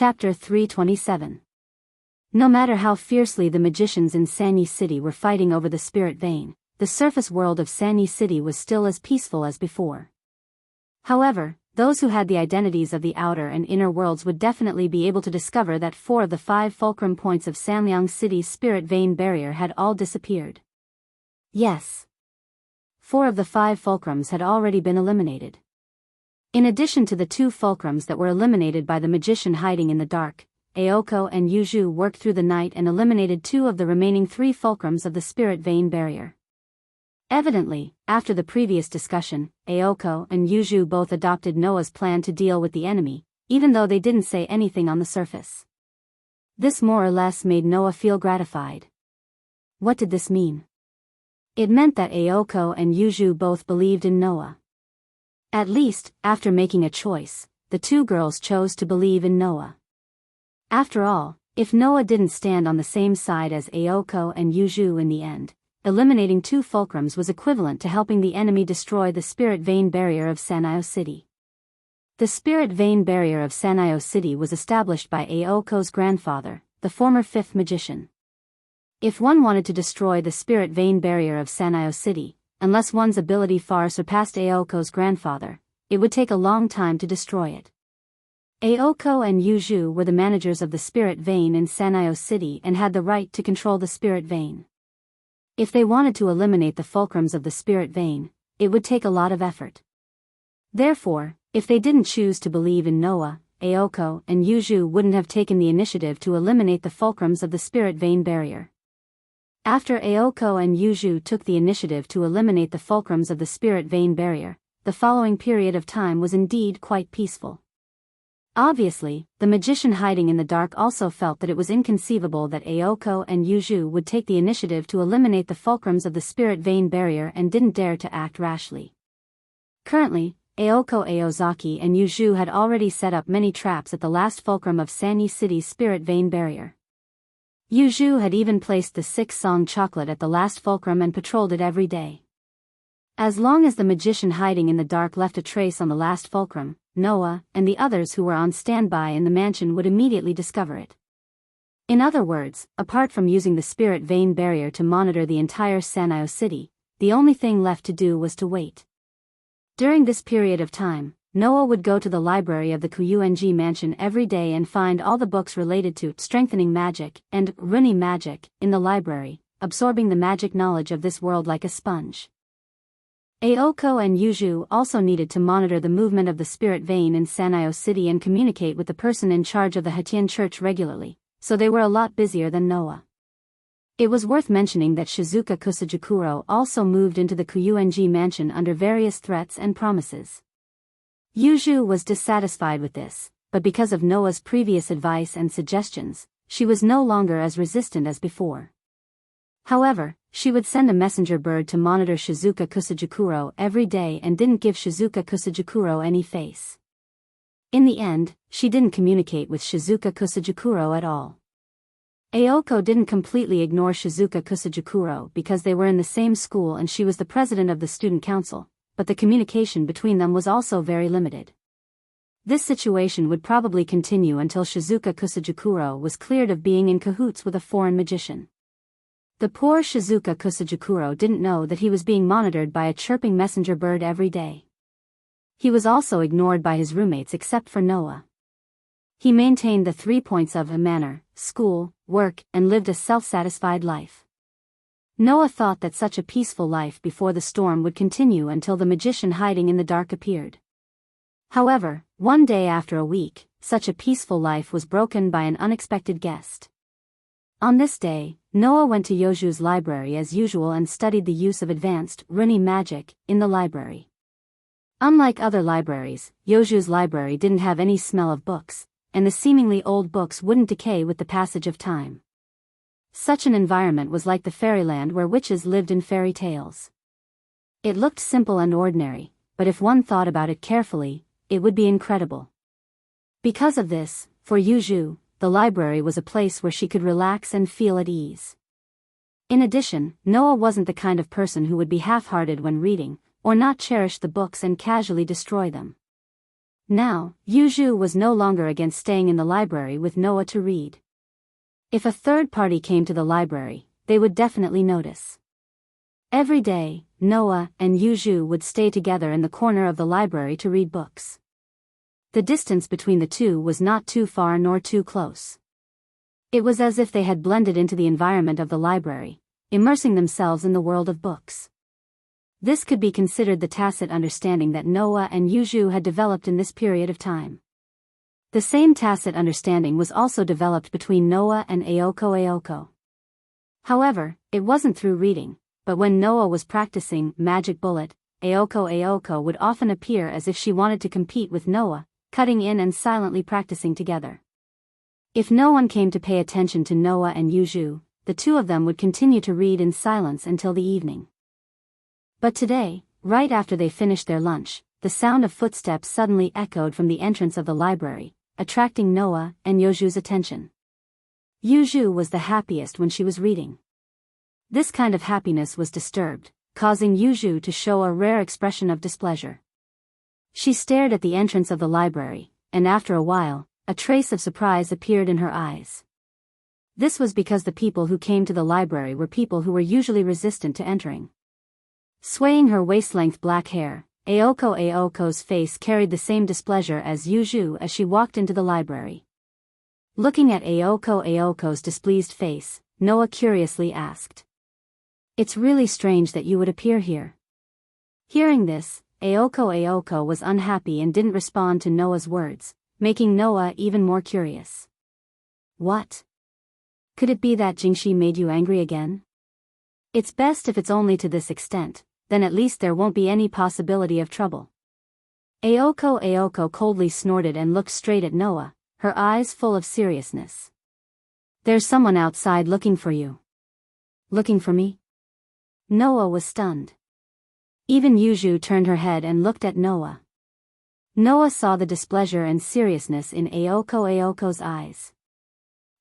Chapter 327. No matter how fiercely the magicians in Sanyi City were fighting over the spirit vein, the surface world of Sanyi City was still as peaceful as before. However, those who had the identities of the outer and inner worlds would definitely be able to discover that 4 of the 5 fulcrum points of Sanliang City's spirit vein barrier had all disappeared. Yes. 4 of the 5 fulcrums had already been eliminated. In addition to the 2 fulcrums that were eliminated by the magician hiding in the dark, Aoko and Yuju worked through the night and eliminated 2 of the remaining 3 fulcrums of the spirit vein barrier. Evidently, after the previous discussion, Aoko and Yuju both adopted Noah's plan to deal with the enemy, even though they didn't say anything on the surface. This more or less made Noah feel gratified. What did this mean? It meant that Aoko and Yuju both believed in Noah. At least, after making a choice, the 2 girls chose to believe in Noah. After all, if Noah didn't stand on the same side as Aoko and Yuju in the end, eliminating 2 fulcrums was equivalent to helping the enemy destroy the spirit vein barrier of Sanyo City. The spirit vein barrier of Sanyo City was established by Aoko's grandfather, the former 5th magician. If one wanted to destroy the spirit vein barrier of Sanyo City, unless one's ability far surpassed Aoko's grandfather, it would take a long time to destroy it. Aoko and Yuju were the managers of the spirit vein in Sanyo City and had the right to control the spirit vein. If they wanted to eliminate the fulcrums of the spirit vein, it would take a lot of effort. Therefore, if they didn't choose to believe in Noah, Aoko and Yuju wouldn't have taken the initiative to eliminate the fulcrums of the spirit vein barrier. After Aoko and Yuju took the initiative to eliminate the fulcrums of the spirit vein barrier, the following period of time was indeed quite peaceful. Obviously, the magician hiding in the dark also felt that it was inconceivable that Aoko and Yuju would take the initiative to eliminate the fulcrums of the spirit vein barrier and didn't dare to act rashly. Currently, Aoko Aozaki and Yuju had already set up many traps at the last fulcrum of Sanyi City's spirit vein barrier. Yuju had even placed the 6-song chocolate at the last fulcrum and patrolled it every day. As long as the magician hiding in the dark left a trace on the last fulcrum, Noah and the others who were on standby in the mansion would immediately discover it. In other words, apart from using the spirit vein barrier to monitor the entire Sanyo City, the only thing left to do was to wait. During this period of time, Noah would go to the library of the Kuyuenji mansion every day and find all the books related to strengthening magic and running magic in the library, absorbing the magic knowledge of this world like a sponge. Aoko and Yuju also needed to monitor the movement of the spirit vein in Sanyo City and communicate with the person in charge of the Hatian Church regularly, so they were a lot busier than Noah. It was worth mentioning that Shizuka Kusajikuro also moved into the Kuyuenji mansion under various threats and promises. Yuju was dissatisfied with this, but because of Noah's previous advice and suggestions, she was no longer as resistant as before. However, she would send a messenger bird to monitor Shizuka Kusajikuro every day and didn't give Shizuka Kusajikuro any face. In the end, she didn't communicate with Shizuka Kusajikuro at all. Aoko didn't completely ignore Shizuka Kusajikuro because they were in the same school and she was the president of the student council, but the communication between them was also very limited. This situation would probably continue until Shizuka Kusajikuro was cleared of being in cahoots with a foreign magician. The poor Shizuka Kusajikuro didn't know that he was being monitored by a chirping messenger bird every day. He was also ignored by his roommates except for Noah. He maintained the 3 points of a manner, school, work, and lived a self-satisfied life. Noah thought that such a peaceful life before the storm would continue until the magician hiding in the dark appeared. However, one day after a week, such a peaceful life was broken by an unexpected guest. On this day, Noah went to Yoju's library as usual and studied the use of advanced running magic in the library. Unlike other libraries, Yoju's library didn't have any smell of books, and the seemingly old books wouldn't decay with the passage of time. Such an environment was like the fairyland where witches lived in fairy tales. It looked simple and ordinary, but if one thought about it carefully, it would be incredible. Because of this, for Yuju, the library was a place where she could relax and feel at ease. In addition, Noah wasn't the kind of person who would be half-hearted when reading, or not cherish the books and casually destroy them. Now, Yuju was no longer against staying in the library with Noah to read. If a third party came to the library, they would definitely notice. Every day, Noah and Yuju would stay together in the corner of the library to read books. The distance between the two was not too far nor too close. It was as if they had blended into the environment of the library, immersing themselves in the world of books. This could be considered the tacit understanding that Noah and Yuju had developed in this period of time. The same tacit understanding was also developed between Noah and Aoko. However, it wasn't through reading, but when Noah was practicing Magic Bullet, Aoko would often appear as if she wanted to compete with Noah, cutting in and silently practicing together. If no one came to pay attention to Noah and Yuju, the two of them would continue to read in silence until the evening. But today, right after they finished their lunch, the sound of footsteps suddenly echoed from the entrance of the library, attracting Noah and Yuju's attention. Yuju was the happiest when she was reading. This kind of happiness was disturbed, causing Yuju to show a rare expression of displeasure. She stared at the entrance of the library, and after a while, a trace of surprise appeared in her eyes. This was because the people who came to the library were people who were usually resistant to entering. Swaying her waist-length black hair, Aoko's face carried the same displeasure as Yuju as she walked into the library. Looking at Aoko's displeased face, Noah curiously asked, "It's really strange that you would appear here." Hearing this, Aoko was unhappy and didn't respond to Noah's words, making Noah even more curious. "What? Could it be that Jingxi made you angry again? It's best if it's only to this extent, then at least there won't be any possibility of trouble." Aoko coldly snorted and looked straight at Noah, her eyes full of seriousness. "There's someone outside looking for you." "Looking for me?" Noah was stunned. Even Yuju turned her head and looked at Noah. Noah saw the displeasure and seriousness in Aoko's eyes.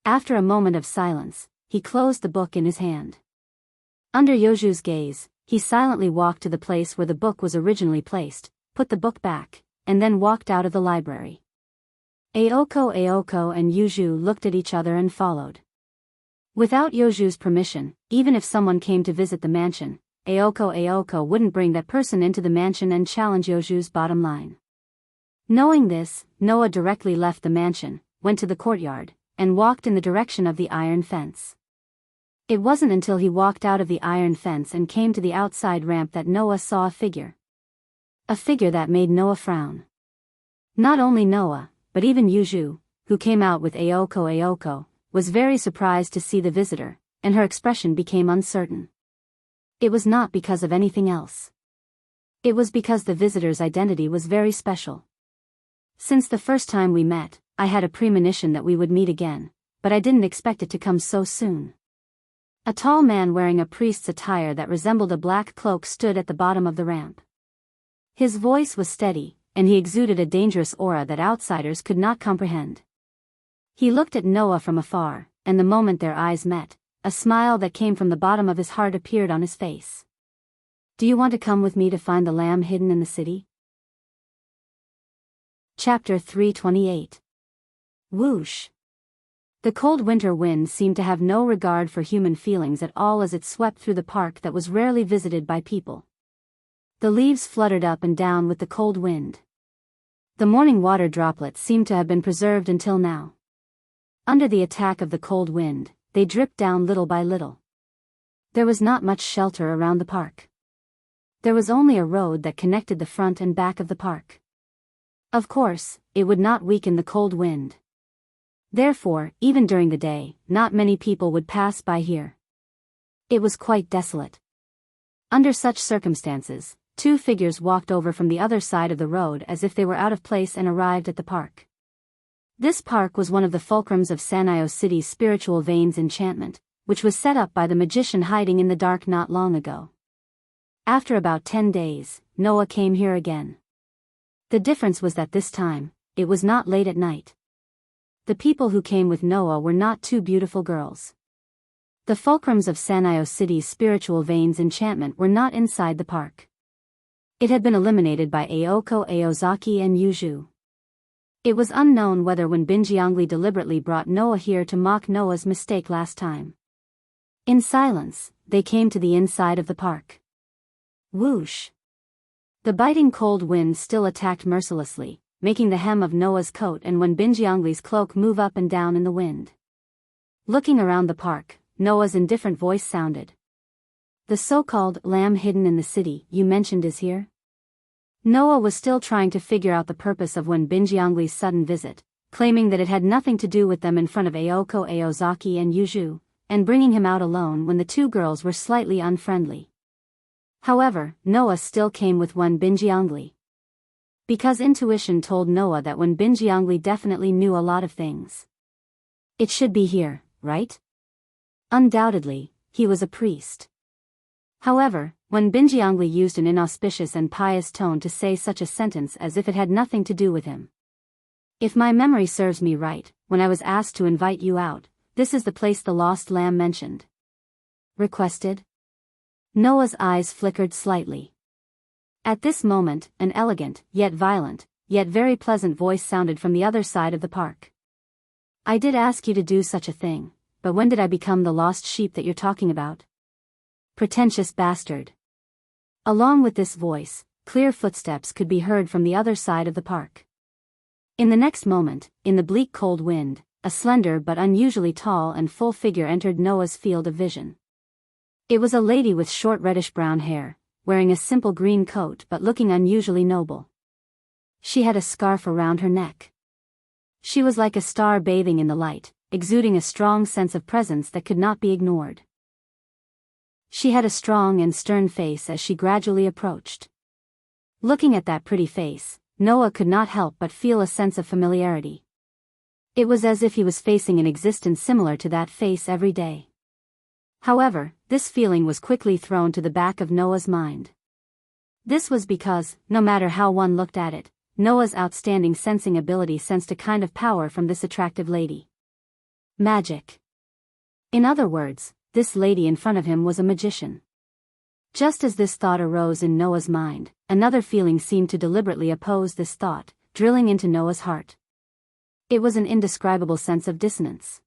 After a moment of silence, he closed the book in his hand. Under Yuju's gaze, he silently walked to the place where the book was originally placed, put the book back, and then walked out of the library. Aoko and Yuju looked at each other and followed. Without Yuju's permission, even if someone came to visit the mansion, Aoko wouldn't bring that person into the mansion and challenge Yuju's bottom line. Knowing this, Noah directly left the mansion, went to the courtyard, and walked in the direction of the iron fence. It wasn't until he walked out of the iron fence and came to the outside ramp that Noah saw a figure. A figure that made Noah frown. Not only Noah, but even Yuju, who came out with Aoko, was very surprised to see the visitor, and her expression became uncertain. It was not because of anything else. It was because the visitor's identity was very special. "Since the first time we met, I had a premonition that we would meet again, but I didn't expect it to come so soon." A tall man wearing a priest's attire that resembled a black cloak stood at the bottom of the ramp. His voice was steady, and he exuded a dangerous aura that outsiders could not comprehend. He looked at Noah from afar, and the moment their eyes met, a smile that came from the bottom of his heart appeared on his face. "Do you want to come with me to find the lamb hidden in the city?" Chapter 328. Whoosh. The cold winter wind seemed to have no regard for human feelings at all as it swept through the park that was rarely visited by people. The leaves fluttered up and down with the cold wind. The morning water droplets seemed to have been preserved until now. Under the attack of the cold wind, they dripped down little by little. There was not much shelter around the park. There was only a road that connected the front and back of the park. Of course, it would not weaken the cold wind. Therefore, even during the day, not many people would pass by here. It was quite desolate. Under such circumstances, two figures walked over from the other side of the road as if they were out of place and arrived at the park. This park was one of the fulcrums of Sanyo City's spiritual veins enchantment, which was set up by the magician hiding in the dark not long ago. After about 10 days, Noah came here again. The difference was that this time, it was not late at night. The people who came with Noah were not two beautiful girls. The fulcrums of Sanyo City's spiritual veins enchantment were not inside the park. It had been eliminated by Aoko Aozaki and Yuju. It was unknown whether Wen Binjiangli deliberately brought Noah here to mock Noah's mistake last time. In silence, they came to the inside of the park. Whoosh! The biting cold wind still attacked mercilessly, making the hem of Noah's coat and Wen Binjiangli's cloak move up and down in the wind. Looking around the park, Noah's indifferent voice sounded. The so-called lamb hidden in the city you mentioned is here? Noah was still trying to figure out the purpose of Wen Binjiangli's sudden visit, claiming that it had nothing to do with them in front of Aoko Aozaki and Yuju, and bringing him out alone when the two girls were slightly unfriendly. However, Noah still came with Wen Binjiangli. Because intuition told Noah that Wen Binjiangli definitely knew a lot of things. It should be here, right? Undoubtedly, he was a priest. However, Wen Binjiangli used an inauspicious and pious tone to say such a sentence as if it had nothing to do with him. If my memory serves me right, when I was asked to invite you out, this is the place the lost lamb mentioned. Requested? Noah's eyes flickered slightly. At this moment, an elegant, yet violent, yet very pleasant voice sounded from the other side of the park. I did ask you to do such a thing, but when did I become the lost sheep that you're talking about? Pretentious bastard. Along with this voice, clear footsteps could be heard from the other side of the park. In the next moment, in the bleak cold wind, a slender but unusually tall and full figure entered Noah's field of vision. It was a lady with short reddish-brown hair, wearing a simple green coat but looking unusually noble. She had a scarf around her neck. She was like a star bathing in the light, exuding a strong sense of presence that could not be ignored. She had a strong and stern face as she gradually approached. Looking at that pretty face, Noah could not help but feel a sense of familiarity. It was as if he was facing an existence similar to that face every day. However, this feeling was quickly thrown to the back of Noah's mind. This was because, no matter how one looked at it, Noah's outstanding sensing ability sensed a kind of power from this attractive lady. Magic. In other words, this lady in front of him was a magician. Just as this thought arose in Noah's mind, another feeling seemed to deliberately oppose this thought, drilling into Noah's heart. It was an indescribable sense of dissonance.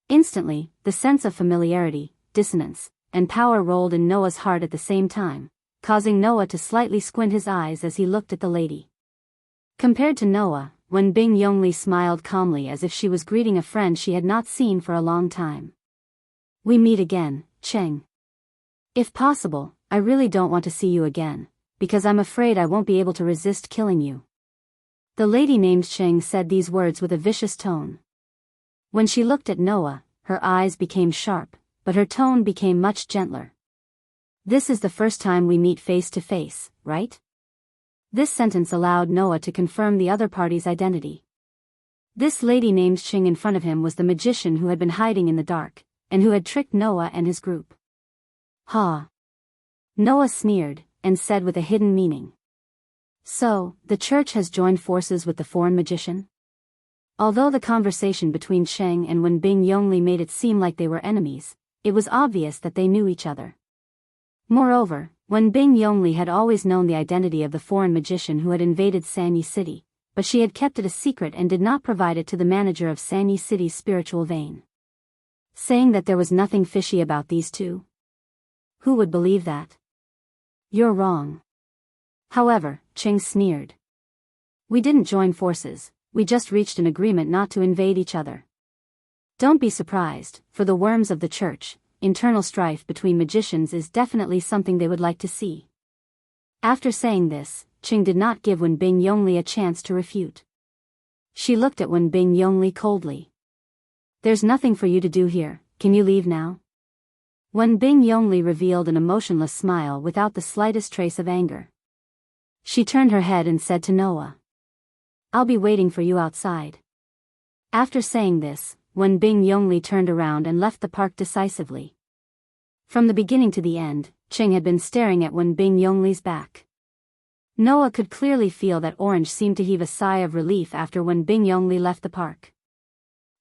Instantly, the sense of familiarity, dissonance, and power rolled in Noah's heart at the same time, causing Noah to slightly squint his eyes as he looked at the lady. Compared to Noah, Wen Bingyongli smiled calmly as if she was greeting a friend she had not seen for a long time. We meet again, Cheng. If possible, I really don't want to see you again, because I'm afraid I won't be able to resist killing you. The lady named Cheng said these words with a vicious tone. When she looked at Noah, her eyes became sharp, but her tone became much gentler. This is the first time we meet face to face, right? This sentence allowed Noah to confirm the other party's identity. This lady named Cheng in front of him was the magician who had been hiding in the dark, and who had tricked Noah and his group. Ha! Noah sneered, and said with a hidden meaning. So, the church has joined forces with the foreign magician? Although the conversation between Cheng and Wen Bingyongli made it seem like they were enemies, it was obvious that they knew each other. Moreover, Wen Bingyongli had always known the identity of the foreign magician who had invaded Sanyi City, but she had kept it a secret and did not provide it to the manager of Sanyi City's spiritual vein. Saying that there was nothing fishy about these two? Who would believe that? You're wrong. However, Cheng sneered. We didn't join forces, we just reached an agreement not to invade each other. Don't be surprised, for the worms of the church, internal strife between magicians is definitely something they would like to see. After saying this, Cheng did not give Wen Bingyongli a chance to refute. She looked at Wen Bingyongli coldly. There's nothing for you to do here, can you leave now? Wen Bingyongli revealed an emotionless smile without the slightest trace of anger. She turned her head and said to Noah. I'll be waiting for you outside. After saying this, Wen Bingyongli turned around and left the park decisively. From the beginning to the end, Cheng had been staring at Wen Bingyongli's back. Noah could clearly feel that Orange seemed to heave a sigh of relief after Wen Bingyongli left the park.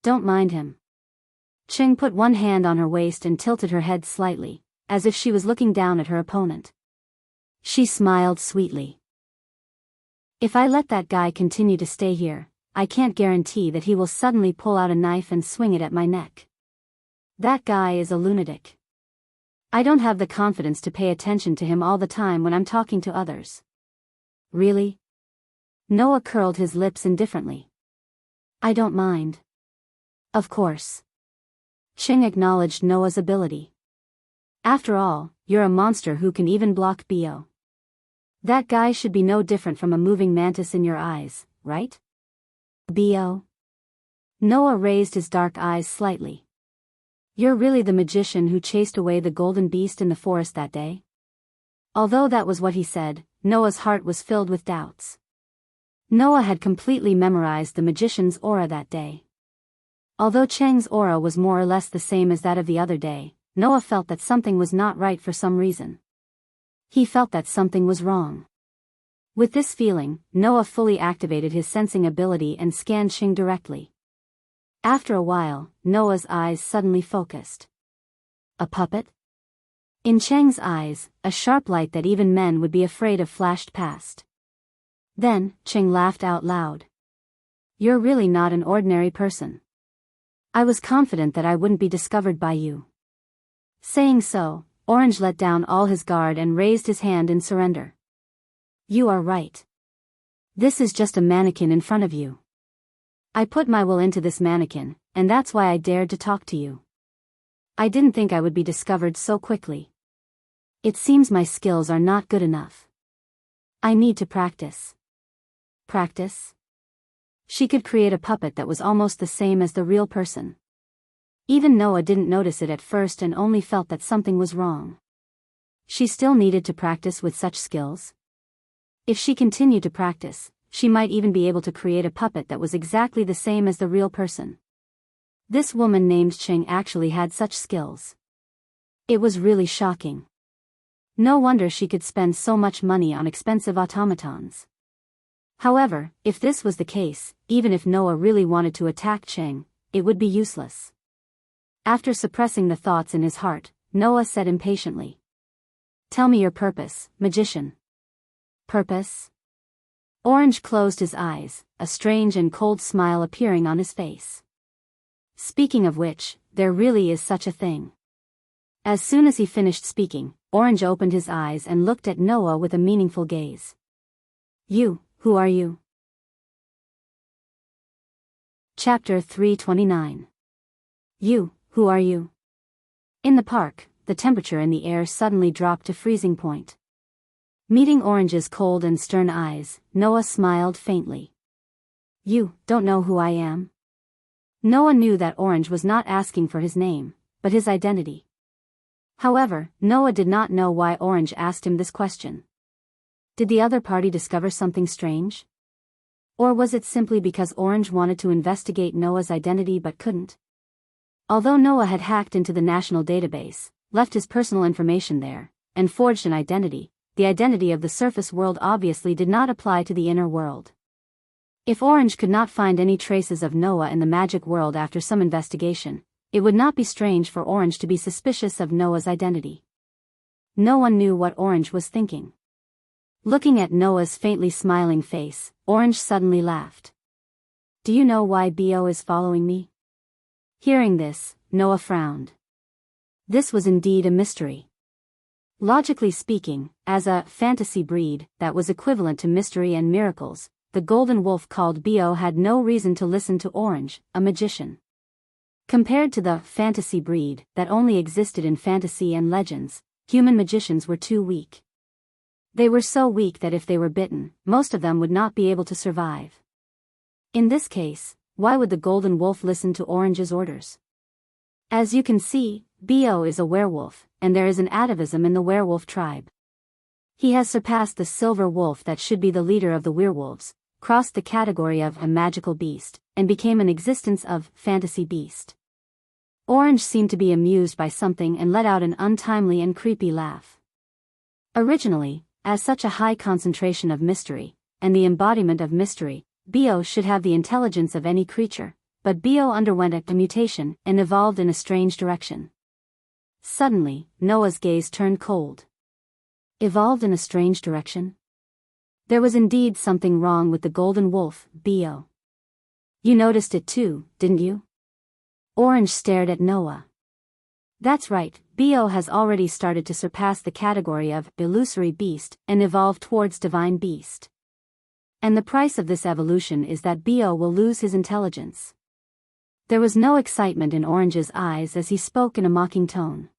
Don't mind him. Cheng put one hand on her waist and tilted her head slightly, as if she was looking down at her opponent. She smiled sweetly. If I let that guy continue to stay here, I can't guarantee that he will suddenly pull out a knife and swing it at my neck. That guy is a lunatic. I don't have the confidence to pay attention to him all the time when I'm talking to others. Really? Noah curled his lips indifferently. I don't mind. Of course. Ching acknowledged Noah's ability. After all, you're a monster who can even block Bo. That guy should be no different from a moving mantis in your eyes, right? Bo? Noah raised his dark eyes slightly. You're really the magician who chased away the golden beast in the forest that day? Although that was what he said, Noah's heart was filled with doubts. Noah had completely memorized the magician's aura that day. Although Cheng's aura was more or less the same as that of the other day, Noah felt that something was not right for some reason. He felt that something was wrong. With this feeling, Noah fully activated his sensing ability and scanned Cheng directly. After a while, Noah's eyes suddenly focused. A puppet? In Cheng's eyes, a sharp light that even men would be afraid of flashed past. Then, Cheng laughed out loud. You're really not an ordinary person. I was confident that I wouldn't be discovered by you. Saying so, Orange let down all his guard and raised his hand in surrender. You are right. This is just a mannequin in front of you. I put my will into this mannequin, and that's why I dared to talk to you. I didn't think I would be discovered so quickly. It seems my skills are not good enough. I need to practice. Practice? She could create a puppet that was almost the same as the real person. Even Noah didn't notice it at first and only felt that something was wrong. She still needed to practice with such skills. If she continued to practice, she might even be able to create a puppet that was exactly the same as the real person. This woman named Cheng actually had such skills. It was really shocking. No wonder she could spend so much money on expensive automatons. However, if this was the case, even if Noah really wanted to attack Cheng, it would be useless. After suppressing the thoughts in his heart, Noah said impatiently. Tell me your purpose, magician. Purpose? Orange closed his eyes, a strange and cold smile appearing on his face. Speaking of which, there really is such a thing. As soon as he finished speaking, Orange opened his eyes and looked at Noah with a meaningful gaze. You, who are you? Chapter 329. You, who are you? In the park, the temperature in the air suddenly dropped to freezing point. Meeting Orange's cold and stern eyes, Noah smiled faintly. You don't know who I am? Noah knew that Orange was not asking for his name, but his identity. However, Noah did not know why Orange asked him this question. Did the other party discover something strange? Or was it simply because Orange wanted to investigate Noah's identity but couldn't? Although Noah had hacked into the national database, left his personal information there, and forged an identity, the identity of the surface world obviously did not apply to the inner world. If Orange could not find any traces of Noah in the magic world after some investigation, it would not be strange for Orange to be suspicious of Noah's identity. No one knew what Orange was thinking. Looking at Noah's faintly smiling face, Orange suddenly laughed. Do you know why Bo is following me? Hearing this, Noah frowned. This was indeed a mystery. Logically speaking, as a fantasy breed that was equivalent to mystery and miracles, the golden wolf called Bo had no reason to listen to Orange, a magician. Compared to the fantasy breed that only existed in fantasy and legends, human magicians were too weak. They were so weak that if they were bitten, most of them would not be able to survive. In this case, why would the golden wolf listen to Orange's orders? As you can see, Bo is a werewolf, and there is an atavism in the werewolf tribe. He has surpassed the silver wolf that should be the leader of the werewolves, crossed the category of a magical beast, and became an existence of fantasy beast. Orange seemed to be amused by something and let out an untimely and creepy laugh. Originally, as such a high concentration of mystery, and the embodiment of mystery, Bo should have the intelligence of any creature, but Bo underwent a mutation and evolved in a strange direction. Suddenly, Noah's gaze turned cold. Evolved in a strange direction? There was indeed something wrong with the golden wolf, Bo. You noticed it too, didn't you? Orange stared at Noah. That's right, Bo has already started to surpass the category of illusory beast and evolve towards divine beast. And the price of this evolution is that Bo will lose his intelligence. There was no excitement in Orange's eyes as he spoke in a mocking tone.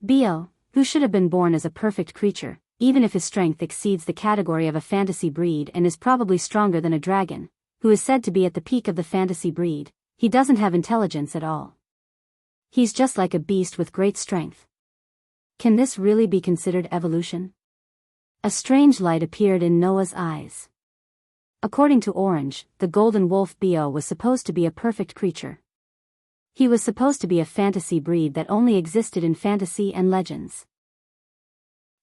Bo, who should have been born as a perfect creature, even if his strength exceeds the category of a fantasy breed and is probably stronger than a dragon, who is said to be at the peak of the fantasy breed, he doesn't have intelligence at all. He's just like a beast with great strength. Can this really be considered evolution? A strange light appeared in Noah's eyes. According to Orange, the golden wolf Bo was supposed to be a perfect creature. He was supposed to be a fantasy breed that only existed in fantasy and legends.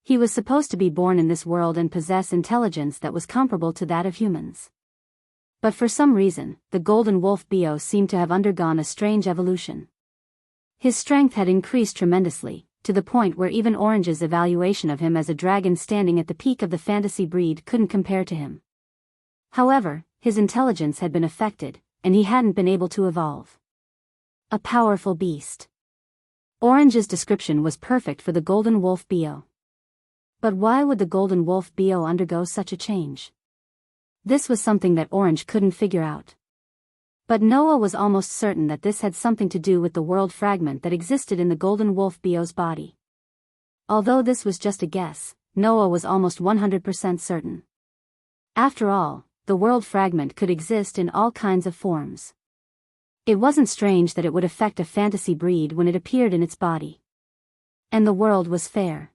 He was supposed to be born in this world and possess intelligence that was comparable to that of humans. But for some reason, the golden wolf Bo seemed to have undergone a strange evolution. His strength had increased tremendously, to the point where even Orange's evaluation of him as a dragon standing at the peak of the fantasy breed couldn't compare to him. However, his intelligence had been affected, and he hadn't been able to evolve. A powerful beast. Orange's description was perfect for the golden wolf Bo. But why would the golden wolf Bo undergo such a change? This was something that Orange couldn't figure out. But Noah was almost certain that this had something to do with the world fragment that existed in the golden wolf Bo's body. Although this was just a guess, Noah was almost 100% certain. After all, the world fragment could exist in all kinds of forms. It wasn't strange that it would affect a fantasy breed when it appeared in its body. And the world was fair.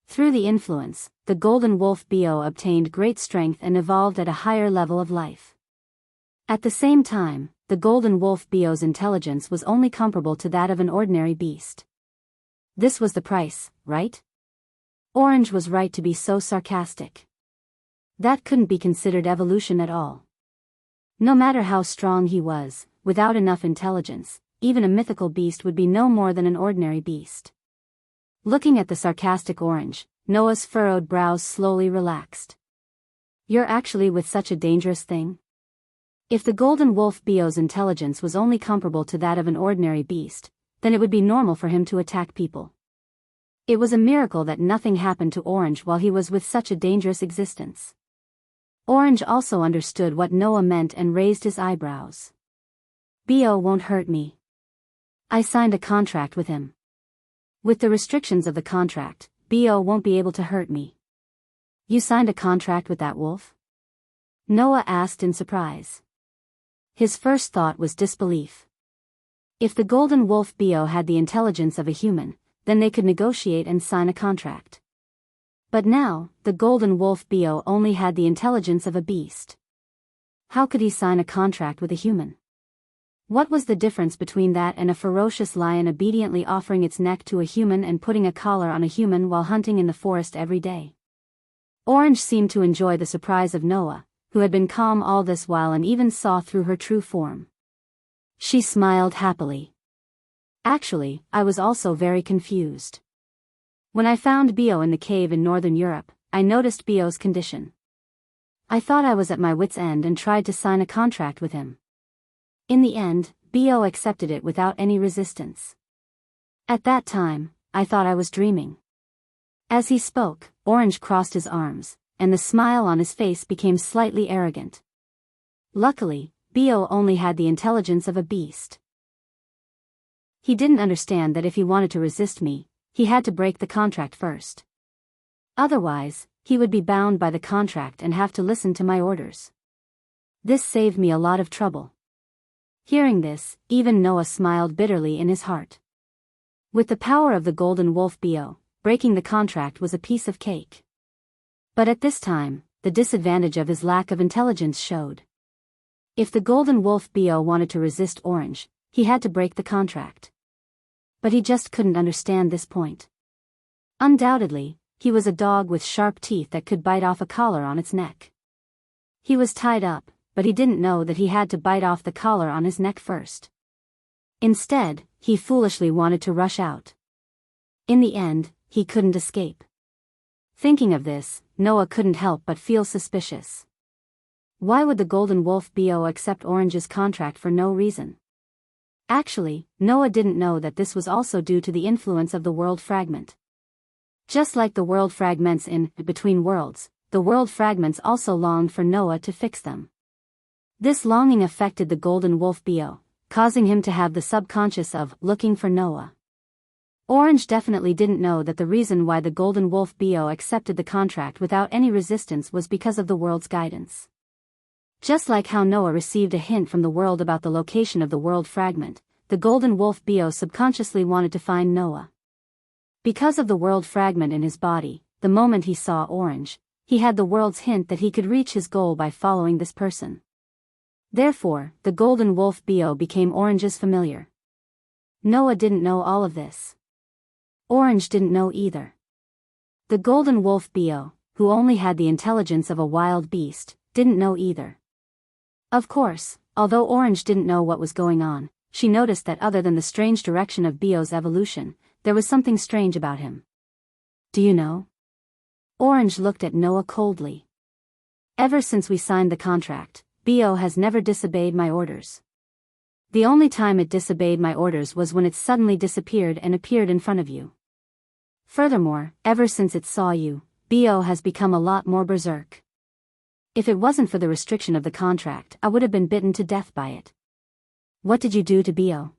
Through the influence, the golden wolf Bo obtained great strength and evolved at a higher level of life. At the same time, the golden wolf Bo's intelligence was only comparable to that of an ordinary beast. This was the price, right? Orange was right to be so sarcastic. That couldn't be considered evolution at all. No matter how strong he was, without enough intelligence, even a mythical beast would be no more than an ordinary beast. Looking at the sarcastic Orange, Noah's furrowed brows slowly relaxed. You're actually with such a dangerous thing? If the golden wolf Bo's intelligence was only comparable to that of an ordinary beast, then it would be normal for him to attack people. It was a miracle that nothing happened to Orange while he was with such a dangerous existence. Orange also understood what Noah meant and raised his eyebrows. Bo won't hurt me. I signed a contract with him. With the restrictions of the contract, Bo won't be able to hurt me. You signed a contract with that wolf? Noah asked in surprise. His first thought was disbelief. If the golden wolf Bo had the intelligence of a human, then they could negotiate and sign a contract. But now, the golden wolf Bo only had the intelligence of a beast. How could he sign a contract with a human? What was the difference between that and a ferocious lion obediently offering its neck to a human and putting a collar on a human while hunting in the forest every day? Orange seemed to enjoy the surprise of Noah, who had been calm all this while and even saw through her true form. She smiled happily. Actually, I was also very confused. When I found Bo in the cave in northern Europe, I noticed Bo's condition. I thought I was at my wit's end and tried to sign a contract with him. In the end, Bo accepted it without any resistance. At that time, I thought I was dreaming. As he spoke, Orange crossed his arms, and the smile on his face became slightly arrogant. Luckily, Bo only had the intelligence of a beast. He didn't understand that if he wanted to resist me, he had to break the contract first. Otherwise, he would be bound by the contract and have to listen to my orders. This saved me a lot of trouble. Hearing this, even Noah smiled bitterly in his heart. With the power of the golden wolf Bo, breaking the contract was a piece of cake. But at this time, the disadvantage of his lack of intelligence showed. If the golden wolf Bo wanted to resist Orange, he had to break the contract. But he just couldn't understand this point. Undoubtedly, he was a dog with sharp teeth that could bite off a collar on its neck. He was tied up, but he didn't know that he had to bite off the collar on his neck first. Instead, he foolishly wanted to rush out. In the end, he couldn't escape. Thinking of this, Noah couldn't help but feel suspicious. Why would the Golden Wolf BO accept Orange's contract for no reason? Actually, Noah didn't know that this was also due to the influence of the world fragment. Just like the world fragments in Between Worlds, the world fragments also longed for Noah to fix them. This longing affected the Golden Wolf BO, causing him to have the subconscious of looking for Noah. Orange definitely didn't know that the reason why the Golden Wolf BO accepted the contract without any resistance was because of the world's guidance. Just like how Noah received a hint from the world about the location of the world fragment, the Golden Wolf BO subconsciously wanted to find Noah. Because of the world fragment in his body, the moment he saw Orange, he had the world's hint that he could reach his goal by following this person. Therefore, the Golden Wolf BO became Orange's familiar. Noah didn't know all of this. Orange didn't know either. The Golden Wolf BO, who only had the intelligence of a wild beast, didn't know either. Of course, although Orange didn't know what was going on, she noticed that other than the strange direction of BO's evolution, there was something strange about him. Do you know? Orange looked at Noah coldly. Ever since we signed the contract, BO has never disobeyed my orders. The only time it disobeyed my orders was when it suddenly disappeared and appeared in front of you. Furthermore, ever since it saw you, BO has become a lot more berserk. If it wasn't for the restriction of the contract, I would have been bitten to death by it. What did you do to BO?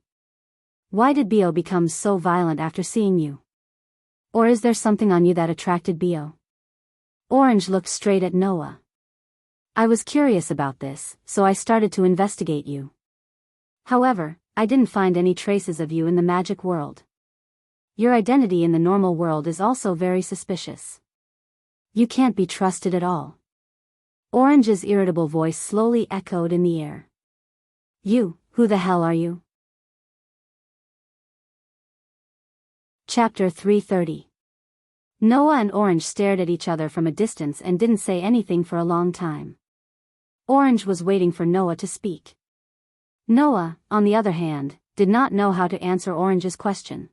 Why did BO become so violent after seeing you? Or is there something on you that attracted BO? Orange looked straight at Noah. I was curious about this, so I started to investigate you. However, I didn't find any traces of you in the magic world. Your identity in the normal world is also very suspicious. You can't be trusted at all. Orange's irritable voice slowly echoed in the air. You, who the hell are you? Chapter 330. Noah and Orange stared at each other from a distance and didn't say anything for a long time. Orange was waiting for Noah to speak. Noah, on the other hand, did not know how to answer Orange's question.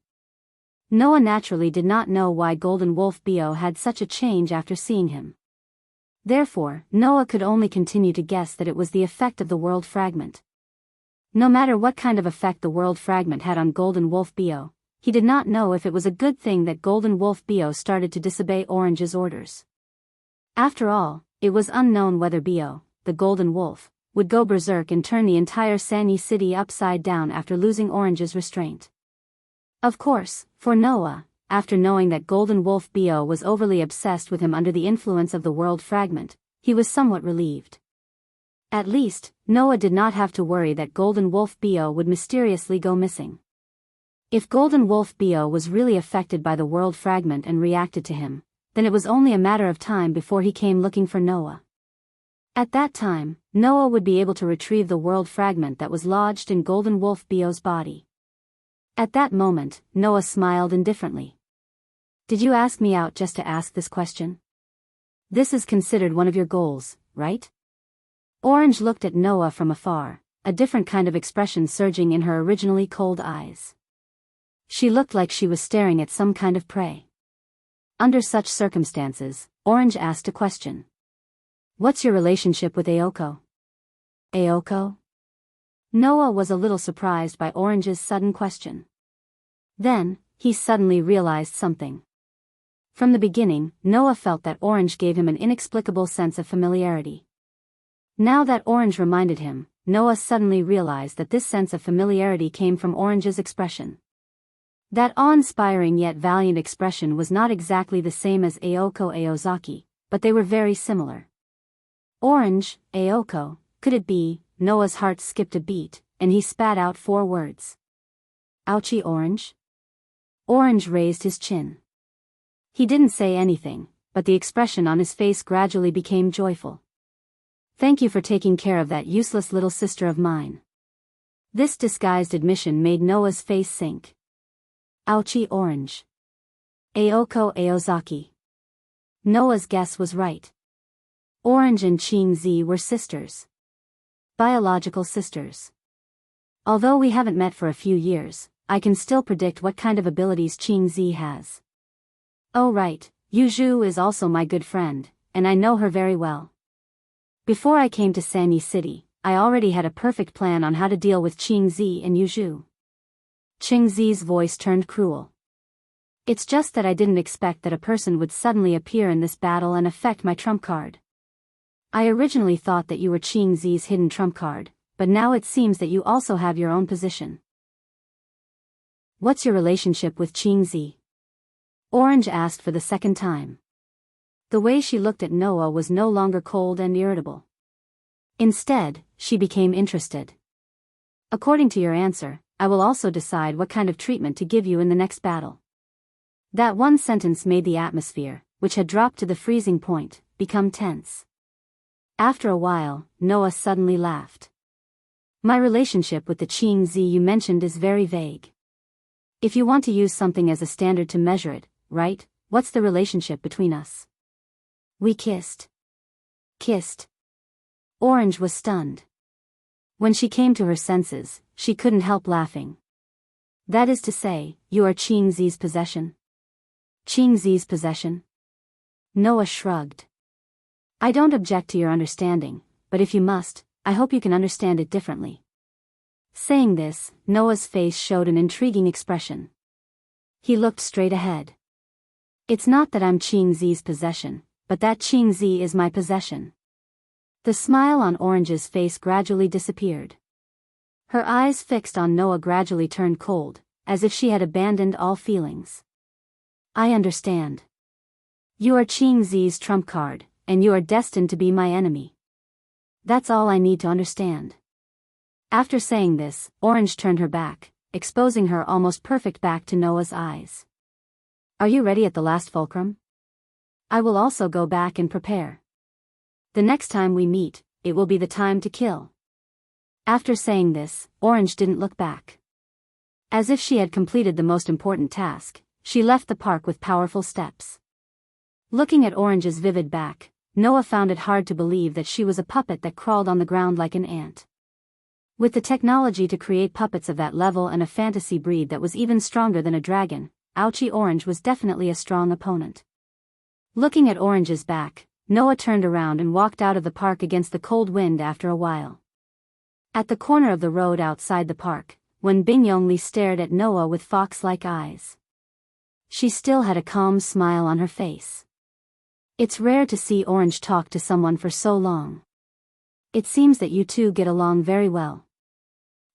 Noah naturally did not know why Golden Wolf BO had such a change after seeing him. Therefore, Noah could only continue to guess that it was the effect of the world fragment. No matter what kind of effect the world fragment had on Golden Wolf BO, he did not know if it was a good thing that Golden Wolf BO started to disobey Orange's orders. After all, it was unknown whether BO, the Golden Wolf, would go berserk and turn the entire Sunny City upside down after losing Orange's restraint. Of course, for Noah, after knowing that Golden Wolf BO was overly obsessed with him under the influence of the world fragment, he was somewhat relieved. At least, Noah did not have to worry that Golden Wolf BO would mysteriously go missing. If Golden Wolf BO was really affected by the world fragment and reacted to him, then it was only a matter of time before he came looking for Noah. At that time, Noah would be able to retrieve the world fragment that was lodged in Golden Wolf BO's body. At that moment, Noah smiled indifferently. Did you ask me out just to ask this question? This is considered one of your goals, right? Orange looked at Noah from afar, a different kind of expression surging in her originally cold eyes. She looked like she was staring at some kind of prey. Under such circumstances, Orange asked a question. What's your relationship with Aoko? Aoko? Noah was a little surprised by Orange's sudden question. Then, he suddenly realized something. From the beginning, Noah felt that Orange gave him an inexplicable sense of familiarity. Now that Orange reminded him, Noah suddenly realized that this sense of familiarity came from Orange's expression. That awe-inspiring yet valiant expression was not exactly the same as Aoko Aozaki, but they were very similar. Orange, Aoko, could it be? Noah's heart skipped a beat, and he spat out 4 words. Ouchie Orange? Orange raised his chin. He didn't say anything, but the expression on his face gradually became joyful. Thank you for taking care of that useless little sister of mine. This disguised admission made Noah's face sink. Ouchie Orange. Aoko Aozaki. Noah's guess was right. Orange and Ching Zi were sisters. Biological sisters. Although we haven't met for a few years, I can still predict what kind of abilities Ching Zi has. Oh right, Yu Zhu is also my good friend, and I know her very well. Before I came to Sanyi City, I already had a perfect plan on how to deal with Qingzi and Yuzhu. Qingzi's voice turned cruel. It's just that I didn't expect that a person would suddenly appear in this battle and affect my trump card. I originally thought that you were Qingzi's hidden trump card, but now it seems that you also have your own position. What's your relationship with Qingzi? Orange asked for the second time. The way she looked at Noah was no longer cold and irritable. Instead, she became interested. According to your answer, I will also decide what kind of treatment to give you in the next battle. That one sentence made the atmosphere, which had dropped to the freezing point, become tense. After a while, Noah suddenly laughed. My relationship with the Qingzi you mentioned is very vague. If you want to use something as a standard to measure it, right, what's the relationship between us? We kissed. Kissed. Orange was stunned. When she came to her senses, she couldn't help laughing. That is to say, you are Qingzi's possession? Qingzi's possession? Noah shrugged. I don't object to your understanding, but if you must, I hope you can understand it differently. Saying this, Noah's face showed an intriguing expression. He looked straight ahead. It's not that I'm Qingzi's possession, but that Qingzi is my possession. The smile on Orange's face gradually disappeared. Her eyes fixed on Noah gradually turned cold, as if she had abandoned all feelings. I understand. You are Qingzi's trump card, and you are destined to be my enemy. That's all I need to understand. After saying this, Orange turned her back, exposing her almost perfect back to Noah's eyes. Are you ready at the last fulcrum? I will also go back and prepare. The next time we meet, it will be the time to kill. After saying this, Orange didn't look back. As if she had completed the most important task, she left the park with powerful steps. Looking at Orange's vivid back, Noah found it hard to believe that she was a puppet that crawled on the ground like an ant. With the technology to create puppets of that level and a fantasy breed that was even stronger than a dragon, Ouchie Orange was definitely a strong opponent. Looking at Orange's back, Noah turned around and walked out of the park against the cold wind after a while. At the corner of the road outside the park, when Bingyongli stared at Noah with fox-like eyes. She still had a calm smile on her face. It's rare to see Orange talk to someone for so long. It seems that you two get along very well.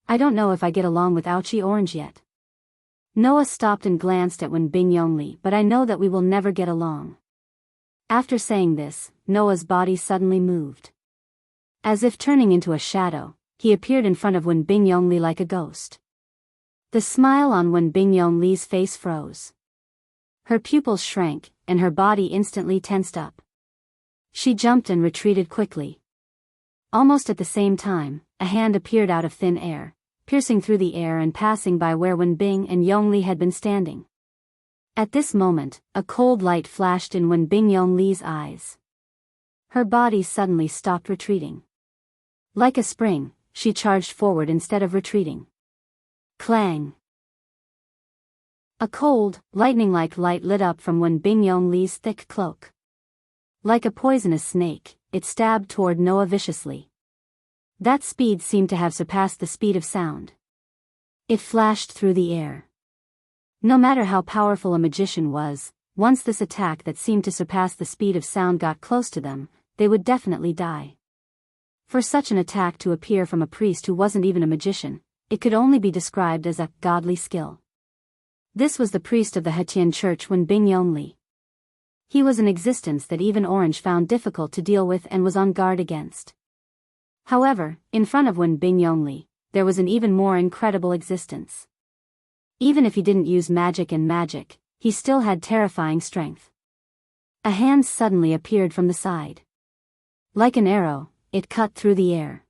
I don't know if I get along with Ouchie Orange yet. Noah stopped and glanced at Wen Bingyongli, but I know that we will never get along. After saying this, Noah's body suddenly moved. As if turning into a shadow, he appeared in front of Wen Bingyongli like a ghost. The smile on Wen Bingyongli's face froze. Her pupils shrank, and her body instantly tensed up. She jumped and retreated quickly. Almost at the same time, a hand appeared out of thin air, piercing through the air and passing by where Wen Bing and Yongli had been standing. At this moment, a cold light flashed in Wen Bingyongli's eyes. Her body suddenly stopped retreating. Like a spring, she charged forward instead of retreating. Clang! A cold, lightning-like light lit up from Wen Bingyongli's thick cloak. Like a poisonous snake, it stabbed toward Noah viciously. That speed seemed to have surpassed the speed of sound. It flashed through the air. No matter how powerful a magician was, once this attack that seemed to surpass the speed of sound got close to them, they would definitely die. For such an attack to appear from a priest who wasn't even a magician, it could only be described as a godly skill. This was the priest of the Hetian Church Wen Bingyongli. He was an existence that even Orange found difficult to deal with and was on guard against. However, in front of Wen Bingyongli, there was an even more incredible existence. Even if he didn't use magic and magic, he still had terrifying strength. A hand suddenly appeared from the side. Like an arrow, it cut through the air.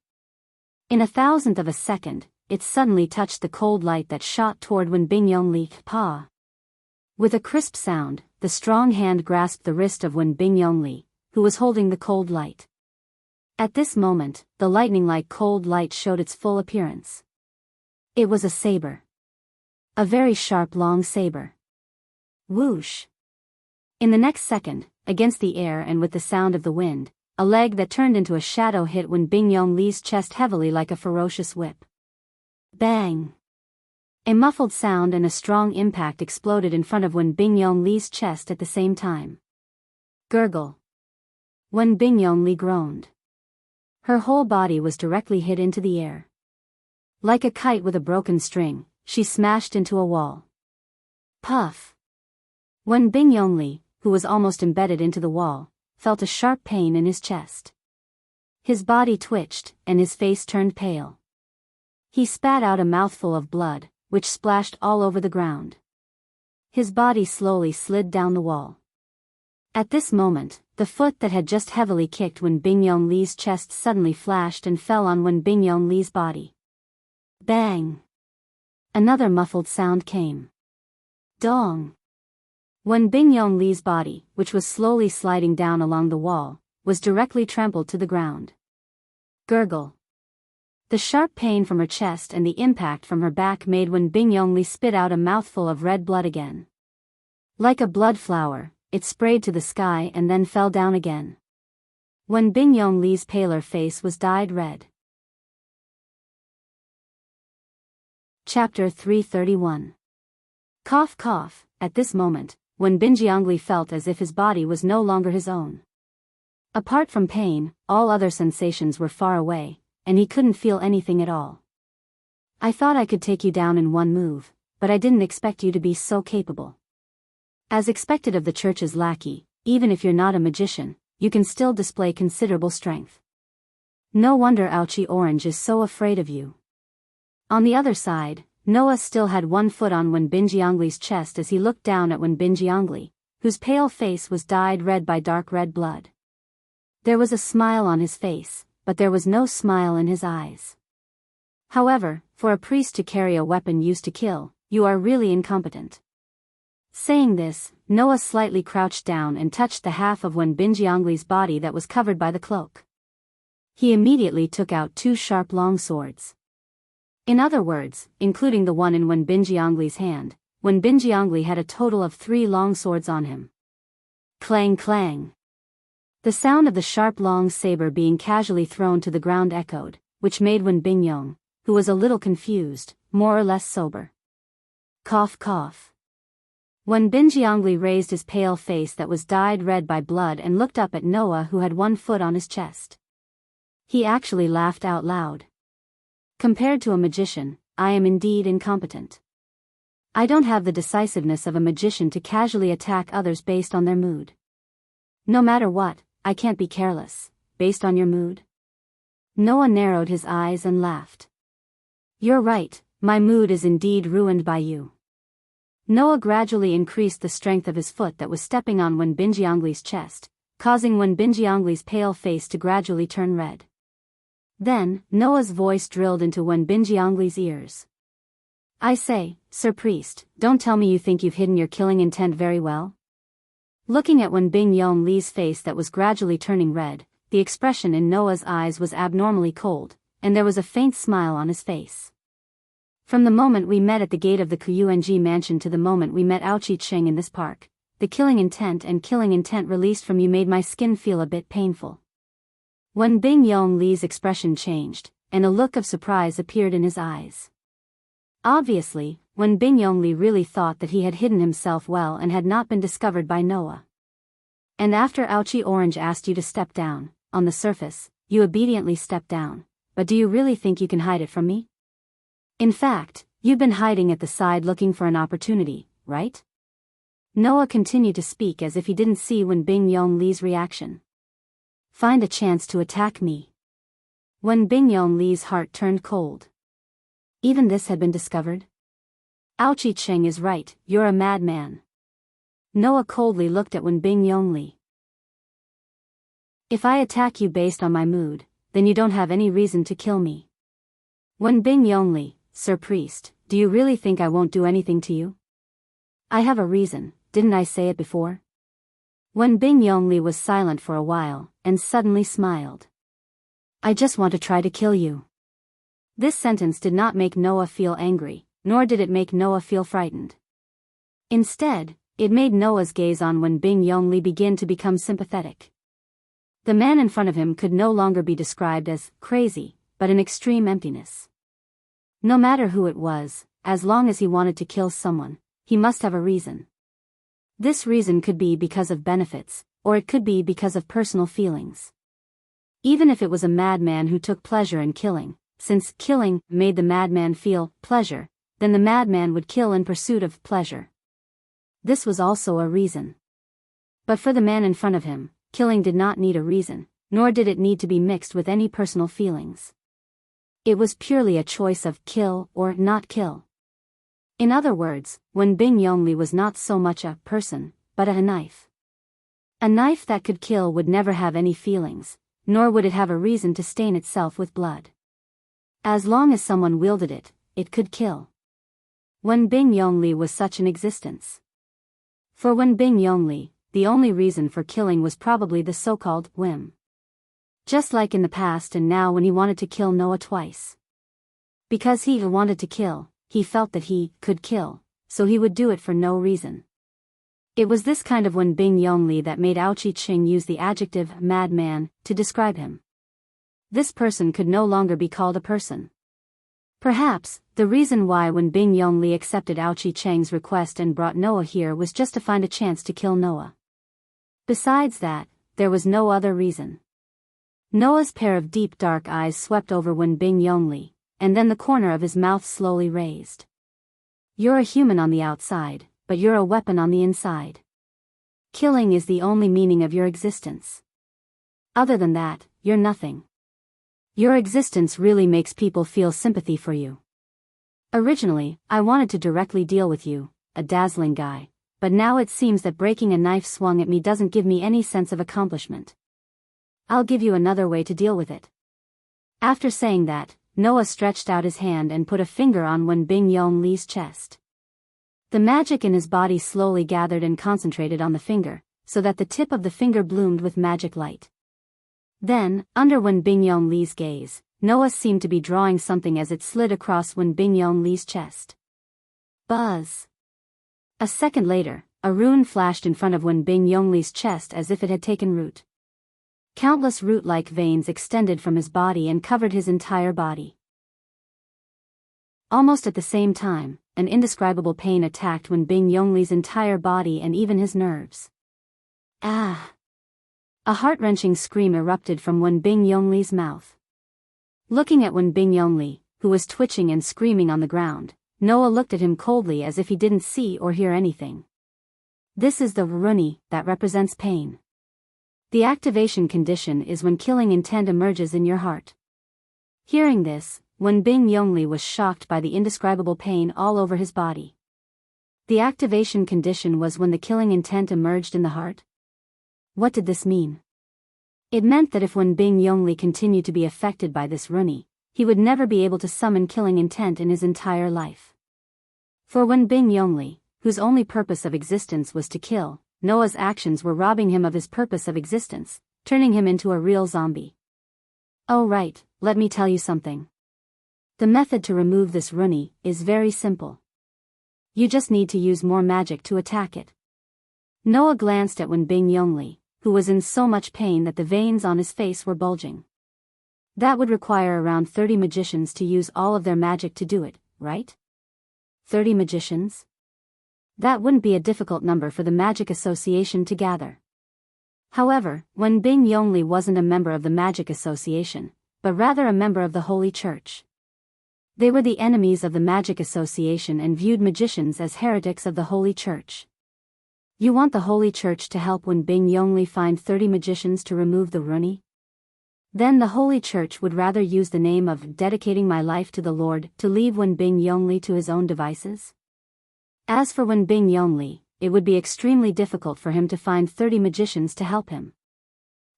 In a thousandth of a second, it suddenly touched the cold light that shot toward Wen Bingyongli. Pa! With a crisp sound, the strong hand grasped the wrist of Wen Bingyongli, who was holding the cold light. At this moment, the lightning-like cold light showed its full appearance. It was a saber. A very sharp long saber. Whoosh! In the next second, against the air and with the sound of the wind, a leg that turned into a shadow hit Wen Bingyong-Li's chest heavily like a ferocious whip. Bang! A muffled sound and a strong impact exploded in front of Wen Bingyong-Li's chest at the same time. Gurgle! Wen Bingyong-Li groaned. Her whole body was directly hit into the air. Like a kite with a broken string, she smashed into a wall. Puff! Wen Bingyong-Li, who was almost embedded into the wall, felt a sharp pain in his chest. His body twitched, and his face turned pale. He spat out a mouthful of blood, which splashed all over the ground. His body slowly slid down the wall. At this moment, the foot that had just heavily kicked Wen Bingyong-Li's chest suddenly flashed and fell on Wen Bingyong-Li's body. Bang! Another muffled sound came. Dong! Wen Bingyong-Li's body, which was slowly sliding down along the wall, was directly trampled to the ground. Gurgle! The sharp pain from her chest and the impact from her back made Wen Bingyong-Li spit out a mouthful of red blood again. Like a blood flower, it sprayed to the sky and then fell down again. Wen Bingyong-Li's paler face was dyed red. Chapter 331. Cough cough. At this moment, Wen Bingyong-Li felt as if his body was no longer his own. Apart from pain, all other sensations were far away, and he couldn't feel anything at all. I thought I could take you down in one move, but I didn't expect you to be so capable. As expected of the church's lackey, even if you're not a magician, you can still display considerable strength. No wonder Ouchie Orange is so afraid of you. On the other side, Noah still had one foot on Wen Bingyong-Li's chest as he looked down at Wen Bingyong-Li, whose pale face was dyed red by dark red blood. There was a smile on his face, but there was no smile in his eyes. However, for a priest to carry a weapon used to kill, you are really incompetent. Saying this, Noah slightly crouched down and touched the half of Wen Bingyong-Li's body that was covered by the cloak. He immediately took out two sharp long swords. In other words, including the one in Wen Bingyong-Li's hand, Wen Bingyong-Li had a total of 3 long swords on him. Clang clang. The sound of the sharp long saber being casually thrown to the ground echoed, which made Wen Bingyong, who was a little confused, more or less sober. Cough cough. Wen Bingyong-Li raised his pale face that was dyed red by blood and looked up at Noah, who had one foot on his chest. He actually laughed out loud. Compared to a magician, I am indeed incompetent. I don't have the decisiveness of a magician to casually attack others based on their mood. No matter what, I can't be careless, based on your mood. Noah narrowed his eyes and laughed. You're right, my mood is indeed ruined by you. Noah gradually increased the strength of his foot that was stepping on Wen Bingyong-Li's chest, causing Wen Bingyong-Li's pale face to gradually turn red. Then, Noah's voice drilled into Wen Bingyong-Li's ears. I say, Sir Priest, don't tell me you think you've hidden your killing intent very well? Looking at Wen Bingyong-Li's face that was gradually turning red, the expression in Noah's eyes was abnormally cold, and there was a faint smile on his face. From the moment we met at the gate of the Kuyueng mansion to the moment we met Ouchie Cheng in this park, the killing intent released from you made my skin feel a bit painful. Wen Bingyong-Li's expression changed, and a look of surprise appeared in his eyes. Obviously, Wen Bingyong-Li really thought that he had hidden himself well and had not been discovered by Noah. And after Ouchie Orange asked you to step down, on the surface, you obediently stepped down, but do you really think you can hide it from me? In fact, you've been hiding at the side looking for an opportunity, right? Noah continued to speak as if he didn't see Wen Bingyong-Li's reaction. Find a chance to attack me. Wen Bingyong-Li's heart turned cold. Even this had been discovered? Ouchie Cheng is right, you're a madman. Noah coldly looked at Wen Bingyong-Li. If I attack you based on my mood, then you don't have any reason to kill me. Wen Bingyong-Li, Sir Priest, do you really think I won't do anything to you? I have a reason, didn't I say it before? Wen Bingyong-Li was silent for a while, and suddenly smiled. I just want to try to kill you. This sentence did not make Noah feel angry, nor did it make Noah feel frightened. Instead, it made Noah's gaze on Wen Bingyong-Li begin to become sympathetic. The man in front of him could no longer be described as crazy, but an extreme emptiness. No matter who it was, as long as he wanted to kill someone, he must have a reason. This reason could be because of benefits, or it could be because of personal feelings. Even if it was a madman who took pleasure in killing, since killing made the madman feel pleasure, then the madman would kill in pursuit of pleasure. This was also a reason. But for the man in front of him, killing did not need a reason, nor did it need to be mixed with any personal feelings. It was purely a choice of kill or not kill. In other words, Wenbing Yongli was not so much a person, but a knife. A knife that could kill would never have any feelings, nor would it have a reason to stain itself with blood. As long as someone wielded it, it could kill. Wenbing Yongli was such an existence. For Wenbing Yongli, the only reason for killing was probably the so-called whim. Just like in the past and now when he wanted to kill Noah twice. Because he wanted to kill, he felt that he could kill, so he would do it for no reason. It was this kind of Wenbing Yongli that made Aoqi Qing use the adjective madman to describe him. This person could no longer be called a person. Perhaps, the reason why Wenbing Yongli accepted Aoqi Qing's request and brought Noah here was just to find a chance to kill Noah. Besides that, there was no other reason. Noah's pair of deep dark eyes swept over Wenbing Yongli, and then the corner of his mouth slowly raised. You're a human on the outside, but you're a weapon on the inside. Killing is the only meaning of your existence. Other than that, you're nothing. Your existence really makes people feel sympathy for you. Originally, I wanted to directly deal with you, a dazzling guy, but now it seems that breaking a knife swung at me doesn't give me any sense of accomplishment. I'll give you another way to deal with it. After saying that, Noah stretched out his hand and put a finger on Wenbing Yongli's chest. The magic in his body slowly gathered and concentrated on the finger, so that the tip of the finger bloomed with magic light. Then, under Wenbing Yongli's gaze, Noah seemed to be drawing something as it slid across Wenbing Yongli's chest. Buzz! A second later, a rune flashed in front of Wenbing Yongli's chest as if it had taken root. Countless root-like veins extended from his body and covered his entire body. Almost at the same time, an indescribable pain attacked Wenbing Yongli's entire body and even his nerves. Ah! A heart-wrenching scream erupted from Wenbing Yongli's mouth. Looking at Wenbing Yongli, who was twitching and screaming on the ground, Noah looked at him coldly as if he didn't see or hear anything. This is the runi that represents pain. The activation condition is when killing intent emerges in your heart. Hearing this, Wenbing Yongli was shocked by the indescribable pain all over his body. The activation condition was when the killing intent emerged in the heart? What did this mean? It meant that if Wenbing Yongli continued to be affected by this runi, he would never be able to summon killing intent in his entire life. For Wenbing Yongli, whose only purpose of existence was to kill, Noah's actions were robbing him of his purpose of existence, turning him into a real zombie. Oh right, let me tell you something. The method to remove this runi is very simple. You just need to use more magic to attack it. Noah glanced at Wenbing Yongli, who was in so much pain that the veins on his face were bulging. That would require around 30 magicians to use all of their magic to do it, right? 30 magicians? That wouldn't be a difficult number for the Magic Association to gather. However, Wenbing Yongli wasn't a member of the Magic Association, but rather a member of the Holy Church. They were the enemies of the Magic Association and viewed magicians as heretics of the Holy Church. You want the Holy Church to help Wenbing Yongli find 30 magicians to remove the runi? Then the Holy Church would rather use the name of dedicating my life to the Lord to leave Wenbing Yongli to his own devices? As for Wenbing Yongli, it would be extremely difficult for him to find 30 magicians to help him.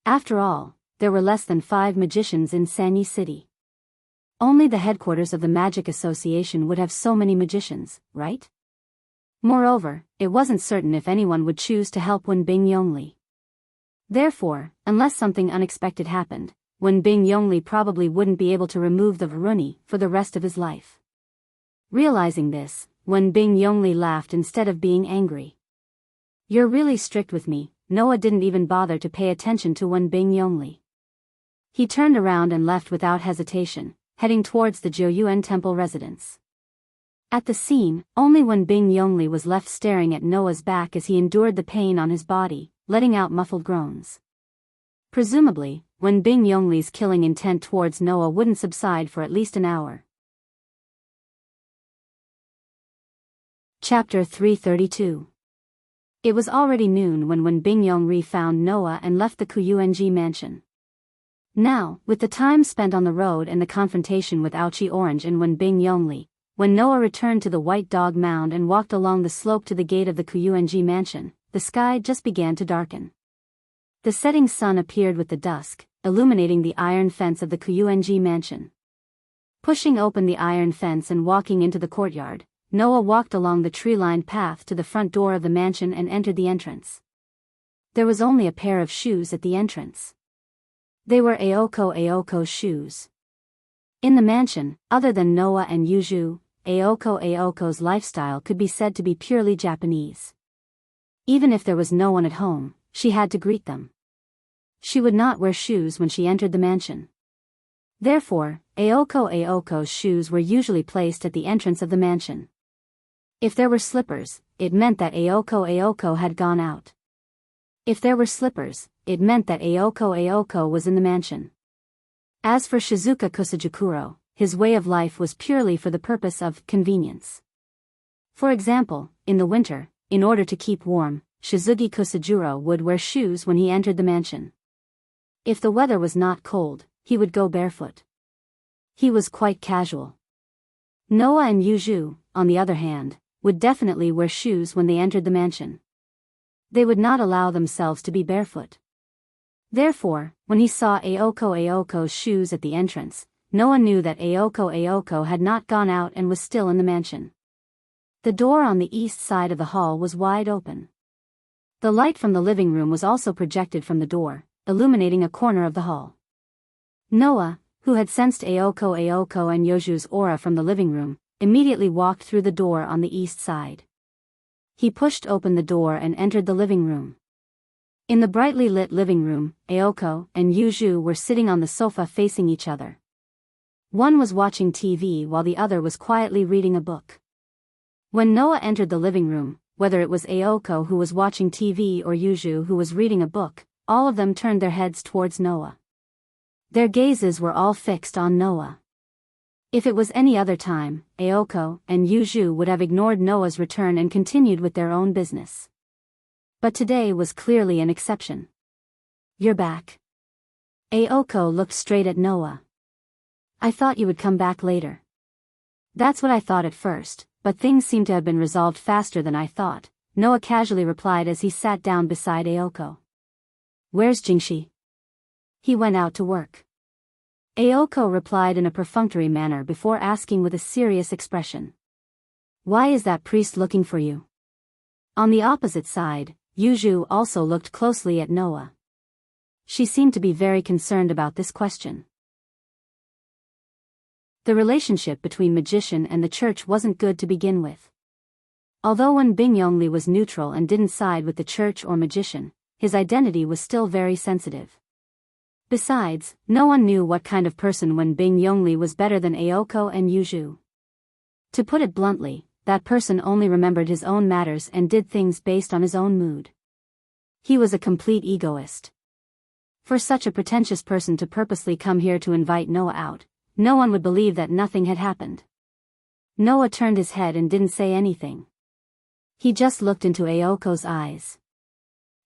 After all, there were less than 5 magicians in Sanyi City. Only the headquarters of the Magic Association would have so many magicians, right? Moreover, it wasn't certain if anyone would choose to help Wenbing Yongli. Therefore, unless something unexpected happened, Wenbing Yongli probably wouldn't be able to remove the runi for the rest of his life. Realizing this, Wenbing Yongli laughed instead of being angry. You're really strict with me, Noah didn't even bother to pay attention to Wenbing Yongli. He turned around and left without hesitation, heading towards the Jiuyuan temple residence. At the scene, only Wenbing Yongli was left staring at Noah's back as he endured the pain on his body, letting out muffled groans. Presumably, Wenbing Yongli's killing intent towards Noah wouldn't subside for at least an hour. Chapter 332. It was already noon when Wenbing Yongli found Noah and left the Kuyuenji mansion. Now, with the time spent on the road and the confrontation with Ouchi Orange and Wenbing Yongli, when Noah returned to the White Dog Mound and walked along the slope to the gate of the Kuyuenji mansion, the sky just began to darken. The setting sun appeared with the dusk, illuminating the iron fence of the Kuyuenji mansion. Pushing open the iron fence and walking into the courtyard, Noah walked along the tree-lined path to the front door of the mansion and entered the entrance. There was only a pair of shoes at the entrance. They were Aoko's shoes. In the mansion, other than Noah and Yuju, Aoko's lifestyle could be said to be purely Japanese. Even if there was no one at home, she had to greet them. She would not wear shoes when she entered the mansion. Therefore, Aoko's shoes were usually placed at the entrance of the mansion. If there were slippers, it meant that Aoko had gone out. If there were slippers, it meant that Aoko was in the mansion. As for Shizuka Kusajikuro, his way of life was purely for the purpose of convenience. For example, in the winter, in order to keep warm, Shizuki Kusajuro would wear shoes when he entered the mansion. If the weather was not cold, he would go barefoot. He was quite casual. Noah and Yuju, on the other hand, would definitely wear shoes when they entered the mansion. They would not allow themselves to be barefoot. Therefore, when he saw Aoko's shoes at the entrance, Noah knew that Aoko had not gone out and was still in the mansion. The door on the east side of the hall was wide open. The light from the living room was also projected from the door, illuminating a corner of the hall. Noah, who had sensed Aoko and Yoju's aura from the living room, immediately walked through the door on the east side. He pushed open the door and entered the living room. In the brightly lit living room, Aoko and Yuju were sitting on the sofa facing each other. One was watching TV while the other was quietly reading a book. When Noah entered the living room, whether it was Aoko who was watching TV or Yuju who was reading a book, all of them turned their heads towards Noah. Their gazes were all fixed on Noah. If it was any other time, Aoko and Yuju would have ignored Noah's return and continued with their own business. But today was clearly an exception. "You're back." Aoko looked straight at Noah. "I thought you would come back later." "That's what I thought at first, but things seem to have been resolved faster than I thought," Noah casually replied as he sat down beside Aoko. "Where's Jingshi?" "He went out to work." Aoko replied in a perfunctory manner before asking with a serious expression. "Why is that priest looking for you?" On the opposite side, Yuju also looked closely at Noah. She seemed to be very concerned about this question. The relationship between magician and the church wasn't good to begin with. Although Wenbing Yongli was neutral and didn't side with the church or magician, his identity was still very sensitive. Besides, no one knew what kind of person Wenbing Yongli was better than Aoko and Yuju. To put it bluntly, that person only remembered his own matters and did things based on his own mood. He was a complete egoist. For such a pretentious person to purposely come here to invite Noah out, no one would believe that nothing had happened. Noah turned his head and didn't say anything. He just looked into Aoko's eyes.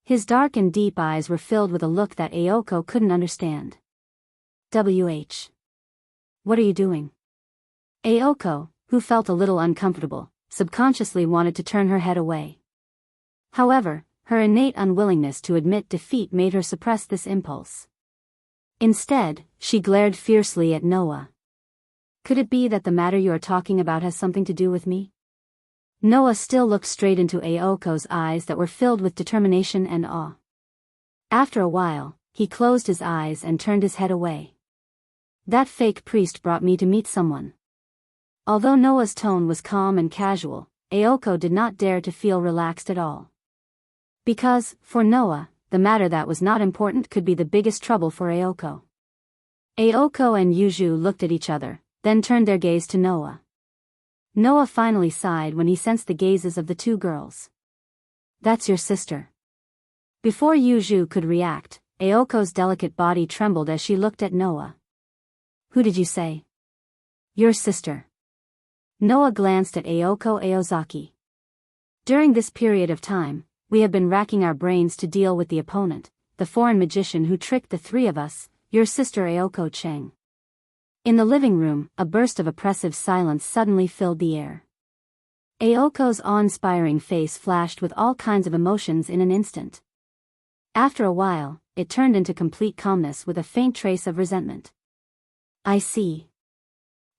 His dark and deep eyes were filled with a look that Aoko couldn't understand. "WH. What are you doing?" Aoko, who felt a little uncomfortable, subconsciously wanted to turn her head away. However, her innate unwillingness to admit defeat made her suppress this impulse. Instead, she glared fiercely at Noah. "Could it be that the matter you are talking about has something to do with me?" Noah still looked straight into Aoko's eyes that were filled with determination and awe. After a while, he closed his eyes and turned his head away. "That fake priest brought me to meet someone." Although Noah's tone was calm and casual, Aoko did not dare to feel relaxed at all. Because, for Noah, the matter that was not important could be the biggest trouble for Aoko. Aoko and Yuju looked at each other, then turned their gaze to Noah. Noah finally sighed when he sensed the gazes of the two girls. "That's your sister." Before Yuju could react, Aoko's delicate body trembled as she looked at Noah. "Who did you say?" "Your sister." Noah glanced at Aoko Aozaki. "During this period of time, we have been racking our brains to deal with the opponent, the foreign magician who tricked the three of us, your sister Aoko Cheng." In the living room, a burst of oppressive silence suddenly filled the air. Aoko's awe-inspiring face flashed with all kinds of emotions in an instant. After a while, it turned into complete calmness with a faint trace of resentment. "I see.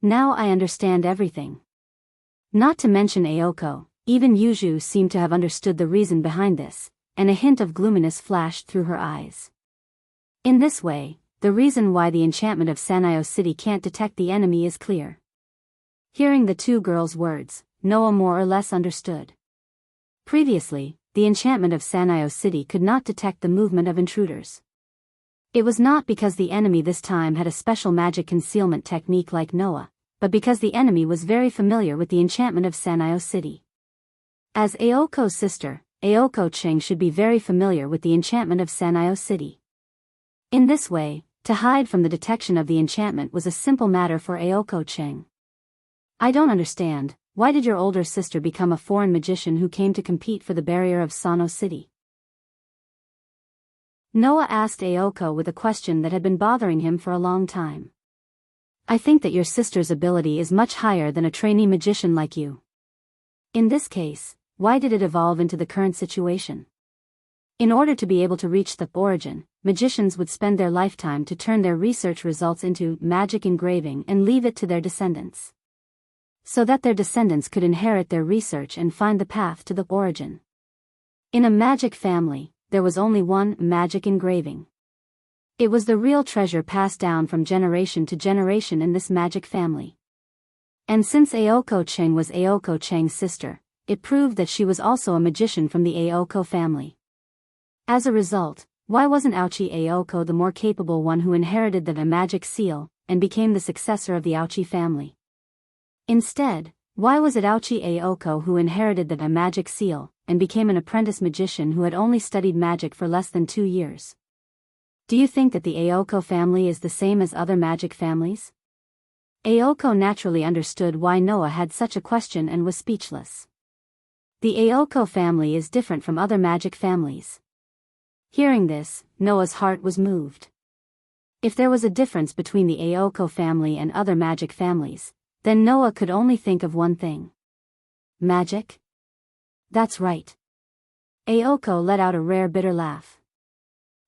Now I understand everything." Not to mention Aoko, even Yuju seemed to have understood the reason behind this, and a hint of gloominess flashed through her eyes. In this way, the reason why the enchantment of Sanyo City can't detect the enemy is clear. Hearing the two girls' words, Noah more or less understood. Previously, the enchantment of Sanyo City could not detect the movement of intruders. It was not because the enemy this time had a special magic concealment technique like Noah, but because the enemy was very familiar with the enchantment of Sanyo City. As Aoko's sister, Aoko Cheng should be very familiar with the enchantment of Sanyo City. In this way, to hide from the detection of the enchantment was a simple matter for Aoko Cheng. "I don't understand, why did your older sister become a foreign magician who came to compete for the barrier of Sanyo City?" Noah asked Aoko with a question that had been bothering him for a long time. "I think that your sister's ability is much higher than a trainee magician like you. In this case, why did it evolve into the current situation?" In order to be able to reach the origin, magicians would spend their lifetime to turn their research results into magic engraving and leave it to their descendants, so that their descendants could inherit their research and find the path to the origin. In a magic family, there was only one magic engraving. It was the real treasure passed down from generation to generation in this magic family. And since Aoko Cheng was Aoko Cheng's sister, it proved that she was also a magician from the Aoko family. As a result, why wasn't Aochi Aoko the more capable one who inherited the magic seal, and became the successor of the Aochi family? Instead, why was it Aochi Aoko who inherited the magic seal, and became an apprentice magician who had only studied magic for less than 2 years? Do you think that the Aoko family is the same as other magic families? Aoko naturally understood why Noah had such a question and was speechless. The Aoko family is different from other magic families. Hearing this, Noah's heart was moved. If there was a difference between the Aoko family and other magic families, then Noah could only think of one thing. Magic? That's right. Aoko let out a rare bitter laugh.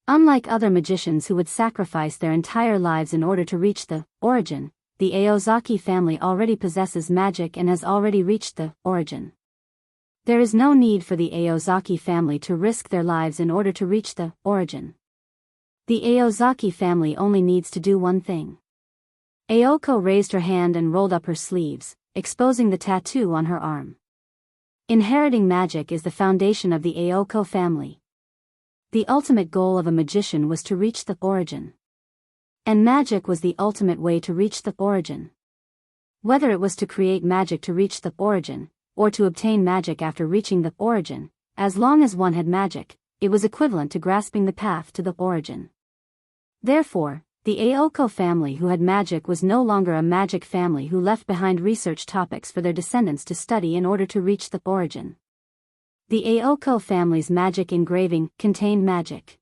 Unlike other magicians who would sacrifice their entire lives in order to reach the origin, the Aozaki family already possesses magic and has already reached the origin. There is no need for the Aozaki family to risk their lives in order to reach the origin. The Aozaki family only needs to do one thing. Aoko raised her hand and rolled up her sleeves, exposing the tattoo on her arm. Inheriting magic is the foundation of the Aoko family. The ultimate goal of a magician was to reach the origin. And magic was the ultimate way to reach the origin. Whether it was to create magic to reach the origin, or to obtain magic after reaching the origin, as long as one had magic, it was equivalent to grasping the path to the origin. Therefore, the Aoko family who had magic was no longer a magic family who left behind research topics for their descendants to study in order to reach the origin. The Aoko family's magic engraving contained magic.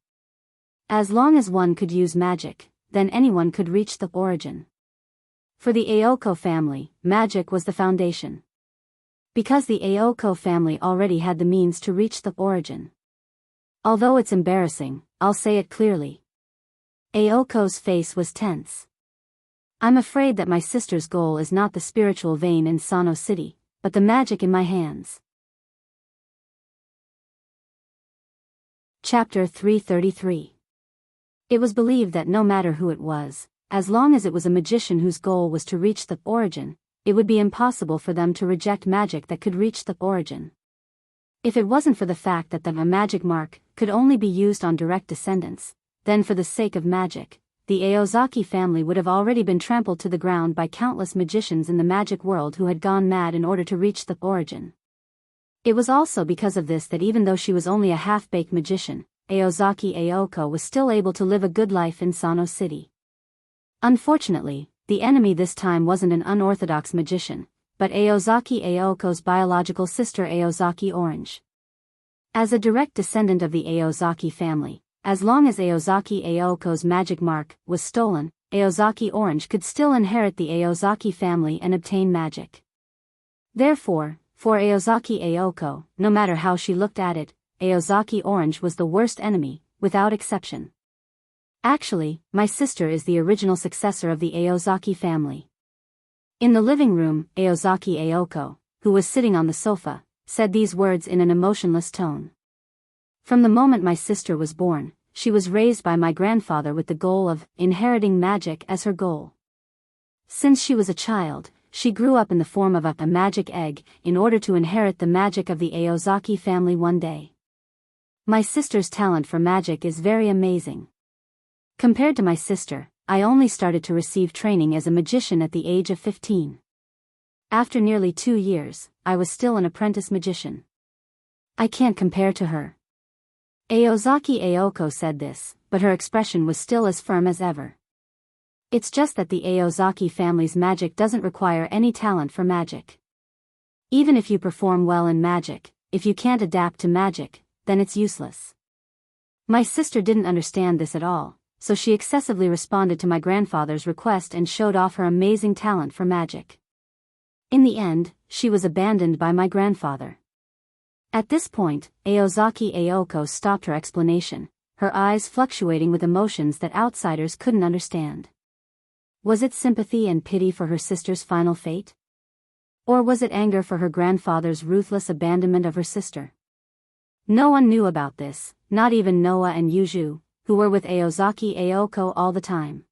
As long as one could use magic, then anyone could reach the origin. For the Aoko family, magic was the foundation. Because the Aoko family already had the means to reach the origin. Although it's embarrassing, I'll say it clearly. Aoko's face was tense. I'm afraid that my sister's goal is not the spiritual vein in Sanyo City, but the magic in my hands. Chapter 333. It was believed that no matter who it was, as long as it was a magician whose goal was to reach the origin, it would be impossible for them to reject magic that could reach the origin. If it wasn't for the fact that the magic mark could only be used on direct descendants, then for the sake of magic, the Aozaki family would have already been trampled to the ground by countless magicians in the magic world who had gone mad in order to reach the origin. It was also because of this that even though she was only a half-baked magician, Aozaki Aoko was still able to live a good life in Sano City. Unfortunately, the enemy this time wasn't an unorthodox magician, but Aozaki Aoko's biological sister Aozaki Orange. As a direct descendant of the Aozaki family, as long as Aozaki Aoko's magic mark was stolen, Aozaki Orange could still inherit the Aozaki family and obtain magic. Therefore, for Aozaki Aoko, no matter how she looked at it, Aozaki Orange was the worst enemy, without exception. Actually, my sister is the original successor of the Aozaki family. In the living room, Aozaki Aoko, who was sitting on the sofa, said these words in an emotionless tone. From the moment my sister was born, she was raised by my grandfather with the goal of inheriting magic as her goal. Since she was a child, she grew up in the form of a magic egg in order to inherit the magic of the Aozaki family one day. My sister's talent for magic is very amazing. Compared to my sister, I only started to receive training as a magician at the age of 15. After nearly 2 years, I was still an apprentice magician. I can't compare to her. Aozaki Aoko said this, but her expression was still as firm as ever. It's just that the Aozaki family's magic doesn't require any talent for magic. Even if you perform well in magic, if you can't adapt to magic, then it's useless. My sister didn't understand this at all, so she excessively responded to my grandfather's request and showed off her amazing talent for magic. In the end, she was abandoned by my grandfather. At this point, Aozaki Aoko stopped her explanation, her eyes fluctuating with emotions that outsiders couldn't understand. Was it sympathy and pity for her sister's final fate? Or was it anger for her grandfather's ruthless abandonment of her sister? No one knew about this, not even Noah and Yuju, who were with Aozaki Aoko all the time.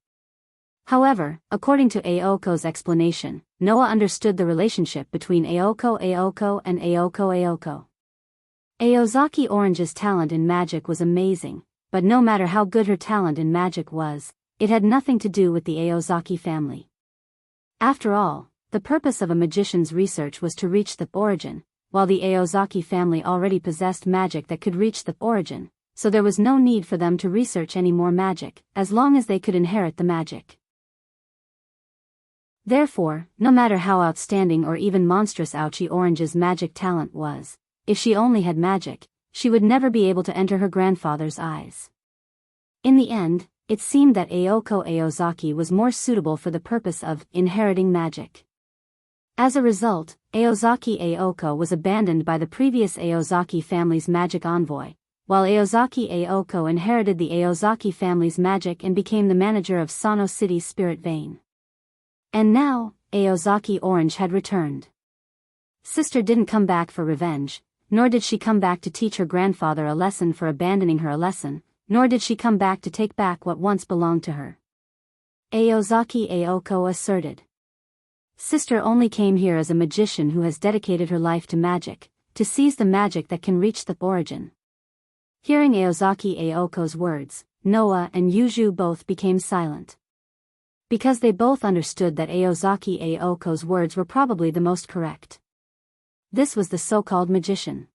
However, according to Aoko's explanation, Noah understood the relationship between Aoko and Aoko. Aozaki Orange's talent in magic was amazing, but no matter how good her talent in magic was, it had nothing to do with the Aozaki family. After all, the purpose of a magician's research was to reach the origin, while the Aozaki family already possessed magic that could reach the origin, so there was no need for them to research any more magic, as long as they could inherit the magic. Therefore, no matter how outstanding or even monstrous Aochi Orange's magic talent was, if she only had magic, she would never be able to enter her grandfather's eyes. In the end, it seemed that Aoko Aozaki was more suitable for the purpose of inheriting magic. As a result, Aozaki Aoko was abandoned by the previous Aozaki family's magic envoy, while Aozaki Aoko inherited the Aozaki family's magic and became the manager of Sano City's spirit vein. And now, Aozaki Orange had returned. Sister didn't come back for revenge, nor did she come back to teach her grandfather a lesson for abandoning her a lesson, nor did she come back to take back what once belonged to her. Aozaki Aoko asserted. Sister only came here as a magician who has dedicated her life to magic, to seize the magic that can reach the origin. Hearing Aozaki Aoko's words, Noah and Yuju both became silent. Because they both understood that Aozaki Aoko's words were probably the most correct. This was the so-called magician.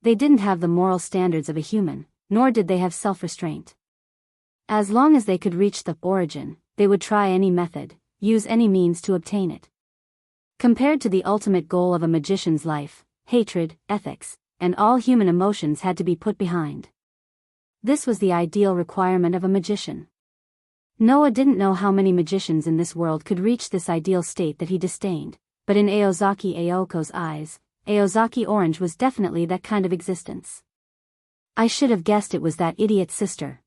They didn't have the moral standards of a human, nor did they have self-restraint. As long as they could reach the origin, they would try any method, use any means to obtain it. Compared to the ultimate goal of a magician's life, hatred, ethics, and all human emotions had to be put behind. This was the ideal requirement of a magician. Noah didn't know how many magicians in this world could reach this ideal state that he disdained, but in Aozaki Aoko's eyes, Aozaki Orange was definitely that kind of existence. I should have guessed it was that idiot sister.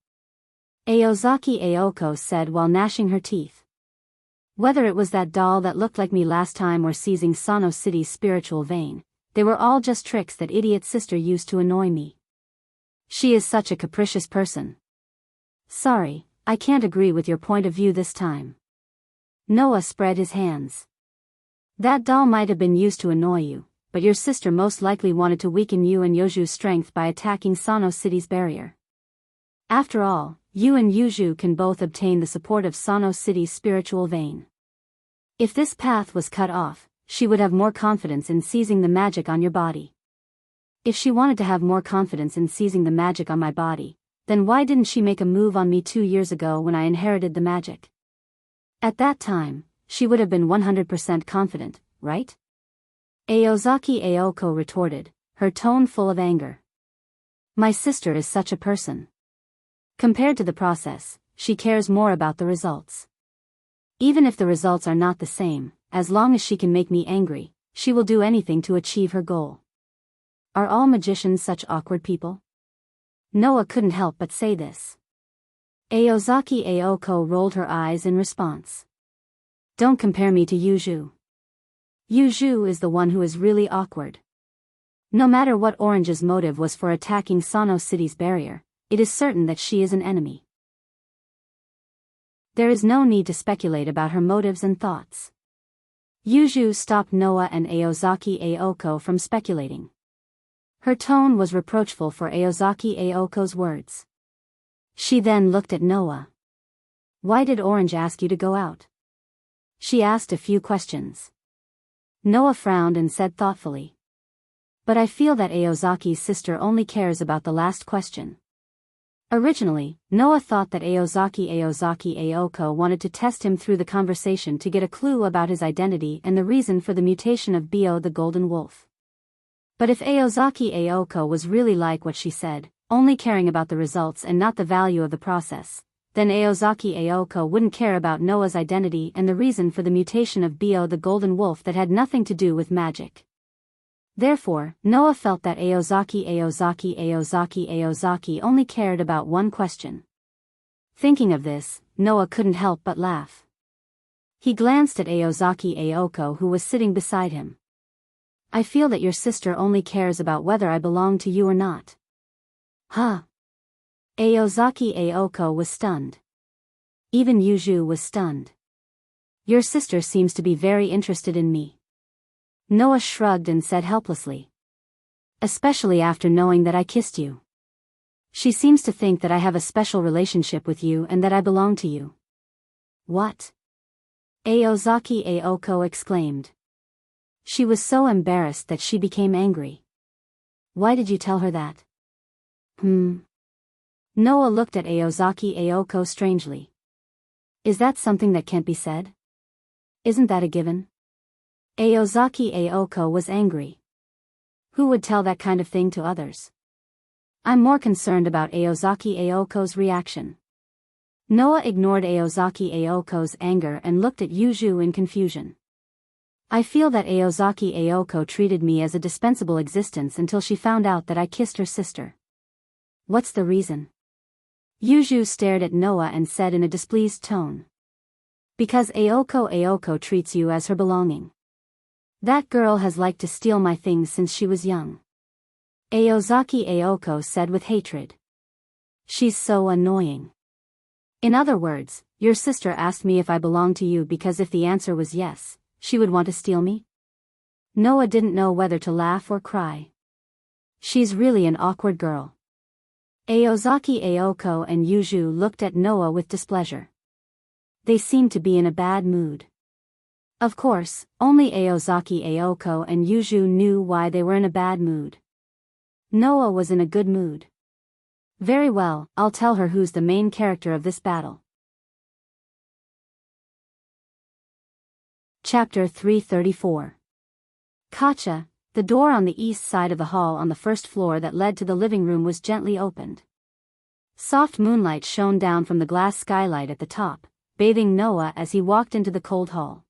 Aozaki Aoko said while gnashing her teeth. Whether it was that doll that looked like me last time or seizing Sano City's spiritual vein, they were all just tricks that idiot sister used to annoy me. She is such a capricious person. Sorry, I can't agree with your point of view this time. Noah spread his hands. That doll might have been used to annoy you, but your sister most likely wanted to weaken you and Yuju's strength by attacking Sano City's barrier. After all, you and Yuju can both obtain the support of Sano City's spiritual vein. If this path was cut off, she would have more confidence in seizing the magic on your body. If she wanted to have more confidence in seizing the magic on my body, then why didn't she make a move on me 2 years ago when I inherited the magic? At that time, she would have been 100% confident, right? Aozaki Aoko retorted, her tone full of anger. My sister is such a person. Compared to the process, she cares more about the results. Even if the results are not the same, as long as she can make me angry, she will do anything to achieve her goal. Are all magicians such awkward people? Noa couldn't help but say this. Aozaki Aoko rolled her eyes in response. Don't compare me to Yuju. Yuju is the one who is really awkward. No matter what Orange's motive was for attacking Sano City's barrier, it is certain that she is an enemy. There is no need to speculate about her motives and thoughts. Yuju stopped Noa and Aozaki Aoko from speculating. Her tone was reproachful for Aozaki Aoko's words. She then looked at Noa. Why did Orange ask you to go out? She asked a few questions. Noa frowned and said thoughtfully. But I feel that Aozaki's sister only cares about the last question. Originally, Noa thought that Aozaki Aoko wanted to test him through the conversation to get a clue about his identity and the reason for the mutation of Bio the Golden Wolf. But if Aozaki Aoko was really like what she said, only caring about the results and not the value of the process, then Aozaki Aoko wouldn't care about Noa's identity and the reason for the mutation of Bio the Golden Wolf that had nothing to do with magic. Therefore, Noa felt that Aozaki only cared about one question. Thinking of this, Noa couldn't help but laugh. He glanced at Aozaki Aoko who was sitting beside him. I feel that your sister only cares about whether I belong to you or not. Huh? Aozaki Aoko was stunned. Even Yuju was stunned. Your sister seems to be very interested in me. Noa shrugged and said helplessly. Especially after knowing that I kissed you. She seems to think that I have a special relationship with you and that I belong to you. What? Aozaki Aoko exclaimed. She was so embarrassed that she became angry. Why did you tell her that? Noa looked at Aozaki Aoko strangely. Is that something that can't be said? Isn't that a given? Aozaki Aoko was angry. Who would tell that kind of thing to others? I'm more concerned about Aozaki Aoko's reaction. Noa ignored Aozaki Aoko's anger and looked at Yuju in confusion. I feel that Aozaki Aoko treated me as a dispensable existence until she found out that I kissed her sister. What's the reason? Yuju stared at Noa and said in a displeased tone. Because Aoko treats you as her belonging. That girl has liked to steal my things since she was young. Aozaki Aoko said with hatred. She's so annoying. In other words, your sister asked me if I belong to you because if the answer was yes, she would want to steal me? Noa didn't know whether to laugh or cry. She's really an awkward girl. Aozaki Aoko and Yuju looked at Noa with displeasure. They seemed to be in a bad mood. Of course, only Aozaki Aoko and Yuju knew why they were in a bad mood. Noa was in a good mood. Very well, I'll tell her who's the main character of this battle. Chapter 334. Kacha, the door on the east side of the hall on the first floor that led to the living room was gently opened. Soft moonlight shone down from the glass skylight at the top, bathing Noa as he walked into the cold hall.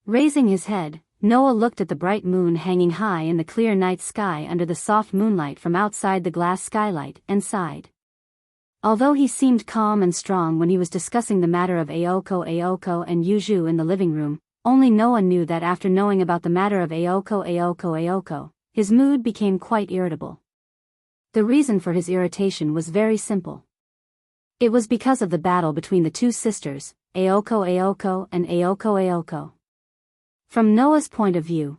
Raising his head, Noa looked at the bright moon hanging high in the clear night sky under the soft moonlight from outside the glass skylight and sighed. Although he seemed calm and strong when he was discussing the matter of Aoko and Yuju in the living room, only Noa knew that after knowing about the matter of Aoko, his mood became quite irritable. The reason for his irritation was very simple. It was because of the battle between the two sisters, Aoko and Aoko. From Noa's point of view,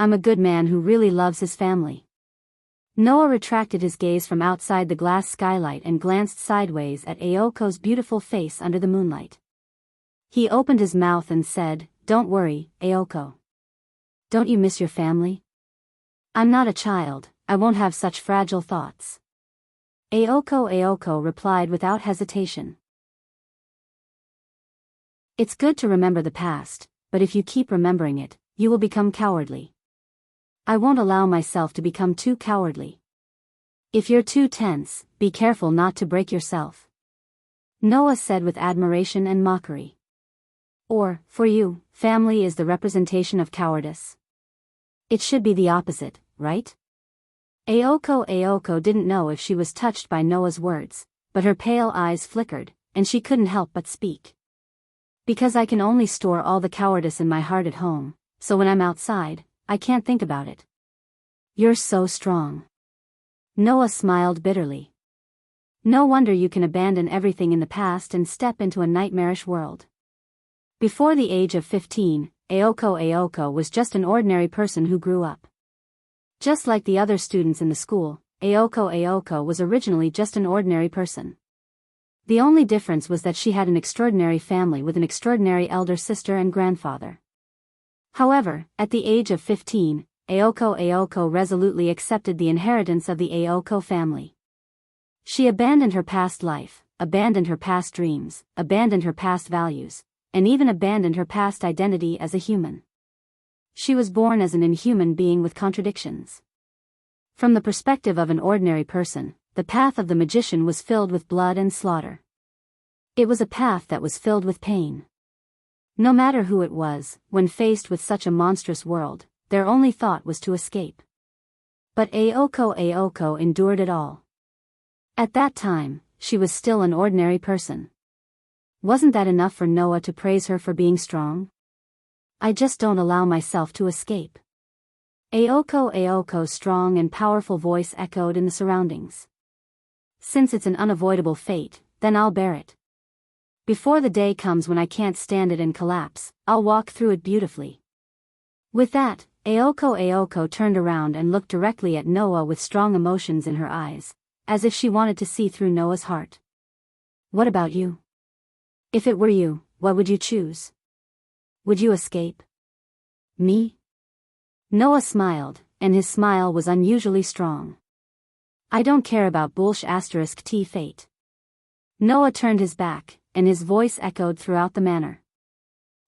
I'm a good man who really loves his family. Noah retracted his gaze from outside the glass skylight and glanced sideways at Aoko's beautiful face under the moonlight. He opened his mouth and said, "Don't worry, Aoko. Don't you miss your family? I'm not a child, I won't have such fragile thoughts." Aoko replied without hesitation. It's good to remember the past, but if you keep remembering it, you will become cowardly. I won't allow myself to become too cowardly. If you're too tense, be careful not to break yourself. Noah said with admiration and mockery. Or, for you, family is the representation of cowardice. It should be the opposite, right? Aoko didn't know if she was touched by Noah's words, but her pale eyes flickered, and she couldn't help but speak. Because I can only store all the cowardice in my heart at home, so when I'm outside, I can't think about it. You're so strong. Noah smiled bitterly. No wonder you can abandon everything in the past and step into a nightmarish world. Before the age of 15, Aoko was just an ordinary person who grew up. Just like the other students in the school, Aoko was originally just an ordinary person. The only difference was that she had an extraordinary family with an extraordinary elder sister and grandfather. However, at the age of 15, Aoko resolutely accepted the inheritance of the Aoko family. She abandoned her past life, abandoned her past dreams, abandoned her past values, and even abandoned her past identity as a human. She was born as an inhuman being with contradictions. From the perspective of an ordinary person, the path of the magician was filled with blood and slaughter. It was a path that was filled with pain. No matter who it was, when faced with such a monstrous world, their only thought was to escape. But Aoko endured it all. At that time, she was still an ordinary person. Wasn't that enough for Noah to praise her for being strong? I just don't allow myself to escape. Aoko's strong and powerful voice echoed in the surroundings. Since it's an unavoidable fate, then I'll bear it. Before the day comes when I can't stand it and collapse, I'll walk through it beautifully. With that, Aoko turned around and looked directly at Noah with strong emotions in her eyes, as if she wanted to see through Noah's heart. What about you? If it were you, what would you choose? Would you escape? Me? Noah smiled, and his smile was unusually strong. I don't care about *T fate. Noah turned his back, and his voice echoed throughout the manor.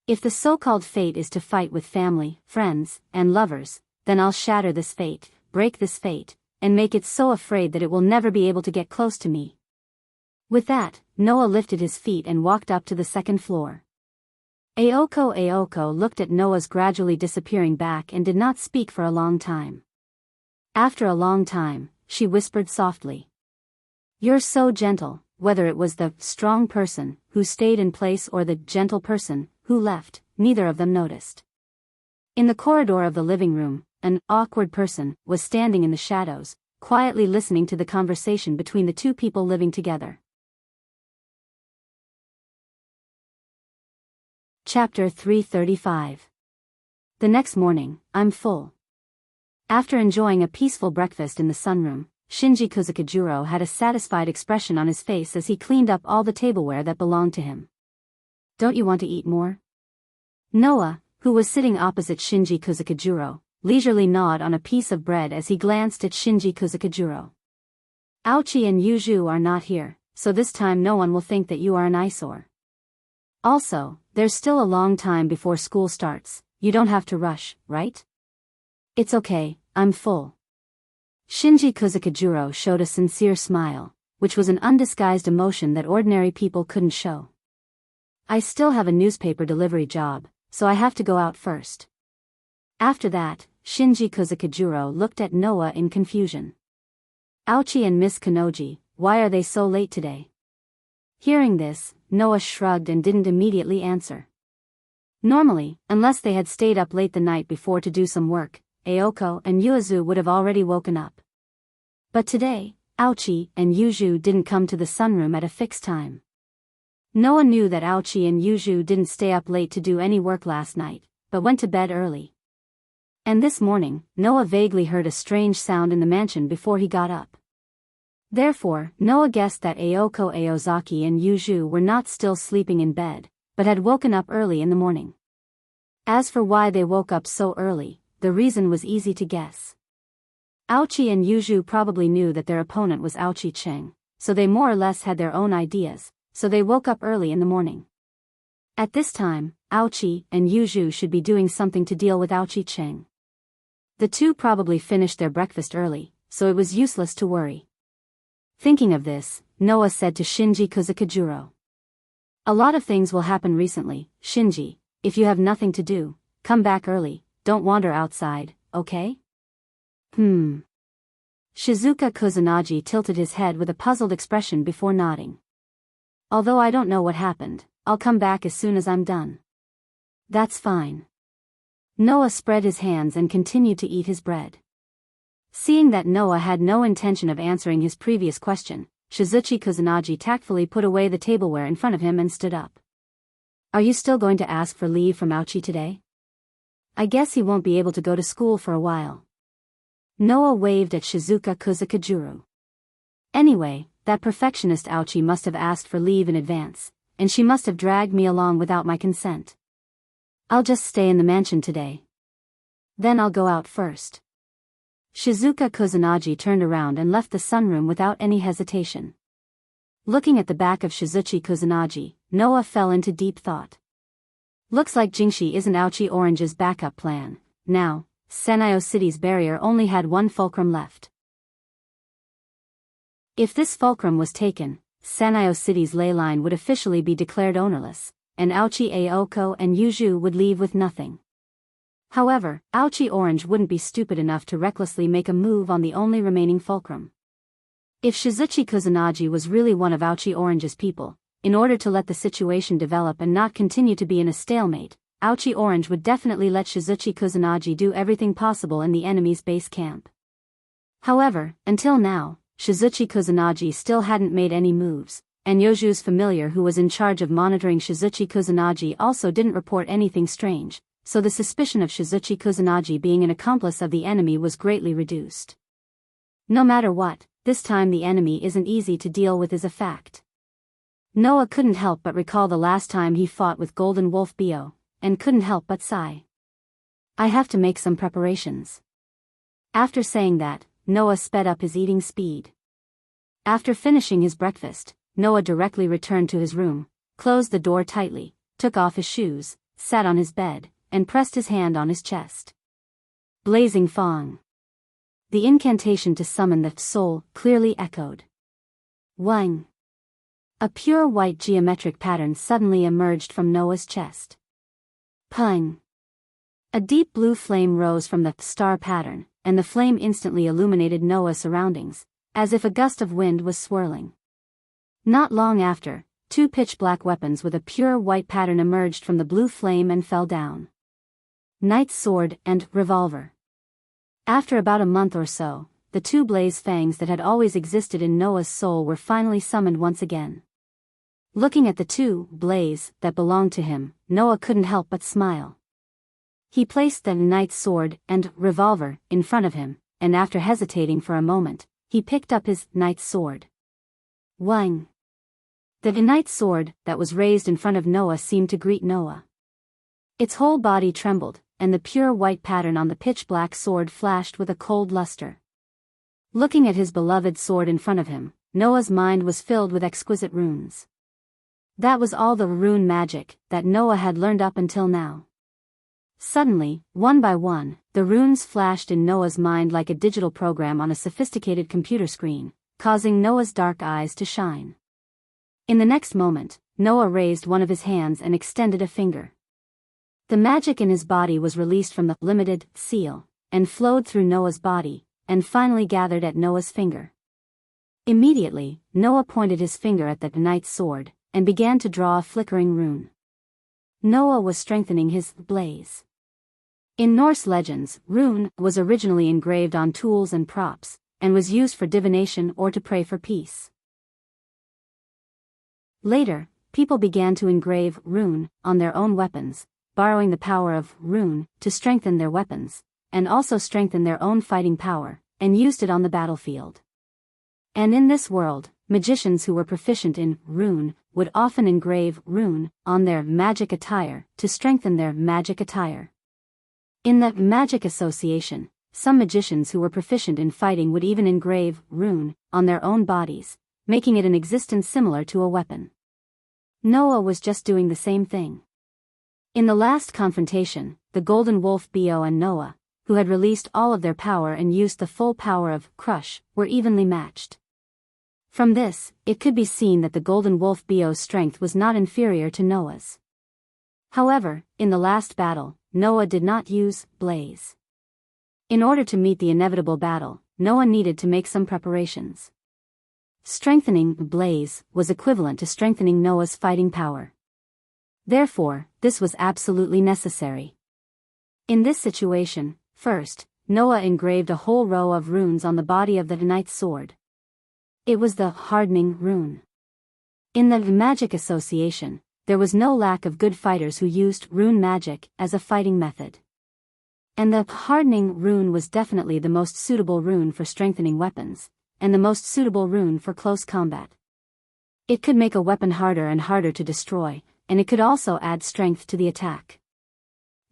If the so-called fate is to fight with family, friends, and lovers, then I'll shatter this fate, break this fate, and make it so afraid that it will never be able to get close to me. With that, Noah lifted his feet and walked up to the second floor. Aoko looked at Noah's gradually disappearing back and did not speak for a long time. After a long time, she whispered softly. You're so gentle. Whether it was the strong person who stayed in place or the gentle person who left, neither of them noticed. In the corridor of the living room, an awkward person was standing in the shadows, quietly listening to the conversation between the two people living together. Chapter 335. The next morning, I'm full. After enjoying a peaceful breakfast in the sunroom, Shinji Kozukijuro had a satisfied expression on his face as he cleaned up all the tableware that belonged to him. Don't you want to eat more? Noah, who was sitting opposite Shinji Kozukijuro, leisurely gnawed on a piece of bread as he glanced at Shinji Kozukijuro. Aochi and Yuju are not here, so this time no one will think that you are an eyesore. Also, there's still a long time before school starts, you don't have to rush, right? It's okay, I'm full. Shinji Kozukijuro showed a sincere smile, which was an undisguised emotion that ordinary people couldn't show. I still have a newspaper delivery job, so I have to go out first. After that, Shinji Kozukijuro looked at Noah in confusion. Aochi and Miss Kanoji, why are they so late today? Hearing this, Noah shrugged and didn't immediately answer. Normally, unless they had stayed up late the night before to do some work, Aoko and Yuzu would have already woken up. But today, Aochi and Yuzu didn't come to the sunroom at a fixed time. Noah knew that Aochi and Yuzu didn't stay up late to do any work last night, but went to bed early. And this morning, Noah vaguely heard a strange sound in the mansion before he got up. Therefore, Noah guessed that Ayoko Aozaki and Yuju were not still sleeping in bed, but had woken up early in the morning. As for why they woke up so early, the reason was easy to guess. Aochi and Yuju probably knew that their opponent was Aochi Cheng, so they more or less had their own ideas, so they woke up early in the morning. At this time, Aochi and Yuju should be doing something to deal with Aochi Cheng. The two probably finished their breakfast early, so it was useless to worry. Thinking of this, Noah said to Shinji Kozukajuro. A lot of things will happen recently, Shinji. If you have nothing to do, come back early, don't wander outside, okay? Shizuka Kusanagi tilted his head with a puzzled expression before nodding. Although I don't know what happened, I'll come back as soon as I'm done. That's fine. Noah spread his hands and continued to eat his bread. Seeing that Noah had no intention of answering his previous question, Shizuchi Kusanagi tactfully put away the tableware in front of him and stood up. Are you still going to ask for leave from Aochi today? I guess he won't be able to go to school for a while. Noah waved at Shizuka Kozukajuro. Anyway, that perfectionist Aochi must have asked for leave in advance, and she must have dragged me along without my consent. I'll just stay in the mansion today. Then I'll go out first. Shizuka Kusanagi turned around and left the sunroom without any hesitation. Looking at the back of Shizuchi Kusanagi, Noah fell into deep thought. Looks like Jingshi isn't Aochi Orange's backup plan. Now, Sanyo City's barrier only had one fulcrum left. If this fulcrum was taken, Sanyo City's ley line would officially be declared ownerless, and Aochi Aoko and Yuju would leave with nothing. However, Aochi Orange wouldn't be stupid enough to recklessly make a move on the only remaining fulcrum. If Shizuchi Kusanagi was really one of Aochi Orange's people, in order to let the situation develop and not continue to be in a stalemate, Aochi Orange would definitely let Shizuchi Kusanagi do everything possible in the enemy's base camp. However, until now, Shizuchi Kusanagi still hadn't made any moves, and Yoju's familiar who was in charge of monitoring Shizuchi Kusanagi also didn't report anything strange, so the suspicion of Shizuchi Kusanagi being an accomplice of the enemy was greatly reduced. No matter what, this time the enemy isn't easy to deal with is a fact. Noah couldn't help but recall the last time he fought with Golden Wolf Bio, and couldn't help but sigh. I have to make some preparations. After saying that, Noah sped up his eating speed. After finishing his breakfast, Noah directly returned to his room, closed the door tightly, took off his shoes, sat on his bed, and pressed his hand on his chest. Blazing Fong. The incantation to summon the soul clearly echoed. Wang. A pure white geometric pattern suddenly emerged from Noah's chest. Pung. A deep blue flame rose from the star pattern, and the flame instantly illuminated Noah's surroundings, as if a gust of wind was swirling. Not long after, two pitch-black weapons with a pure white pattern emerged from the blue flame and fell down. Knight's sword and revolver. After about a month or so, the two blaze fangs that had always existed in Noah's soul were finally summoned once again. Looking at the two blaze that belonged to him, Noah couldn't help but smile. He placed the knight's sword and revolver in front of him, and after hesitating for a moment, he picked up his knight's sword. Wang. The knight's sword that was raised in front of Noah seemed to greet Noah. Its whole body trembled, and the pure white pattern on the pitch-black sword flashed with a cold luster. Looking at his beloved sword in front of him, Noah's mind was filled with exquisite runes. That was all the rune magic that Noah had learned up until now. Suddenly, one by one, the runes flashed in Noah's mind like a digital program on a sophisticated computer screen, causing Noah's dark eyes to shine. In the next moment, Noah raised one of his hands and extended a finger. The magic in his body was released from the limited seal, and flowed through Noah's body, and finally gathered at Noah's finger. Immediately, Noah pointed his finger at the knight's sword, and began to draw a flickering rune. Noah was strengthening his blaze. In Norse legends, rune was originally engraved on tools and props, and was used for divination or to pray for peace. Later, people began to engrave rune on their own weapons, borrowing the power of rune to strengthen their weapons, and also strengthened their own fighting power, and used it on the battlefield. And in this world, magicians who were proficient in rune would often engrave rune on their magic attire to strengthen their magic attire. In the magic association, some magicians who were proficient in fighting would even engrave rune on their own bodies, making it an existence similar to a weapon. Noah was just doing the same thing. In the last confrontation, the Golden Wolf Bo and Noah, who had released all of their power and used the full power of Crush, were evenly matched. From this, it could be seen that the Golden Wolf Bo's strength was not inferior to Noah's. However, in the last battle, Noah did not use Blaze. In order to meet the inevitable battle, Noah needed to make some preparations. Strengthening Blaze was equivalent to strengthening Noah's fighting power. Therefore, this was absolutely necessary. In this situation, first, Noah engraved a whole row of runes on the body of the knight's sword. It was the hardening rune. In the magic association, there was no lack of good fighters who used rune magic as a fighting method. And the hardening rune was definitely the most suitable rune for strengthening weapons, and the most suitable rune for close combat. It could make a weapon harder and harder to destroy, and it could also add strength to the attack.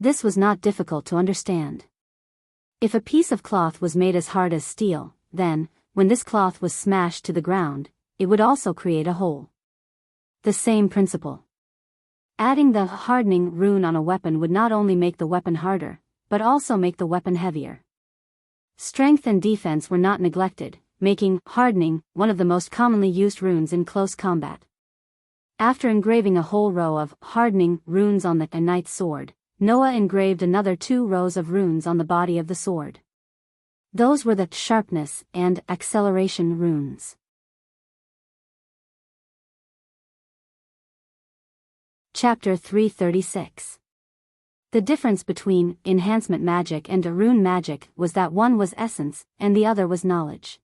This was not difficult to understand. If a piece of cloth was made as hard as steel, then, when this cloth was smashed to the ground, it would also create a hole. The same principle. Adding the hardening rune on a weapon would not only make the weapon harder, but also make the weapon heavier. Strength and defense were not neglected, making hardening one of the most commonly used runes in close combat. After engraving a whole row of hardening runes on the knight's sword, Noah engraved another 2 rows of runes on the body of the sword. Those were the sharpness and acceleration runes. Chapter 336. The difference between enhancement magic and rune magic was that one was essence, and the other was knowledge.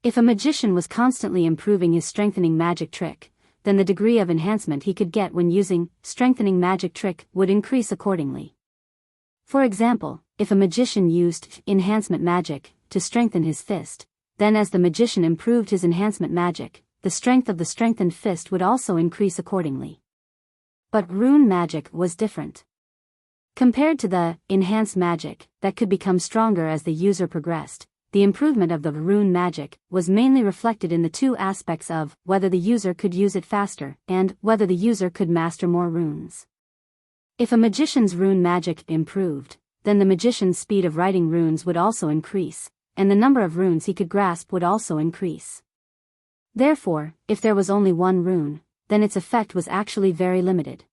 If a magician was constantly improving his strengthening magic trick, then the degree of enhancement he could get when using strengthening magic trick would increase accordingly. For example, if a magician used enhancement magic to strengthen his fist, then as the magician improved his enhancement magic, the strength of the strengthened fist would also increase accordingly. But rune magic was different. Compared to the enhanced magic that could become stronger as the user progressed, the improvement of the rune magic was mainly reflected in the 2 aspects of whether the user could use it faster and whether the user could master more runes. If a magician's rune magic improved, then the magician's speed of writing runes would also increase, and the number of runes he could grasp would also increase. Therefore, if there was only one rune, then its effect was actually very limited.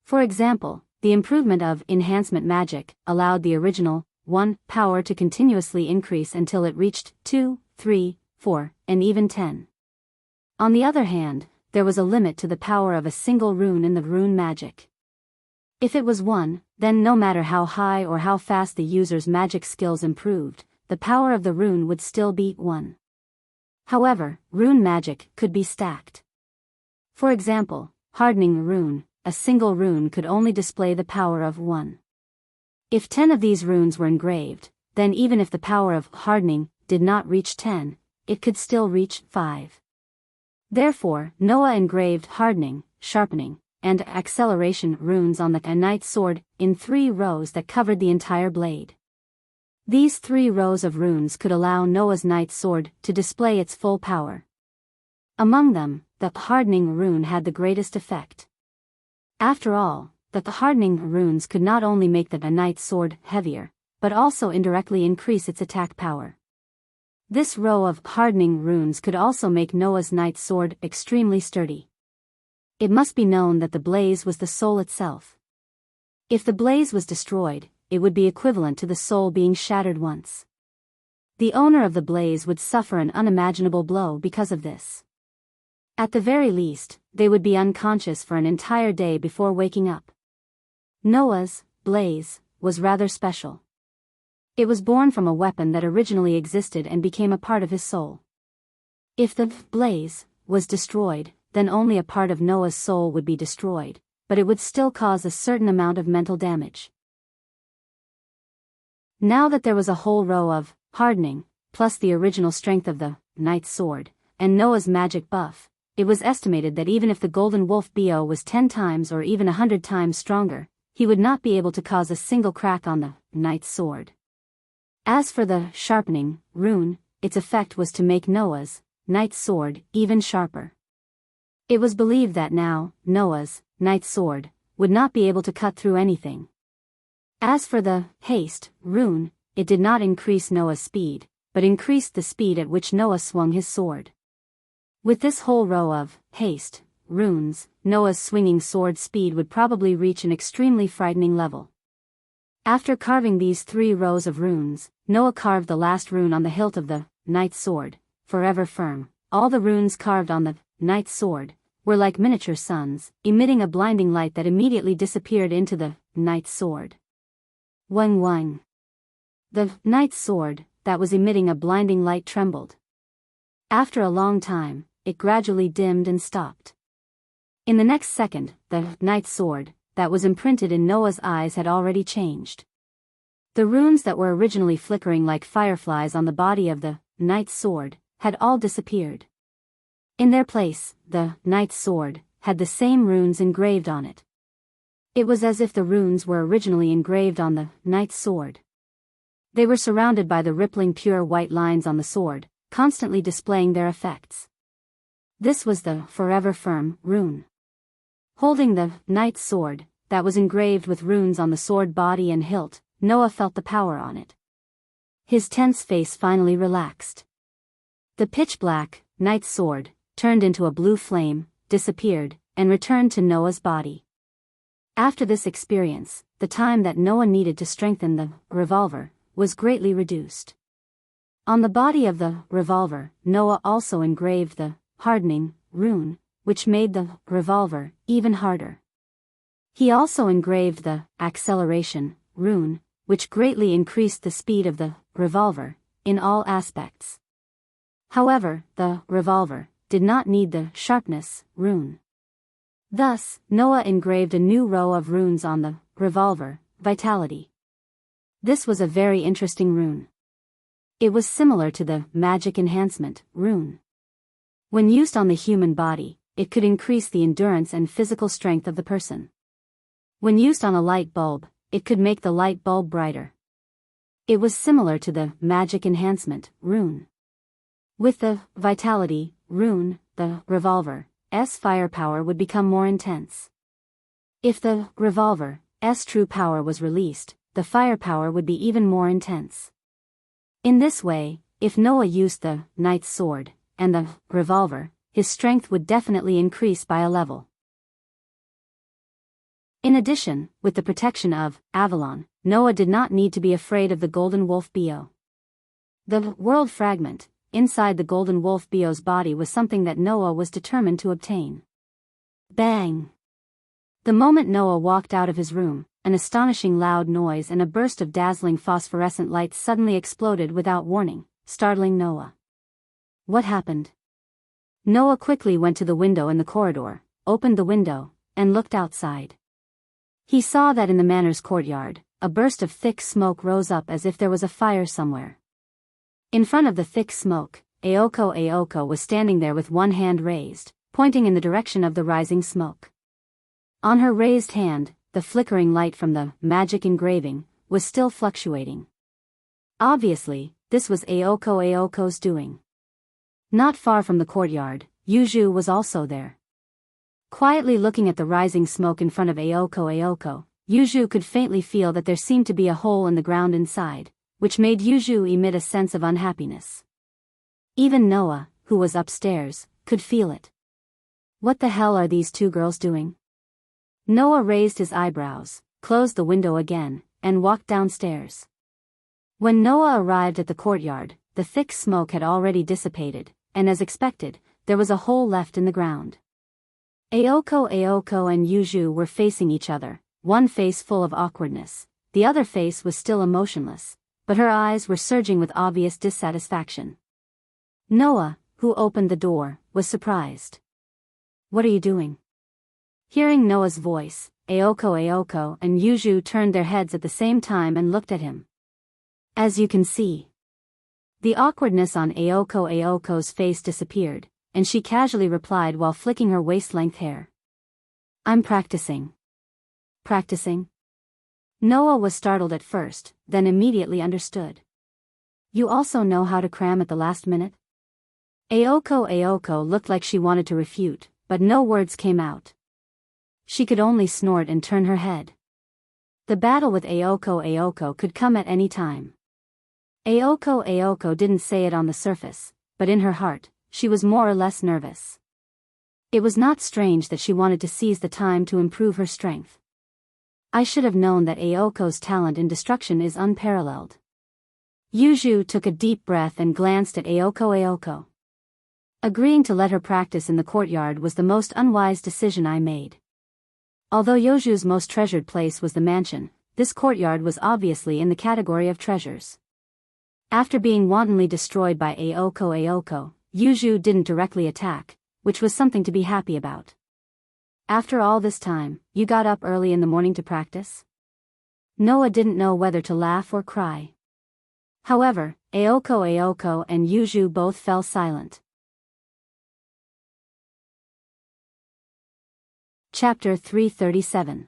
For example, the improvement of enhancement magic allowed the original 1 power to continuously increase until it reached 2, 3, 4, and even 10. On the other hand, there was a limit to the power of a single rune in the rune magic. If it was 1, then no matter how high or how fast the user's magic skills improved, the power of the rune would still be 1. However, rune magic could be stacked. For example, hardening rune, a single rune could only display the power of 1. If 10 of these runes were engraved, then even if the power of hardening did not reach 10, it could still reach 5. Therefore, Noah engraved hardening, sharpening, and acceleration runes on the knight's sword in 3 rows that covered the entire blade. These 3 rows of runes could allow Noah's knight's sword to display its full power. Among them, the hardening rune had the greatest effect. After all, the hardening runes could not only make the knight's sword heavier, but also indirectly increase its attack power. This row of hardening runes could also make Noah's knight's sword extremely sturdy. It must be known that the blaze was the soul itself. If the blaze was destroyed, it would be equivalent to the soul being shattered once. The owner of the blaze would suffer an unimaginable blow because of this. At the very least, they would be unconscious for an entire day before waking up. Noah's blaze was rather special. It was born from a weapon that originally existed and became a part of his soul. If the blaze was destroyed, then only a part of Noah's soul would be destroyed, but it would still cause a certain amount of mental damage. Now that there was a whole row of hardening, plus the original strength of the knight's sword, and Noah's magic buff, it was estimated that even if the golden wolf BO was 10 times or even 100 times stronger, he would not be able to cause a single crack on the knight's sword. As for the sharpening rune, its effect was to make Noah's knight's sword even sharper. It was believed that now, Noah's knight's sword would not be able to cut through anything. As for the haste rune, it did not increase Noah's speed, but increased the speed at which Noah swung his sword. With this whole row of haste runes, Noah's swinging sword speed would probably reach an extremely frightening level. After carving these 3 rows of runes, Noah carved the last rune on the hilt of the knight's sword, forever firm. All the runes carved on the knight's sword were like miniature suns, emitting a blinding light that immediately disappeared into the knight's sword. Wang wang. The knight's sword, that was emitting a blinding light, trembled. After a long time, it gradually dimmed and stopped. In the next second, the knight's sword, that was imprinted in Noah's eyes, had already changed. The runes that were originally flickering like fireflies on the body of the knight's sword had all disappeared. In their place, the knight's sword had the same runes engraved on it. It was as if the runes were originally engraved on the knight's sword. They were surrounded by the rippling pure white lines on the sword, constantly displaying their effects. This was the forever firm rune. Holding the knight's sword, that was engraved with runes on the sword body and hilt, Noah felt the power on it. His tense face finally relaxed. The pitch-black knight's sword turned into a blue flame, disappeared, and returned to Noah's body. After this experience, the time that Noah needed to strengthen the revolver was greatly reduced. On the body of the revolver, Noah also engraved the hardening rune, which made the revolver even harder. He also engraved the acceleration rune, which greatly increased the speed of the revolver in all aspects. However, the revolver did not need the sharpness rune. Thus, Noah engraved a new row of runes on the revolver, vitality. This was a very interesting rune. It was similar to the magic enhancement rune. When used on the human body, it could increase the endurance and physical strength of the person. When used on a light bulb, it could make the light bulb brighter. It was similar to the magic enhancement rune. With the vitality rune, the revolver's firepower would become more intense. If the revolver's true power was released, the firepower would be even more intense. In this way, if Noah used the knight's sword and the revolver, his strength would definitely increase by a level. In addition, with the protection of Avalon, Noah did not need to be afraid of the golden wolf BO. The world fragment inside the golden wolf BO's body was something that Noah was determined to obtain. Bang! The moment Noah walked out of his room, an astonishing loud noise and a burst of dazzling phosphorescent light suddenly exploded without warning, startling Noah. What happened? Noah quickly went to the window in the corridor, opened the window, and looked outside. He saw that in the manor's courtyard, a burst of thick smoke rose up as if there was a fire somewhere. In front of the thick smoke, Aoko was standing there with one hand raised, pointing in the direction of the rising smoke. On her raised hand, the flickering light from the magic engraving was still fluctuating. Obviously, this was Aoko's doing. Not far from the courtyard, Yuju was also there. Quietly looking at the rising smoke in front of Aoko, Yuju could faintly feel that there seemed to be a hole in the ground inside, which made Yuju emit a sense of unhappiness. Even Noah, who was upstairs, could feel it. What the hell are these two girls doing? Noah raised his eyebrows, closed the window again, and walked downstairs. When Noah arrived at the courtyard, the thick smoke had already dissipated, and as expected, there was a hole left in the ground. Aoko and Yuju were facing each other, one face full of awkwardness, the other face was still emotionless, but her eyes were surging with obvious dissatisfaction. Noah, who opened the door, was surprised. What are you doing? Hearing Noah's voice, Aoko and Yuju turned their heads at the same time and looked at him. As you can see. The awkwardness on Aoko's face disappeared, and she casually replied while flicking her waist-length hair. I'm practicing. Practicing? Noah was startled at first, then immediately understood. You also know how to cram at the last minute? Aoko looked like she wanted to refute, but no words came out. She could only snort and turn her head. The battle with Aoko could come at any time. Aoko didn't say it on the surface, but in her heart, she was more or less nervous. It was not strange that she wanted to seize the time to improve her strength. I should have known that Aoko's talent in destruction is unparalleled. Yuju took a deep breath and glanced at Aoko. Agreeing to let her practice in the courtyard was the most unwise decision I made. Although Yoju's most treasured place was the mansion, this courtyard was obviously in the category of treasures. After being wantonly destroyed by Aoko, Yuju didn't directly attack, which was something to be happy about. After all this time, you got up early in the morning to practice? Noah didn't know whether to laugh or cry. However, Aoko and Yuju both fell silent. Chapter 337.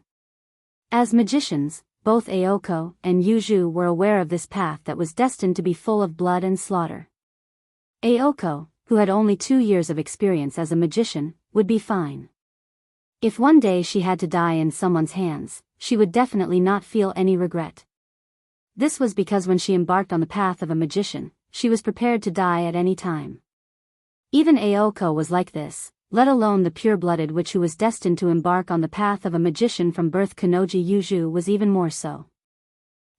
As magicians, both Aoko and Yuju were aware of this path that was destined to be full of blood and slaughter. Aoko, who had only 2 years of experience as a magician, would be fine. If one day she had to die in someone's hands, she would definitely not feel any regret. This was because when she embarked on the path of a magician, she was prepared to die at any time. Even Aoko was like this, let alone the pure-blooded witch who was destined to embark on the path of a magician from birth. Kanoji Yuju was even more so.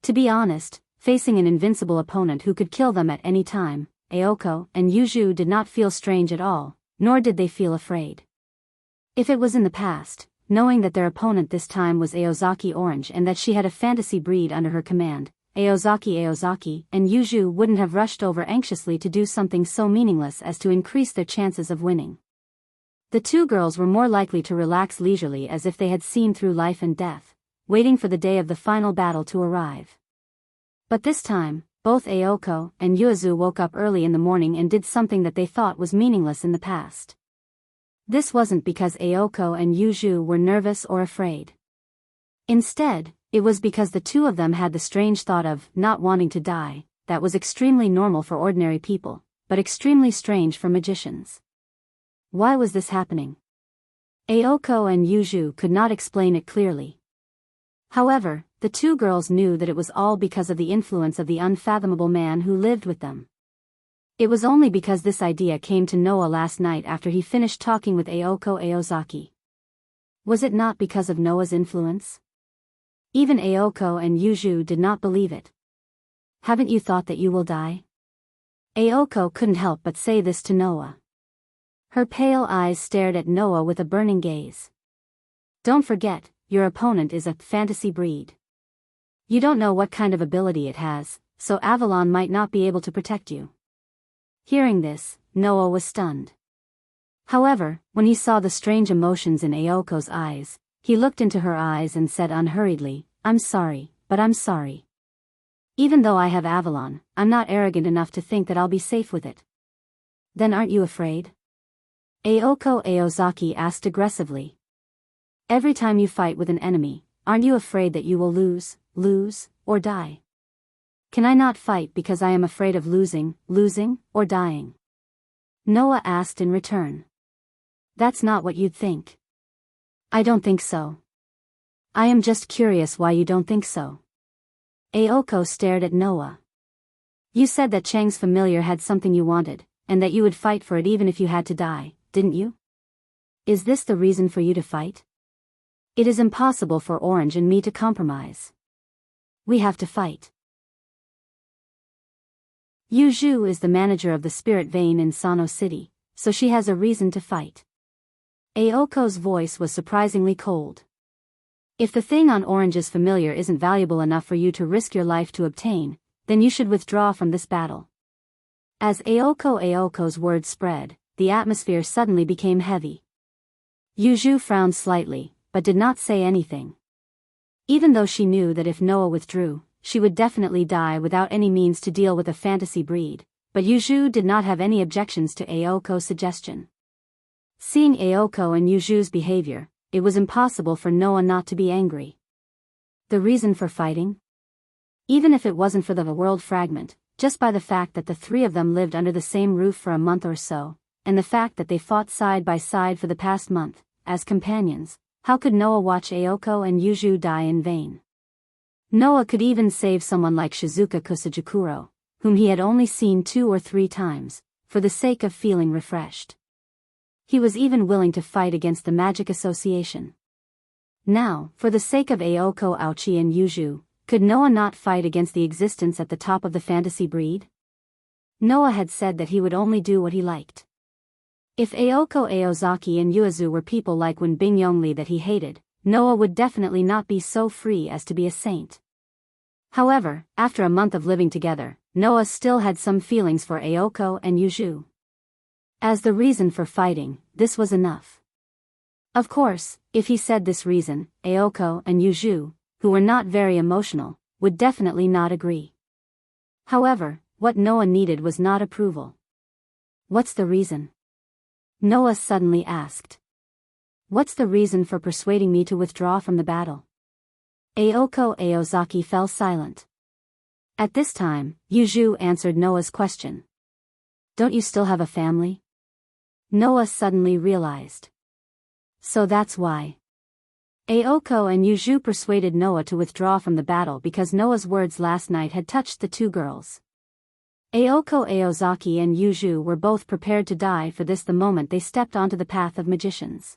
To be honest, facing an invincible opponent who could kill them at any time, Aoko and Yuju did not feel strange at all, nor did they feel afraid. If it was in the past, knowing that their opponent this time was Aozaki Orange and that she had a fantasy breed under her command, Aozaki and Yuju wouldn't have rushed over anxiously to do something so meaningless as to increase their chances of winning. The two girls were more likely to relax leisurely as if they had seen through life and death, waiting for the day of the final battle to arrive. But this time, both Aoko and Yuzu woke up early in the morning and did something that they thought was meaningless in the past. This wasn't because Aoko and Yuju were nervous or afraid. Instead, it was because the two of them had the strange thought of not wanting to die, that was extremely normal for ordinary people, but extremely strange for magicians. Why was this happening? Aoko and Yuju could not explain it clearly. However, the two girls knew that it was all because of the influence of the unfathomable man who lived with them. It was only because this idea came to Noah last night after he finished talking with Aozaki. Was it not because of Noah's influence? Even Aoko and Yuju did not believe it. Haven't you thought that you will die? Aoko couldn't help but say this to Noah. Her pale eyes stared at Noah with a burning gaze. Don't forget, your opponent is a fantasy breed. You don't know what kind of ability it has, so Avalon might not be able to protect you. Hearing this, Noah was stunned. However, when he saw the strange emotions in Aoko's eyes, he looked into her eyes and said unhurriedly, I'm sorry, but I'm sorry. Even though I have Avalon, I'm not arrogant enough to think that I'll be safe with it. Then aren't you afraid? Aozaki asked aggressively. Every time you fight with an enemy, aren't you afraid that you will lose, or die? Can I not fight because I am afraid of losing, or dying? Noah asked in return. That's not what you'd think. I don't think so. I am just curious why you don't think so. Aoko stared at Noah. You said that Chang's familiar had something you wanted, and that you would fight for it even if you had to die, didn't you? Is this the reason for you to fight? It is impossible for Orange and me to compromise. We have to fight. Yuju is the manager of the Spirit Vein in Sano City, so she has a reason to fight. Aoko's voice was surprisingly cold. If the thing on Orange's familiar isn't valuable enough for you to risk your life to obtain, then you should withdraw from this battle. As Aoko's words spread, the atmosphere suddenly became heavy. Yuju frowned slightly, but did not say anything. Even though she knew that if Noah withdrew, she would definitely die without any means to deal with a fantasy breed, but Yuju did not have any objections to Aoko's suggestion. Seeing Aoko and Yuju's behavior, it was impossible for Noah not to be angry. The reason for fighting? Even if it wasn't for the world fragment, just by the fact that the three of them lived under the same roof for a month or so, and the fact that they fought side by side for the past month, as companions, how could Noah watch Aoko and Yuju die in vain? Noah could even save someone like Shizuka Kusajikuro, whom he had only seen 2 or 3 times, for the sake of feeling refreshed. He was even willing to fight against the Magic Association. Now, for the sake of Aoko, Aochi and Yuju, could Noah not fight against the existence at the top of the fantasy breed? Noah had said that he would only do what he liked. If Aoko Aozaki and Yuazu were people like Wenbing Yongli that he hated, Noah would definitely not be so free as to be a saint. However, after a month of living together, Noah still had some feelings for Aoko and Yuju. As the reason for fighting, this was enough. Of course, if he said this reason, Aoko and Yuju, who were not very emotional, would definitely not agree. However, what Noah needed was not approval. What's the reason? Noah suddenly asked. What's the reason for persuading me to withdraw from the battle? Aoko Aozaki fell silent. At this time, Yuju answered Noah's question. Don't you still have a family? Noah suddenly realized. So that's why. Aoko and Yuju persuaded Noah to withdraw from the battle because Noah's words last night had touched the 2 girls. Aoko Aozaki and Yuju were both prepared to die for this the moment they stepped onto the path of magicians.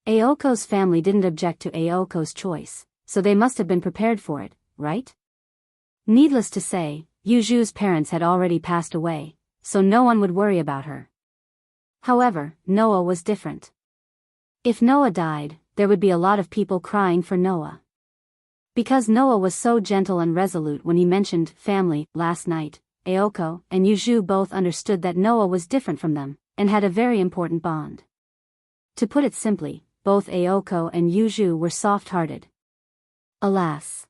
Aoko's family didn't object to Aoko's choice, so they must have been prepared for it, right? Needless to say, Yuju's parents had already passed away, so no one would worry about her. However, Noah was different. If Noah died, there would be a lot of people crying for Noah. Because Noah was so gentle and resolute when he mentioned family last night, Aoko and Yuju both understood that Noah was different from them, and had a very important bond. To put it simply, both Aoko and Yuju were soft-hearted. Alas.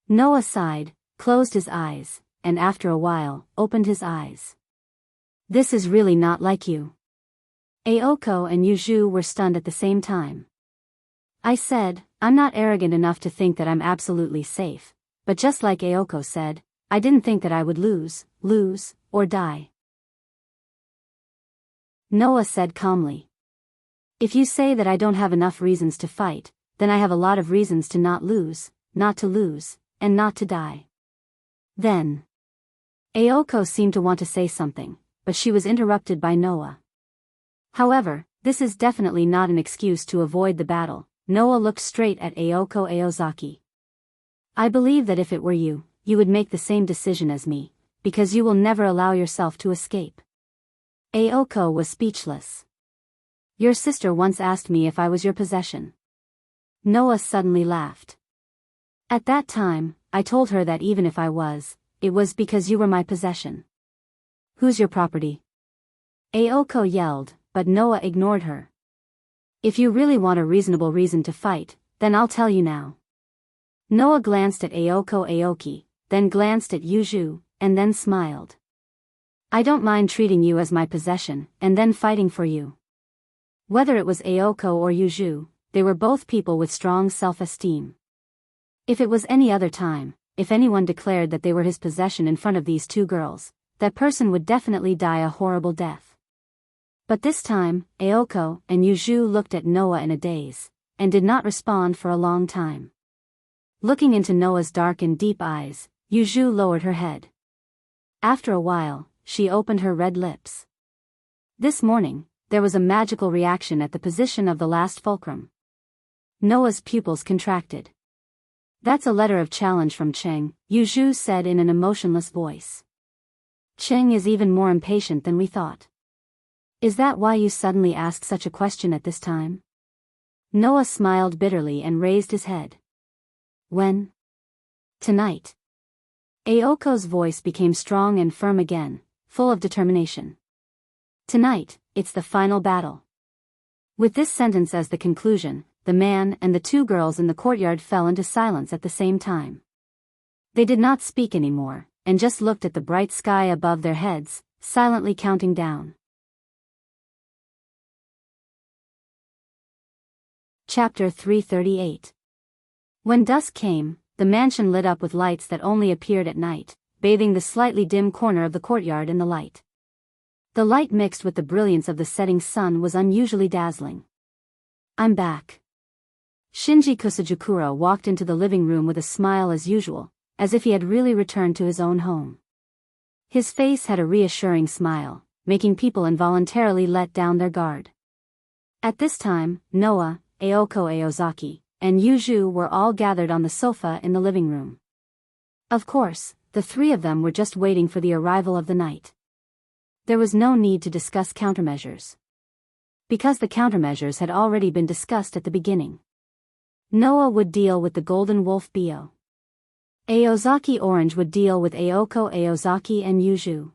Noah sighed, closed his eyes, and after a while, opened his eyes. This is really not like you. Aoko and Yuju were stunned at the same time. I said, I'm not arrogant enough to think that I'm absolutely safe, but just like Aoko said, I didn't think that I would lose, or die. Noah said calmly. If you say that I don't have enough reasons to fight, then I have a lot of reasons to not lose, and not to die. Then. Aoko seemed to want to say something, but she was interrupted by Noah. However, this is definitely not an excuse to avoid the battle. Noah looked straight at Aoko Aozaki. I believe that if it were you, you would make the same decision as me, because you will never allow yourself to escape. Aoko was speechless. Your sister once asked me if I was your possession. Noah suddenly laughed. At that time, I told her that even if I was, it was because you were my possession. Who's your property? Aoko yelled, but Noah ignored her. If you really want a reasonable reason to fight, then I'll tell you now. Noah glanced at Aoko Aoki, then glanced at Yuju, and then smiled. I don't mind treating you as my possession, and then fighting for you. Whether it was Aoko or Yuju, they were both people with strong self-esteem. If it was any other time, if anyone declared that they were his possession in front of these 2 girls, that person would definitely die a horrible death. But this time, Aoko and Yuju looked at Noah in a daze, and did not respond for a long time. Looking into Noah's dark and deep eyes, Yuju lowered her head. After a while, she opened her red lips. This morning, there was a magical reaction at the position of the last fulcrum. Noah's pupils contracted. That's a letter of challenge from Cheng, Yuju said in an emotionless voice. Cheng is even more impatient than we thought. Is that why you suddenly asked such a question at this time? Noah smiled bitterly and raised his head. When? Tonight. Aoko's voice became strong and firm again, full of determination. Tonight, it's the final battle. With this sentence as the conclusion, the man and the 2 girls in the courtyard fell into silence at the same time. They did not speak anymore, and just looked at the bright sky above their heads, silently counting down. Chapter 338. When dusk came, the mansion lit up with lights that only appeared at night, bathing the slightly dim corner of the courtyard in the light. The light mixed with the brilliance of the setting sun was unusually dazzling. "I'm back." Shinji Kusajikuro walked into the living room with a smile as usual, as if he had really returned to his own home. His face had a reassuring smile, making people involuntarily let down their guard. At this time, Noah, Aoko Aozaki, and Yuju were all gathered on the sofa in the living room. Of course, the three of them were just waiting for the arrival of the night. There was no need to discuss countermeasures, because the countermeasures had already been discussed at the beginning. Noah would deal with the Golden Wolf Bio. Aozaki Orange would deal with Aoko Aozaki and Yuju.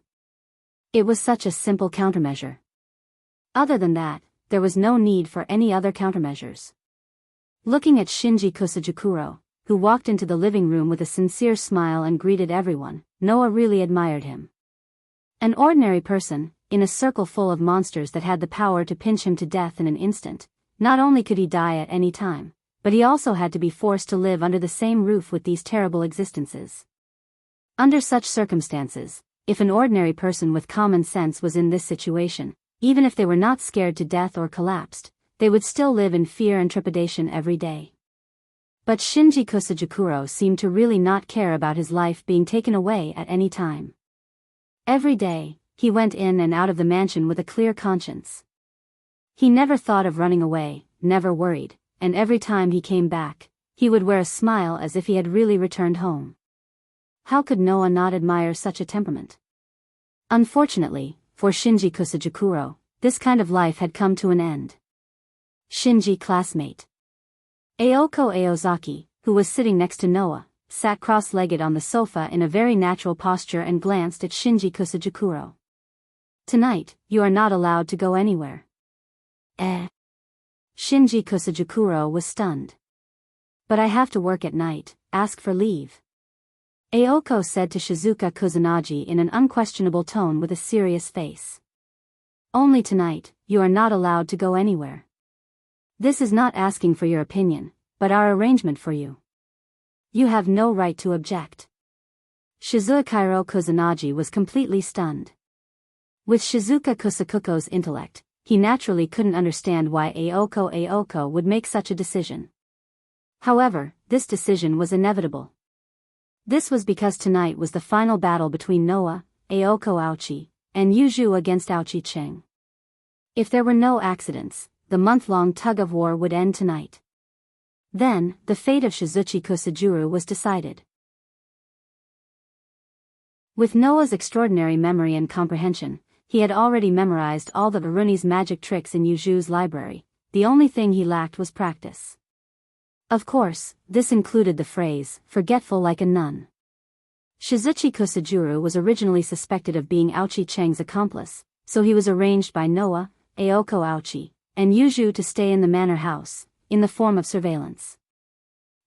It was such a simple countermeasure. Other than that, there was no need for any other countermeasures. Looking at Shinji Kusajikuro, who walked into the living room with a sincere smile and greeted everyone, Noah really admired him. An ordinary person, in a circle full of monsters that had the power to pinch him to death in an instant, not only could he die at any time, but he also had to be forced to live under the same roof with these terrible existences. Under such circumstances, if an ordinary person with common sense was in this situation, even if they were not scared to death or collapsed, they would still live in fear and trepidation every day. But Shinji Kusajikuro seemed to really not care about his life being taken away at any time. Every day, he went in and out of the mansion with a clear conscience. He never thought of running away, never worried, and every time he came back, he would wear a smile as if he had really returned home. How could Noah not admire such a temperament? Unfortunately, for Shinji Kusajikuro, this kind of life had come to an end. Shinji classmate. Aoko Aozaki, who was sitting next to Noah, sat cross-legged on the sofa in a very natural posture and glanced at Shinji Kusajikuro. "Tonight, you are not allowed to go anywhere." Shinji Kusajikuro was stunned. "But I have to work at night, ask for leave." Aoko said to Shizuka Kusanagi in an unquestionable tone with a serious face. "Only tonight, you are not allowed to go anywhere. This is not asking for your opinion, but our arrangement for you. You have no right to object." Shizuka Kusanagi was completely stunned. With Shizuka Kusakuko's intellect, he naturally couldn't understand why Aoko would make such a decision. However, this decision was inevitable. This was because tonight was the final battle between Noah, Aoko Aochi, and Yuju against Aochi Cheng. If there were no accidents, the month-long tug-of-war would end tonight. Then, the fate of Shizuchi Kusajuru was decided. With Noah's extraordinary memory and comprehension, he had already memorized all the Aruni's magic tricks in Yuju's library. The only thing he lacked was practice. Of course, this included the phrase, "forgetful like a nun." Shizuchi Kusajuru was originally suspected of being Aochi Cheng's accomplice, so he was arranged by Noah, Aoko Aochi, and Yuju to stay in the manor house, in the form of surveillance.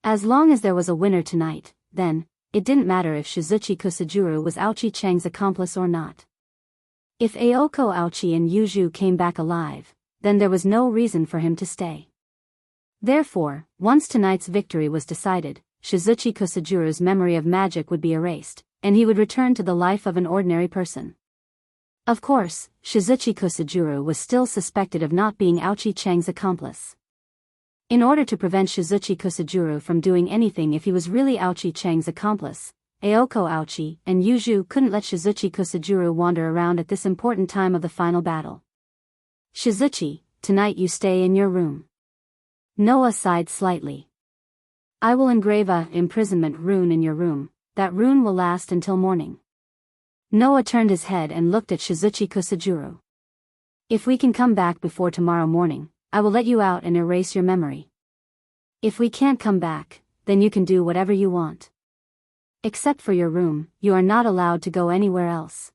As long as there was a winner tonight, then, it didn't matter if Shizuchi Kusajuru was Aochi Cheng's accomplice or not. If Aoko Aochi and Yuju came back alive, then there was no reason for him to stay. Therefore, once tonight's victory was decided, Shizuchi Kusajuru's memory of magic would be erased, and he would return to the life of an ordinary person. Of course, Shizuchi Kusajuru was still suspected of not being Aochi Cheng's accomplice. In order to prevent Shizuchi Kusajuru from doing anything if he was really Aochi Cheng's accomplice, Aoko Aochi and Yuju couldn't let Shizuchi Kusajuru wander around at this important time of the final battle. "Shizuchi, tonight you stay in your room." Noah sighed slightly. "I will engrave a imprisonment rune in your room. That rune will last until morning." Noah turned his head and looked at Shizuchi Kusajuru. "If we can come back before tomorrow morning, I will let you out and erase your memory. If we can't come back, then you can do whatever you want. Except for your room, you are not allowed to go anywhere else."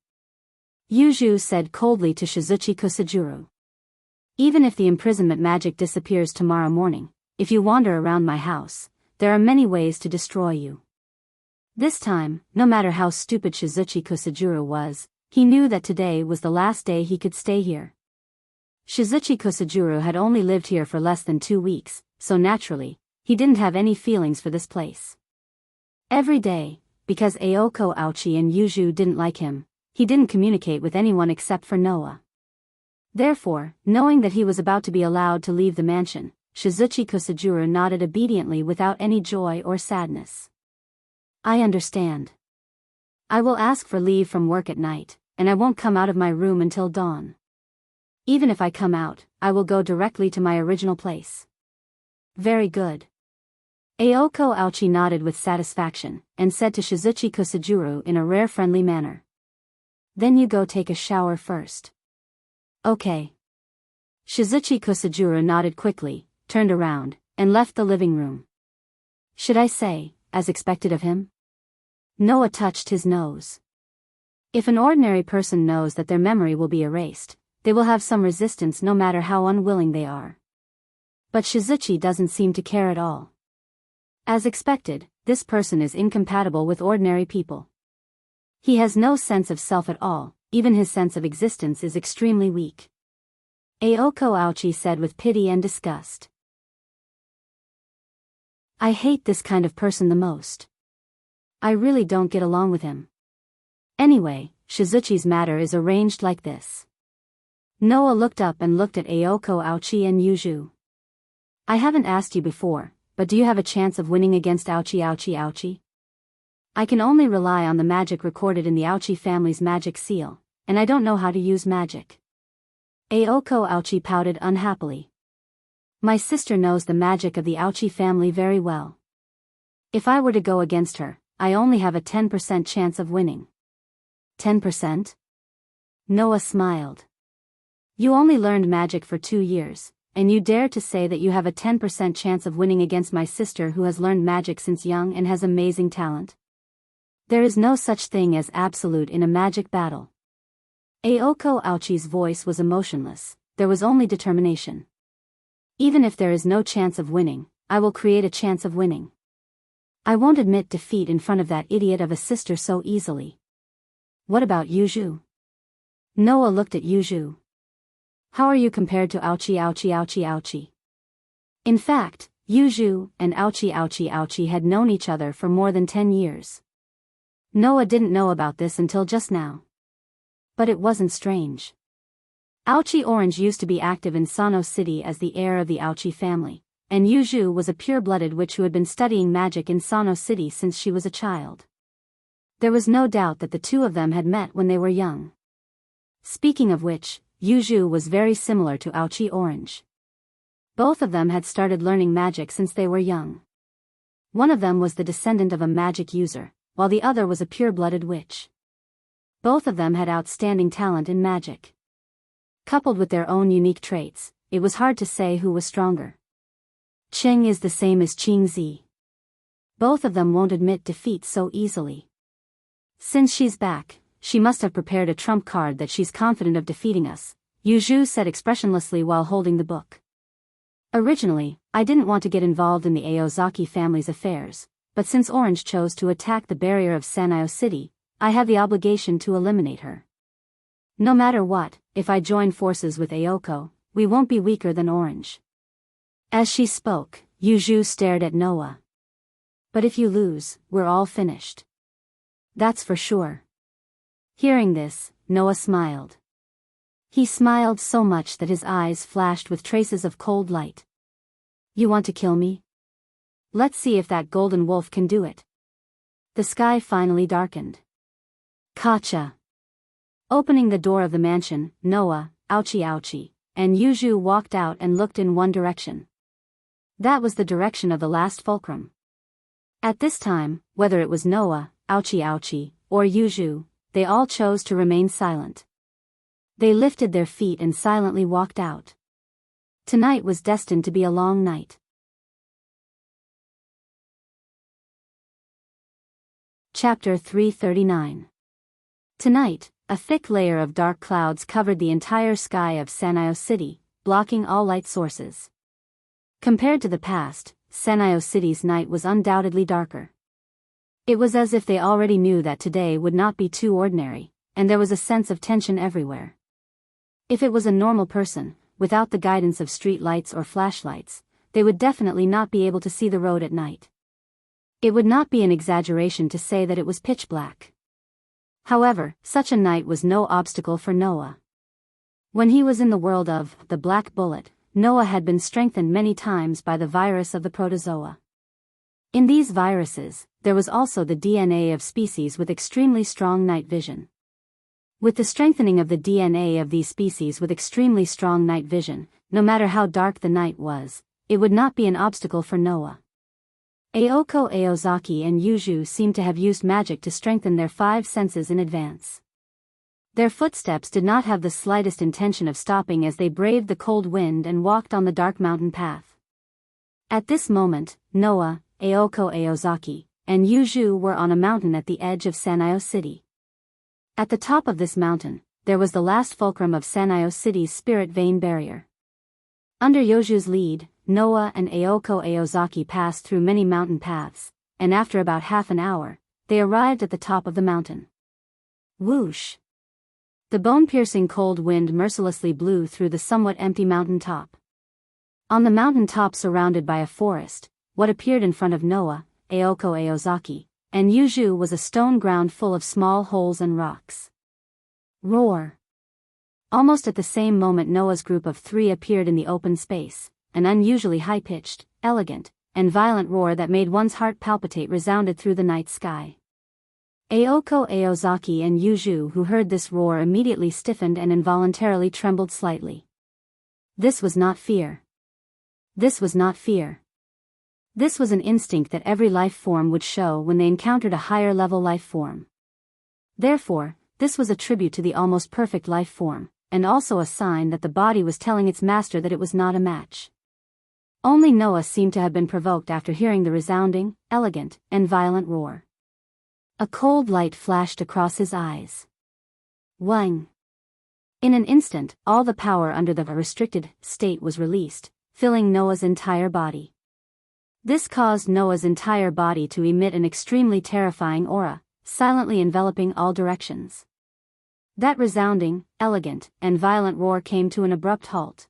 Yuju said coldly to Shizuchi Kusajuru. "Even if the imprisonment magic disappears tomorrow morning, if you wander around my house, there are many ways to destroy you. This time, no matter how stupid Shizuchi Kusajuro was, he knew that today was the last day he could stay here. Shizuchi Kusajuro had only lived here for less than 2 weeks, so naturally, he didn't have any feelings for this place. Every day, because Aoko Aochi and Yuju didn't like him, he didn't communicate with anyone except for Noah. Therefore, knowing that he was about to be allowed to leave the mansion, Shizuchi Kusajuro nodded obediently without any joy or sadness. I understand. I will ask for leave from work at night, and I won't come out of my room until dawn. Even if I come out, I will go directly to my original place. Very good. Aoko Aochi nodded with satisfaction, and said to Shizuchi Kusajuro in a rare friendly manner. Then you go take a shower first. Okay. Shizuchi Kusajuro nodded quickly, turned around, and left the living room. Should I say, as expected of him? Noah touched his nose. If an ordinary person knows that their memory will be erased, they will have some resistance no matter how unwilling they are. But Shizuchi doesn't seem to care at all. As expected, this person is incompatible with ordinary people. He has no sense of self at all, even his sense of existence is extremely weak. Aoko Aochi said with pity and disgust. I hate this kind of person the most. I really don't get along with him. Anyway, Shizuchi's matter is arranged like this. Noah looked up and looked at Aoko Aochi and Yuju. I haven't asked you before, but do you have a chance of winning against Aochi? I can only rely on the magic recorded in the Aochi family's magic seal, and I don't know how to use magic. Aoko Aochi pouted unhappily. My sister knows the magic of the Aochi family very well. If I were to go against her, I only have a 10% chance of winning. 10%? Noah smiled. You only learned magic for 2 years, and you dare to say that you have a 10% chance of winning against my sister who has learned magic since young and has amazing talent? There is no such thing as absolute in a magic battle. Aoko Aochi's voice was emotionless, there was only determination. Even if there is no chance of winning, I will create a chance of winning. I won't admit defeat in front of that idiot of a sister so easily. What about Yuju? Noah looked at Yuju. How are you compared to Aochi? In fact, Yuju and Aochi had known each other for more than 10 years. Noah didn't know about this until just now. But it wasn't strange. Aochi Orange used to be active in Sano City as the heir of the Aochi family, and Yuju was a pure-blooded witch who had been studying magic in Sano City since she was a child. There was no doubt that the two of them had met when they were young. Speaking of which, Yuju was very similar to Aochi Orange. Both of them had started learning magic since they were young. One of them was the descendant of a magic user, while the other was a pure-blooded witch. Both of them had outstanding talent in magic. Coupled with their own unique traits, it was hard to say who was stronger. Cheng is the same as Qing Zi. Both of them won't admit defeat so easily. Since she's back, she must have prepared a trump card that she's confident of defeating us, Yuju said expressionlessly while holding the book. Originally, I didn't want to get involved in the Aozaki family's affairs, but since Orange chose to attack the barrier of Sanyo City, I have the obligation to eliminate her. No matter what, if I join forces with Aoko, we won't be weaker than Orange. As she spoke, Yuju stared at Noah. But if you lose, we're all finished. That's for sure. Hearing this, Noah smiled. He smiled so much that his eyes flashed with traces of cold light. You want to kill me? Let's see if that golden wolf can do it. The sky finally darkened. Kacha. Opening the door of the mansion, Noah, Aochi, and Yuju walked out and looked in one direction. That was the direction of the last fulcrum. At this time, whether it was Noah, Aochi, or Yuju, they all chose to remain silent. They lifted their feet and silently walked out. Tonight was destined to be a long night. Chapter 339. Tonight, a thick layer of dark clouds covered the entire sky of Sanyo City, blocking all light sources. Compared to the past, Sanyo City's night was undoubtedly darker. It was as if they already knew that today would not be too ordinary, and there was a sense of tension everywhere. If it was a normal person, without the guidance of street lights or flashlights, they would definitely not be able to see the road at night. It would not be an exaggeration to say that it was pitch black. However, such a night was no obstacle for Noah. When he was in the world of the Black Bullet, Noah had been strengthened many times by the virus of the protozoa. In these viruses, there was also the DNA of species with extremely strong night vision. With the strengthening of the DNA of these species with extremely strong night vision, no matter how dark the night was, it would not be an obstacle for Noah. Aoko Aozaki and Yuju seemed to have used magic to strengthen their 5 senses in advance. Their footsteps did not have the slightest intention of stopping as they braved the cold wind and walked on the dark mountain path. At this moment, Noah, Aoko Aozaki, and Yuju were on a mountain at the edge of Sanyo City. At the top of this mountain, there was the last fulcrum of Sanyo City's spirit vein barrier. Under Yuju's lead, Noah and Aoko Aozaki passed through many mountain paths, and after about half an hour, they arrived at the top of the mountain. Whoosh! The bone-piercing cold wind mercilessly blew through the somewhat empty mountain top. On the mountain top surrounded by a forest, what appeared in front of Noah, Aoko Aozaki, and Yuju was a stone ground full of small holes and rocks. Roar! Almost at the same moment Noah's group of 3 appeared in the open space. An unusually high-pitched, elegant, and violent roar that made one's heart palpitate resounded through the night sky. Aoko Aozaki and Yuju, who heard this roar, immediately stiffened and involuntarily trembled slightly. This was not fear. This was not fear. This was an instinct that every life form would show when they encountered a higher-level life form. Therefore, this was a tribute to the almost perfect life form, and also a sign that the body was telling its master that it was not a match. Only Noah seemed to have been provoked after hearing the resounding, elegant, and violent roar. A cold light flashed across his eyes. Wang! In an instant, all the power under the restricted state was released, filling Noah's entire body. This caused Noah's entire body to emit an extremely terrifying aura, silently enveloping all directions. That resounding, elegant, and violent roar came to an abrupt halt.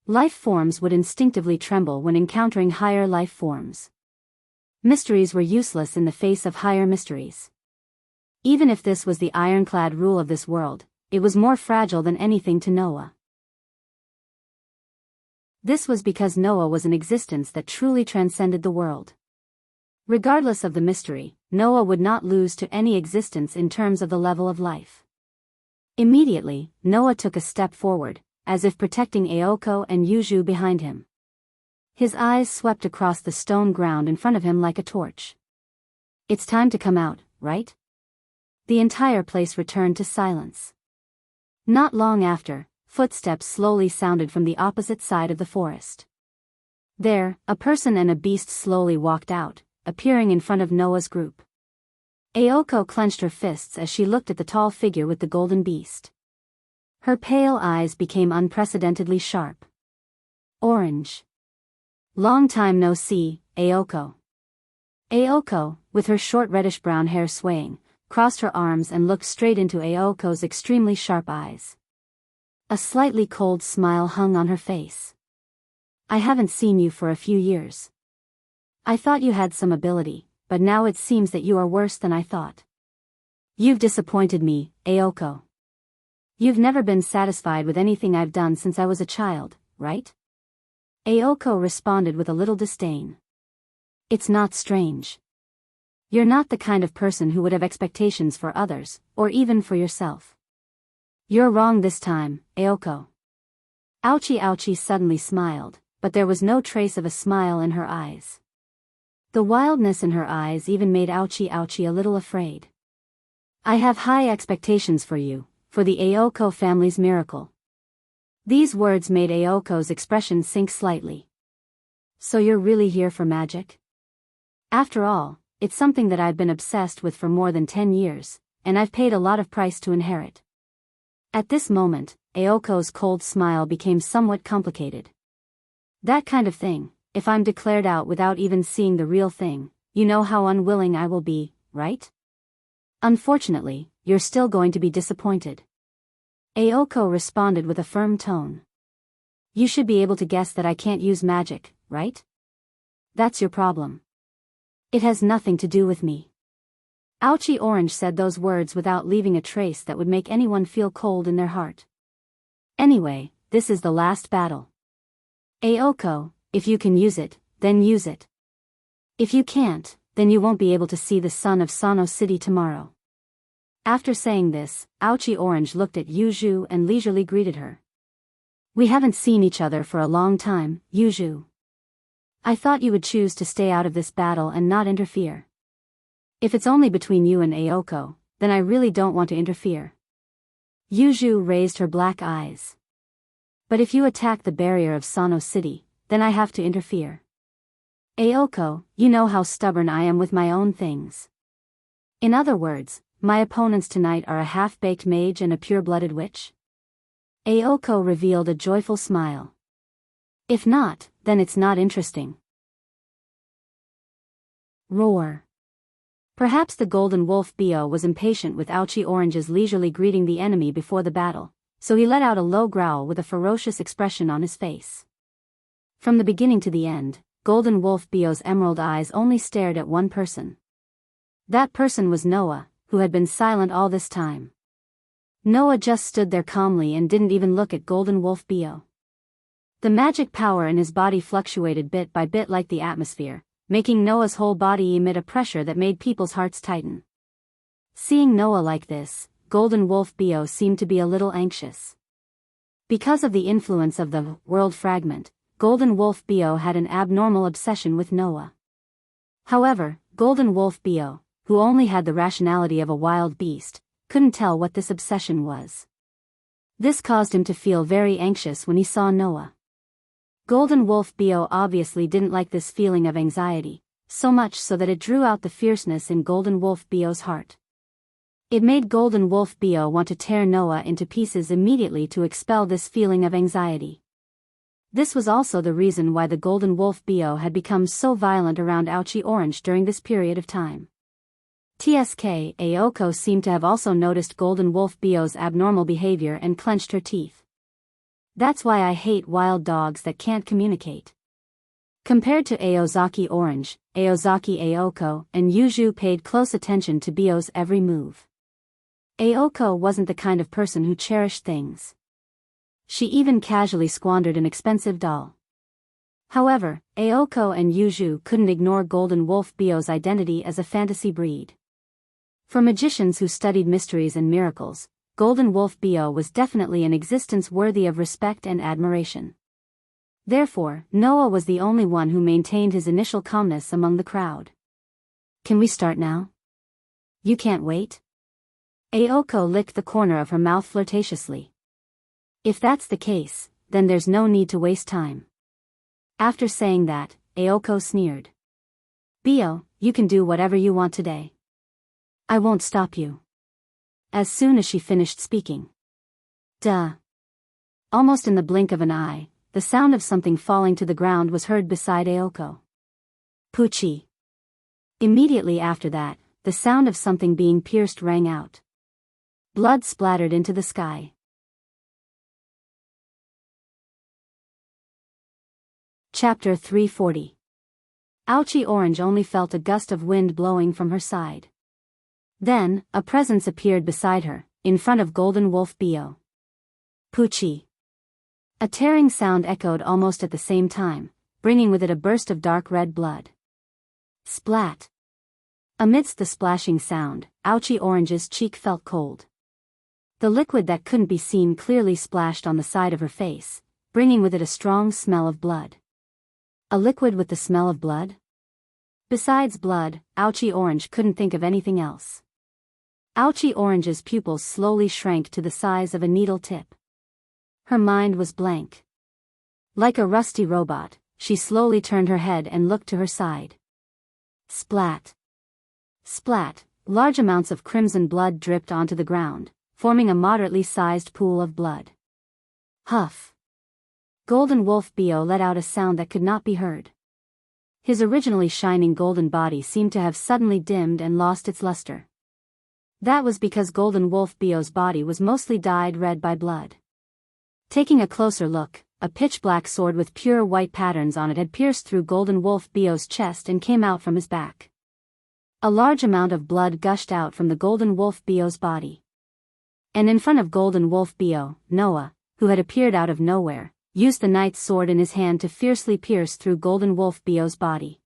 Life forms would instinctively tremble when encountering higher life forms. Mysteries were useless in the face of higher mysteries. Even if this was the ironclad rule of this world, it was more fragile than anything to Noah. This was because Noah was an existence that truly transcended the world. Regardless of the mystery, Noah would not lose to any existence in terms of the level of life. Immediately, Noah took a step forward, as if protecting Aoko and Yuju behind him. His eyes swept across the stone ground in front of him like a torch. It's time to come out, right? The entire place returned to silence. Not long after, footsteps slowly sounded from the opposite side of the forest. There, a person and a beast slowly walked out, appearing in front of Noah's group. Aoko clenched her fists as she looked at the tall figure with the golden beast. Her pale eyes became unprecedentedly sharp. Orange. Long time no see, Aoko. Aoko, with her short reddish-brown hair swaying, crossed her arms and looked straight into Aoko's extremely sharp eyes. A slightly cold smile hung on her face. I haven't seen you for a few years. I thought you had some ability, but now it seems that you are worse than I thought. You've disappointed me, Aoko. You've never been satisfied with anything I've done since I was a child, right? Aoko responded with a little disdain. It's not strange. You're not the kind of person who would have expectations for others, or even for yourself. You're wrong this time, Aoko. Ouchie suddenly smiled, but there was no trace of a smile in her eyes. The wildness in her eyes even made Ouchie a little afraid. I have high expectations for you, for the Aoko family's miracle. These words made Aoko's expression sink slightly. So you're really here for magic? After all, it's something that I've been obsessed with for more than 10 years, and I've paid a lot of price to inherit. At this moment, Aoko's cold smile became somewhat complicated. That kind of thing, if I'm declared out without even seeing the real thing, you know how unwilling I will be, right? Unfortunately, you're still going to be disappointed. Aoko responded with a firm tone. You should be able to guess that I can't use magic, right? That's your problem. It has nothing to do with me. Ouchie Orange said those words without leaving a trace that would make anyone feel cold in their heart. Anyway, this is the last battle. Aoko, if you can use it, then use it. If you can't, then you won't be able to see the sun of Sano City tomorrow. After saying this, Ouchie Orange looked at Yuju and leisurely greeted her. We haven't seen each other for a long time, Yuju. I thought you would choose to stay out of this battle and not interfere. If it's only between you and Aoko, then I really don't want to interfere. Yuju raised her black eyes. But if you attack the barrier of Sano City, then I have to interfere. Aoko, you know how stubborn I am with my own things. In other words, my opponents tonight are a half-baked mage and a pure-blooded witch? Aoko revealed a joyful smile. If not, then it's not interesting. Roar. Perhaps the Golden Wolf Bio was impatient with Ouchie Orange's leisurely greeting the enemy before the battle, so he let out a low growl with a ferocious expression on his face. From the beginning to the end, Golden Wolf Bio's emerald eyes only stared at one person. That person was Noah, who had been silent all this time. Noah just stood there calmly and didn't even look at Golden Wolf Bio. The magic power in his body fluctuated bit by bit like the atmosphere, making Noah's whole body emit a pressure that made people's hearts tighten. Seeing Noah like this, Golden Wolf Bio seemed to be a little anxious. Because of the influence of the world fragment, Golden Wolf Bio had an abnormal obsession with Noah. However, Golden Wolf Bio, who only had the rationality of a wild beast, couldn't tell what this obsession was. This caused him to feel very anxious when he saw Noah. Golden Wolf Bio obviously didn't like this feeling of anxiety, so much so that it drew out the fierceness in Golden Wolf Bio's heart. It made Golden Wolf Bio want to tear Noah into pieces immediately to expel this feeling of anxiety. This was also the reason why the Golden Wolf Bio had become so violent around Ouchie Orange during this period of time. TSK Aoko seemed to have also noticed Golden Wolf Bio's abnormal behavior and clenched her teeth. That's why I hate wild dogs that can't communicate. Compared to Aozaki Orange, Aozaki Aoko and Yuju paid close attention to Bio's every move. Aoko wasn't the kind of person who cherished things. She even casually squandered an expensive doll. However, Aoko and Yuju couldn't ignore Golden Wolf Bio's identity as a fantasy breed. For magicians who studied mysteries and miracles, Golden Wolf Bio was definitely an existence worthy of respect and admiration. Therefore, Noah was the only one who maintained his initial calmness among the crowd. Can we start now? You can't wait? Aoko licked the corner of her mouth flirtatiously. If that's the case, then there's no need to waste time. After saying that, Aoko sneered. Bio, you can do whatever you want today. I won't stop you. As soon as she finished speaking. Duh. Almost in the blink of an eye, the sound of something falling to the ground was heard beside Aoko. Poochie. Immediately after that, the sound of something being pierced rang out. Blood splattered into the sky. Chapter 340. Ouchie Orange only felt a gust of wind blowing from her side. Then, a presence appeared beside her, in front of Golden Wolf Bio. Poochie. A tearing sound echoed almost at the same time, bringing with it a burst of dark red blood. Splat. Amidst the splashing sound, Ouchie Orange's cheek felt cold. The liquid that couldn't be seen clearly splashed on the side of her face, bringing with it a strong smell of blood. A liquid with the smell of blood? Besides blood, Ouchie Orange couldn't think of anything else. Ouchie Orange's pupils slowly shrank to the size of a needle tip. Her mind was blank. Like a rusty robot, she slowly turned her head and looked to her side. Splat. Splat, large amounts of crimson blood dripped onto the ground, forming a moderately sized pool of blood. Huff. Golden Wolf Bio let out a sound that could not be heard. His originally shining golden body seemed to have suddenly dimmed and lost its luster. That was because Golden Wolf Bio's body was mostly dyed red by blood. Taking a closer look, a pitch-black sword with pure white patterns on it had pierced through Golden Wolf Bio's chest and came out from his back. A large amount of blood gushed out from the Golden Wolf Bio's body. And in front of Golden Wolf Bio, Noah, who had appeared out of nowhere, used the knight's sword in his hand to fiercely pierce through Golden Wolf Bio's body.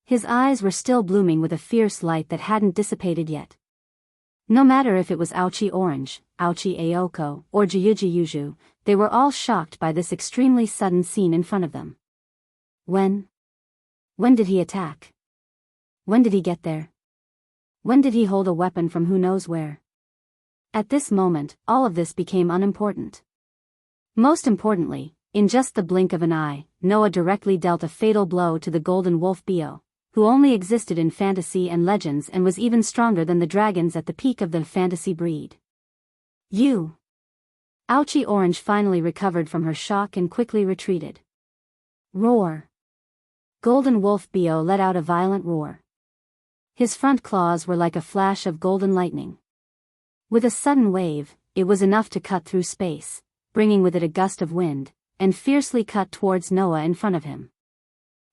His eyes were still blooming with a fierce light that hadn't dissipated yet. No matter if it was Ouchie Orange, Ouchie Aoko, or Jiyuji Yuju, they were all shocked by this extremely sudden scene in front of them. When did he attack? When did he get there? When did he hold a weapon from who knows where? At this moment, all of this became unimportant. Most importantly, in just the blink of an eye, Noah directly dealt a fatal blow to the Golden Wolf Bio, who only existed in fantasy and legends and was even stronger than the dragons at the peak of the fantasy breed. You! Ouchie Orange finally recovered from her shock and quickly retreated. Roar! Golden Wolf Bio let out a violent roar. His front claws were like a flash of golden lightning. With a sudden wave, it was enough to cut through space, bringing with it a gust of wind, and fiercely cut towards Noah in front of him.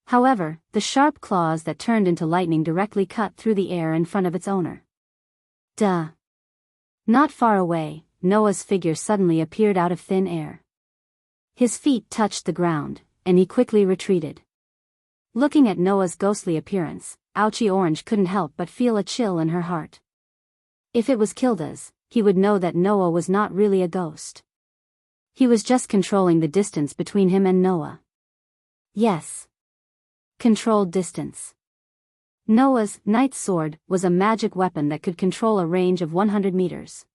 However, the sharp claws that turned into lightning directly cut through the air in front of its owner. Duh! Not far away, Noah's figure suddenly appeared out of thin air. His feet touched the ground, and he quickly retreated. Looking at Noah's ghostly appearance, Ouchie Orange couldn't help but feel a chill in her heart. If it was Kilda's, he would know that Noah was not really a ghost. He was just controlling the distance between him and Noah. Yes. Controlled distance. Noah's knight's sword was a magic weapon that could control a range of 100 meters.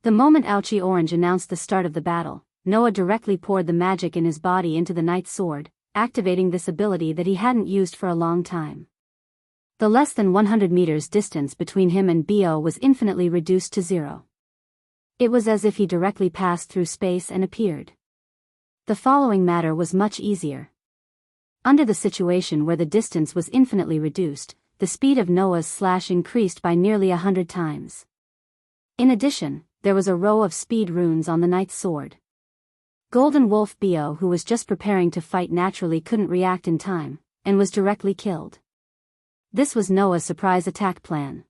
The moment Ouchie Orange announced the start of the battle, Noah directly poured the magic in his body into the knight's sword, activating this ability that he hadn't used for a long time. The less than 100 meters distance between him and Bio was infinitely reduced to 0. It was as if he directly passed through space and appeared. The following matter was much easier. Under the situation where the distance was infinitely reduced, the speed of Noah's slash increased by nearly 100 times. In addition, there was a row of speed runes on the knight's sword. Golden Wolf Bio, who was just preparing to fight, naturally couldn't react in time, and was directly killed. This was Noah's surprise attack plan.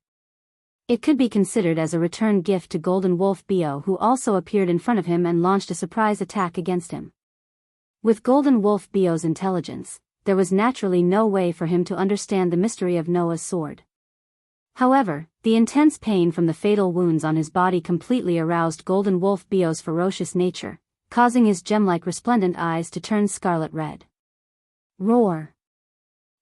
It could be considered as a return gift to Golden Wolf Bio, who also appeared in front of him and launched a surprise attack against him. With Golden Wolf Bio's intelligence, there was naturally no way for him to understand the mystery of Noah's sword. However, the intense pain from the fatal wounds on his body completely aroused Golden Wolf Bio's ferocious nature, causing his gem-like resplendent eyes to turn scarlet red. Roar!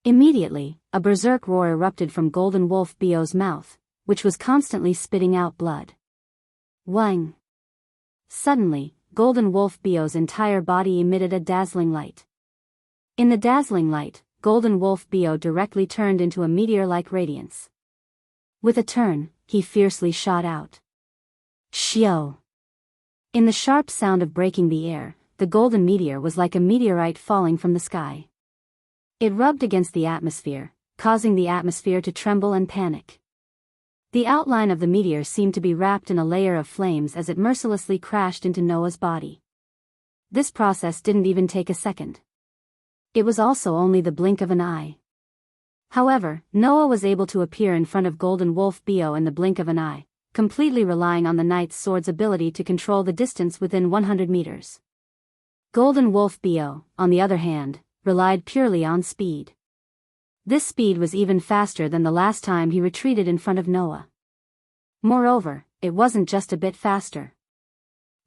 Immediately, a berserk roar erupted from Golden Wolf Bio's mouth, which was constantly spitting out blood. Wang! Suddenly, Golden Wolf Bio's entire body emitted a dazzling light. In the dazzling light, Golden Wolf Bio directly turned into a meteor-like radiance. With a turn, he fiercely shot out. Xiao! In the sharp sound of breaking the air, the golden meteor was like a meteorite falling from the sky. It rubbed against the atmosphere, causing the atmosphere to tremble and panic. The outline of the meteor seemed to be wrapped in a layer of flames as it mercilessly crashed into Noah's body. This process didn't even take a second. It was also only the blink of an eye. However, Noah was able to appear in front of Golden Wolf Bio in the blink of an eye, completely relying on the knight's sword's ability to control the distance within 100 meters. Golden Wolf Bio, on the other hand, relied purely on speed. This speed was even faster than the last time he retreated in front of Noah. Moreover, it wasn't just a bit faster.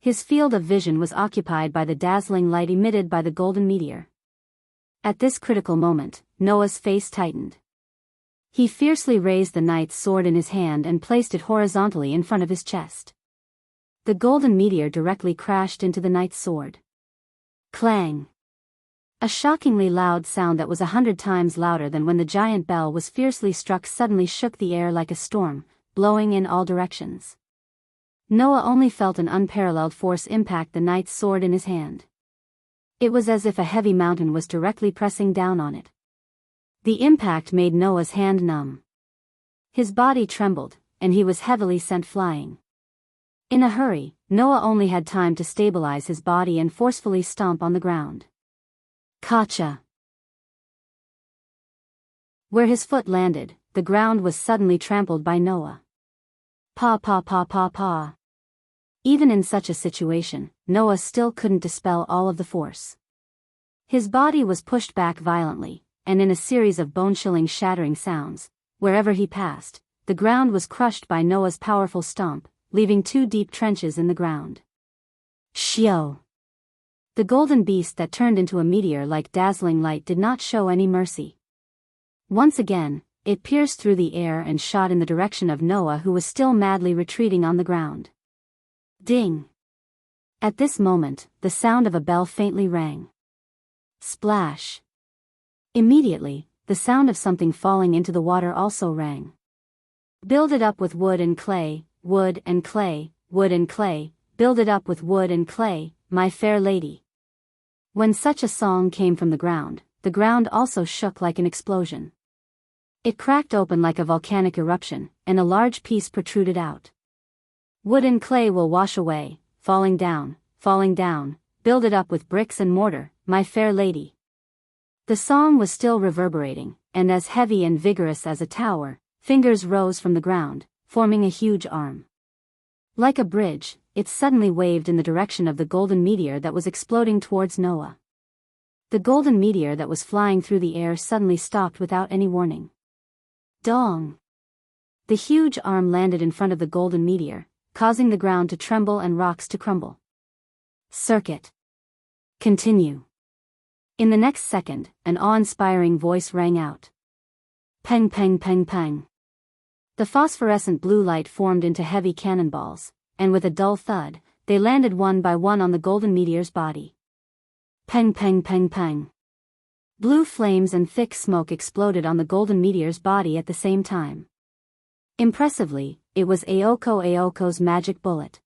His field of vision was occupied by the dazzling light emitted by the golden meteor. At this critical moment, Noah's face tightened. He fiercely raised the knight's sword in his hand and placed it horizontally in front of his chest. The golden meteor directly crashed into the knight's sword. Clang! A shockingly loud sound that was 100 times louder than when the giant bell was fiercely struck suddenly shook the air like a storm, blowing in all directions. Noah only felt an unparalleled force impact the knight's sword in his hand. It was as if a heavy mountain was directly pressing down on it. The impact made Noah's hand numb. His body trembled, and he was heavily sent flying. In a hurry, Noah only had time to stabilize his body and forcefully stomp on the ground. Gotcha! Where his foot landed, the ground was suddenly trampled by Noah. Pa pa pa pa pa. Even in such a situation, Noah still couldn't dispel all of the force. His body was pushed back violently, and in a series of bone-chilling shattering sounds, wherever he passed, the ground was crushed by Noah's powerful stomp, leaving 2 deep trenches in the ground. Shio! The golden beast that turned into a meteor like dazzling light did not show any mercy. Once again, it pierced through the air and shot in the direction of Noah, who was still madly retreating on the ground. Ding! At this moment, the sound of a bell faintly rang. Splash! Immediately, the sound of something falling into the water also rang. Build it up with wood and clay, wood and clay, wood and clay, build it up with wood and clay, my fair lady. When such a song came from the ground also shook like an explosion. It cracked open like a volcanic eruption, and a large piece protruded out. Wood and clay will wash away, falling down, build it up with bricks and mortar, my fair lady. The song was still reverberating, and as heavy and vigorous as a tower, fingers rose from the ground, forming a huge arm. Like a bridge, it suddenly waved in the direction of the golden meteor that was exploding towards Noah. The golden meteor that was flying through the air suddenly stopped without any warning. Dong! The huge arm landed in front of the golden meteor, causing the ground to tremble and rocks to crumble. Circuit. Continue. In the next second, an awe-inspiring voice rang out. Peng peng peng peng. The phosphorescent blue light formed into heavy cannonballs, and with a dull thud, they landed one by one on the golden meteor's body. Peng peng peng peng. Blue flames and thick smoke exploded on the golden meteor's body at the same time. Impressively, it was Aoko's magic bullet.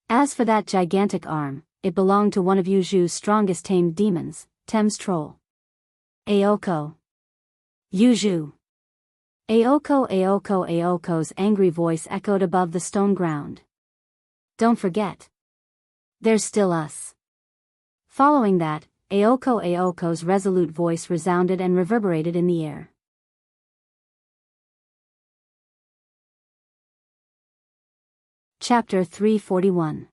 As for that gigantic arm, it belonged to one of Yuju's strongest tamed demons, Tem's troll. Aoko. Yuju. Aoko's angry voice echoed above the stone ground. Don't forget. There's still us. Following that, Aoko's resolute voice resounded and reverberated in the air. Chapter 341.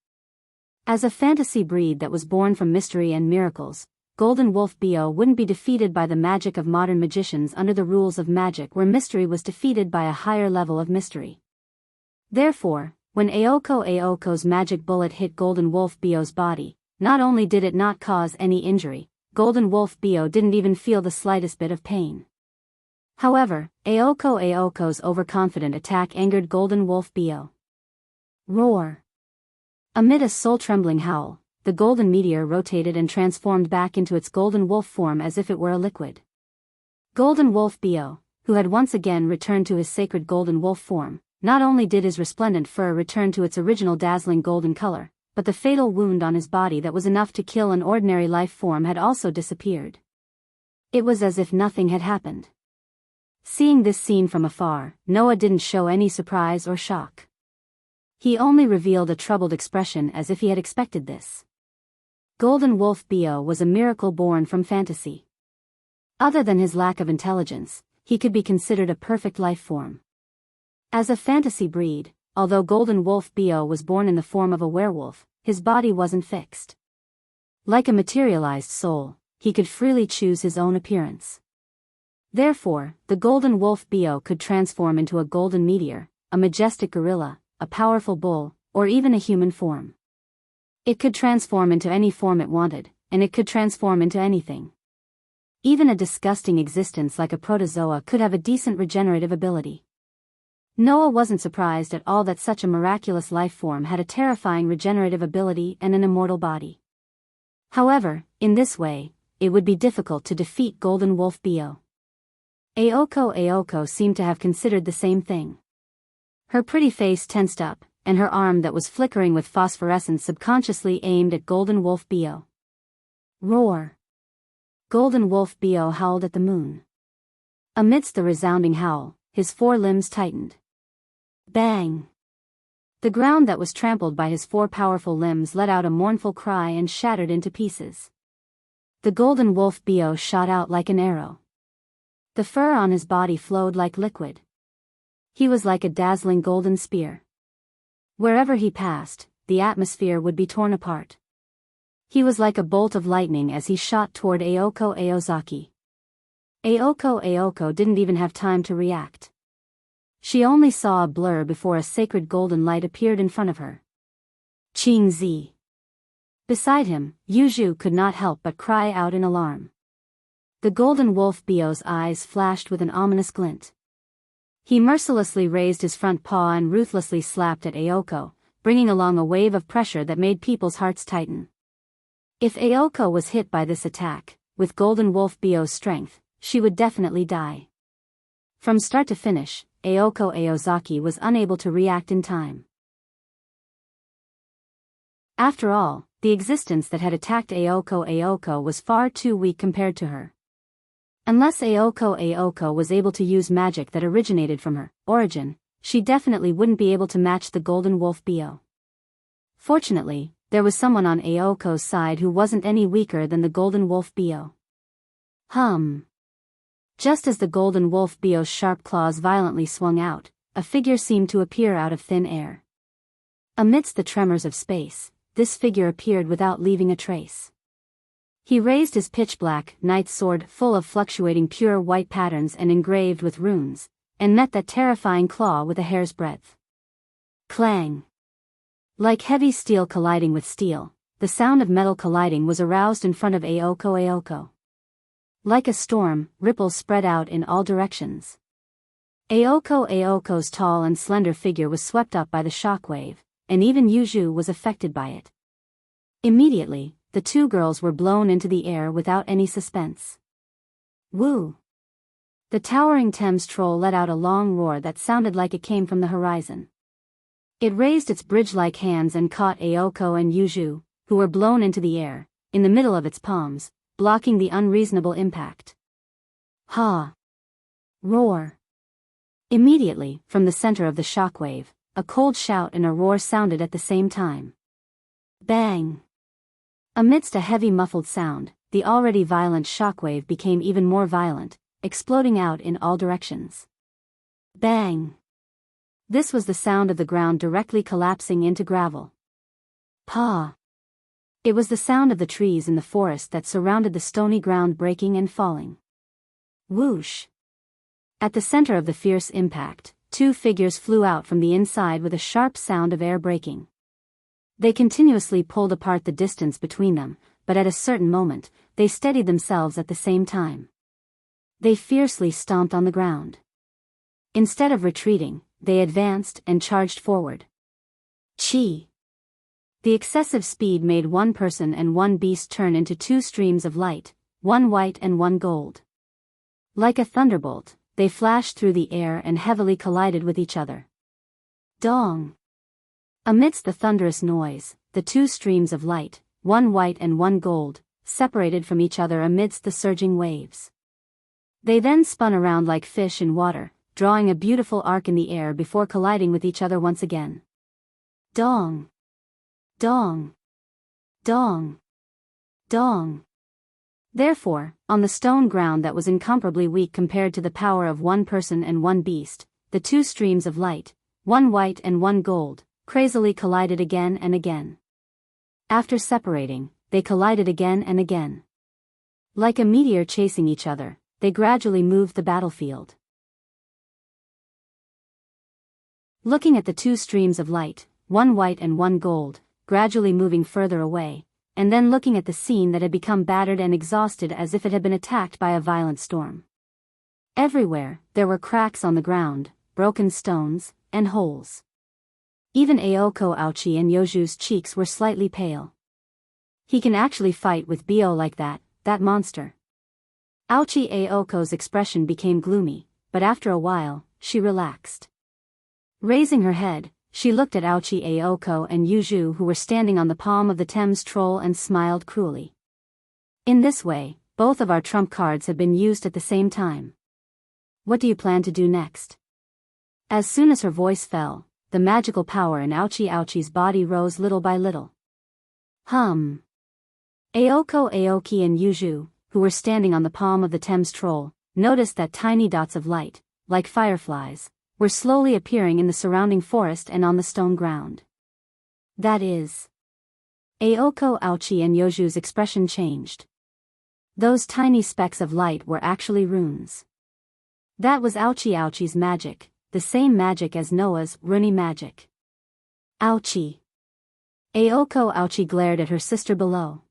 As a fantasy breed that was born from mystery and miracles, Golden Wolf Bio wouldn't be defeated by the magic of modern magicians under the rules of magic, where mystery was defeated by a higher level of mystery. Therefore, when Aoko's magic bullet hit Golden Wolf Bio's body, not only did it not cause any injury, Golden Wolf Bio didn't even feel the slightest bit of pain. However, Aoko's overconfident attack angered Golden Wolf Bio. Roar! Amid a soul-trembling howl, the golden meteor rotated and transformed back into its golden wolf form as if it were a liquid. Golden Wolf Bio, who had once again returned to his sacred golden wolf form, not only did his resplendent fur return to its original dazzling golden color, but the fatal wound on his body that was enough to kill an ordinary life form had also disappeared. It was as if nothing had happened. Seeing this scene from afar, Noah didn't show any surprise or shock. He only revealed a troubled expression as if he had expected this. Golden Wolf Bio was a miracle born from fantasy. Other than his lack of intelligence, he could be considered a perfect life form. As a fantasy breed, although Golden Wolf Bio was born in the form of a werewolf, his body wasn't fixed. Like a materialized soul, he could freely choose his own appearance. Therefore, the Golden Wolf Bio could transform into a golden meteor, a majestic gorilla, a powerful bull, or even a human form. It could transform into any form it wanted, and it could transform into anything. Even a disgusting existence like a protozoa could have a decent regenerative ability. Noah wasn't surprised at all that such a miraculous life form had a terrifying regenerative ability and an immortal body. However, in this way, it would be difficult to defeat Golden Wolf Bio. Aoko seemed to have considered the same thing. Her pretty face tensed up, and her arm that was flickering with phosphorescence subconsciously aimed at Golden Wolf Bio. Roar. Golden Wolf Bio howled at the moon. Amidst the resounding howl, his four limbs tightened. Bang! The ground that was trampled by his four powerful limbs let out a mournful cry and shattered into pieces. The Golden Wolf Bio shot out like an arrow. The fur on his body flowed like liquid. He was like a dazzling golden spear. Wherever he passed, the atmosphere would be torn apart. He was like a bolt of lightning as he shot toward Aoko Aozaki. Aoko didn't even have time to react. She only saw a blur before a sacred golden light appeared in front of her. Qing Zi. Beside him, Yuju could not help but cry out in alarm. The Golden Wolf Bio's eyes flashed with an ominous glint. He mercilessly raised his front paw and ruthlessly slapped at Aoko, bringing along a wave of pressure that made people's hearts tighten. If Aoko was hit by this attack, with Golden Wolf Bio's strength, she would definitely die. From start to finish, Aoko Aozaki was unable to react in time. After all, the existence that had attacked Aoko was far too weak compared to her. Unless Aoko was able to use magic that originated from her origin, she definitely wouldn't be able to match the Golden Wolf Bio. Fortunately, there was someone on Aoko's side who wasn't any weaker than the Golden Wolf Bio. Just as the Golden Wolf Bio's sharp claws violently swung out, a figure seemed to appear out of thin air. Amidst the tremors of space, this figure appeared without leaving a trace. He raised his pitch-black knight's sword full of fluctuating pure white patterns and engraved with runes, and met that terrifying claw with a hair's breadth. Clang! Like heavy steel colliding with steel, the sound of metal colliding was aroused in front of Aoko. Like a storm, ripples spread out in all directions. Aoko's tall and slender figure was swept up by the shockwave, and even Yuju was affected by it. Immediately, the two girls were blown into the air without any suspense. Woo! The towering Thames troll let out a long roar that sounded like it came from the horizon. It raised its bridge-like hands and caught Aoko and Yuju, who were blown into the air, in the middle of its palms, blocking the unreasonable impact. Ha! Roar! Immediately, from the center of the shockwave, a cold shout and a roar sounded at the same time. Bang! Amidst a heavy muffled sound, the already violent shockwave became even more violent, exploding out in all directions. Bang! This was the sound of the ground directly collapsing into gravel. Pa! It was the sound of the trees in the forest that surrounded the stony ground breaking and falling. Whoosh! At the center of the fierce impact, two figures flew out from the inside with a sharp sound of air breaking. They continuously pulled apart the distance between them, but at a certain moment, they steadied themselves at the same time. They fiercely stomped on the ground. Instead of retreating, they advanced and charged forward. Chi! The excessive speed made one person and one beast turn into two streams of light, one white and one gold. Like a thunderbolt, they flashed through the air and heavily collided with each other. Dong! Amidst the thunderous noise, the two streams of light, one white and one gold, separated from each other amidst the surging waves. They then spun around like fish in water, drawing a beautiful arc in the air before colliding with each other once again. Dong! Dong! Dong! Dong! Therefore, on the stone ground that was incomparably weak compared to the power of one person and one beast, the two streams of light, one white and one gold, crazily collided again and again. After separating, they collided again and again. Like a meteor chasing each other, they gradually moved the battlefield. Looking at the two streams of light, one white and one gold, gradually moving further away, and then looking at the scene that had become battered and exhausted as if it had been attacked by a violent storm. Everywhere, there were cracks on the ground, broken stones, and holes. Even Aoko Aochi and Yoju's cheeks were slightly pale. He can actually fight with Bio like that monster. Aochi Aoko's expression became gloomy, but after a while, she relaxed. Raising her head, she looked at Aochi Aoko and Yuju who were standing on the palm of the Thames troll and smiled cruelly. In this way, both of our trump cards have been used at the same time. What do you plan to do next? As soon as her voice fell, the magical power in Aochi's body rose little by little. Aoko, Aoki and Yuju, who were standing on the palm of the Thames troll, noticed that tiny dots of light, like fireflies, were slowly appearing in the surrounding forest and on the stone ground. That is. Aoko, Aochi and Yuju's expression changed. Those tiny specks of light were actually runes. That was Aochi's magic, the same magic as Noah's runi magic. Aochi. Aochi glared at her sister below.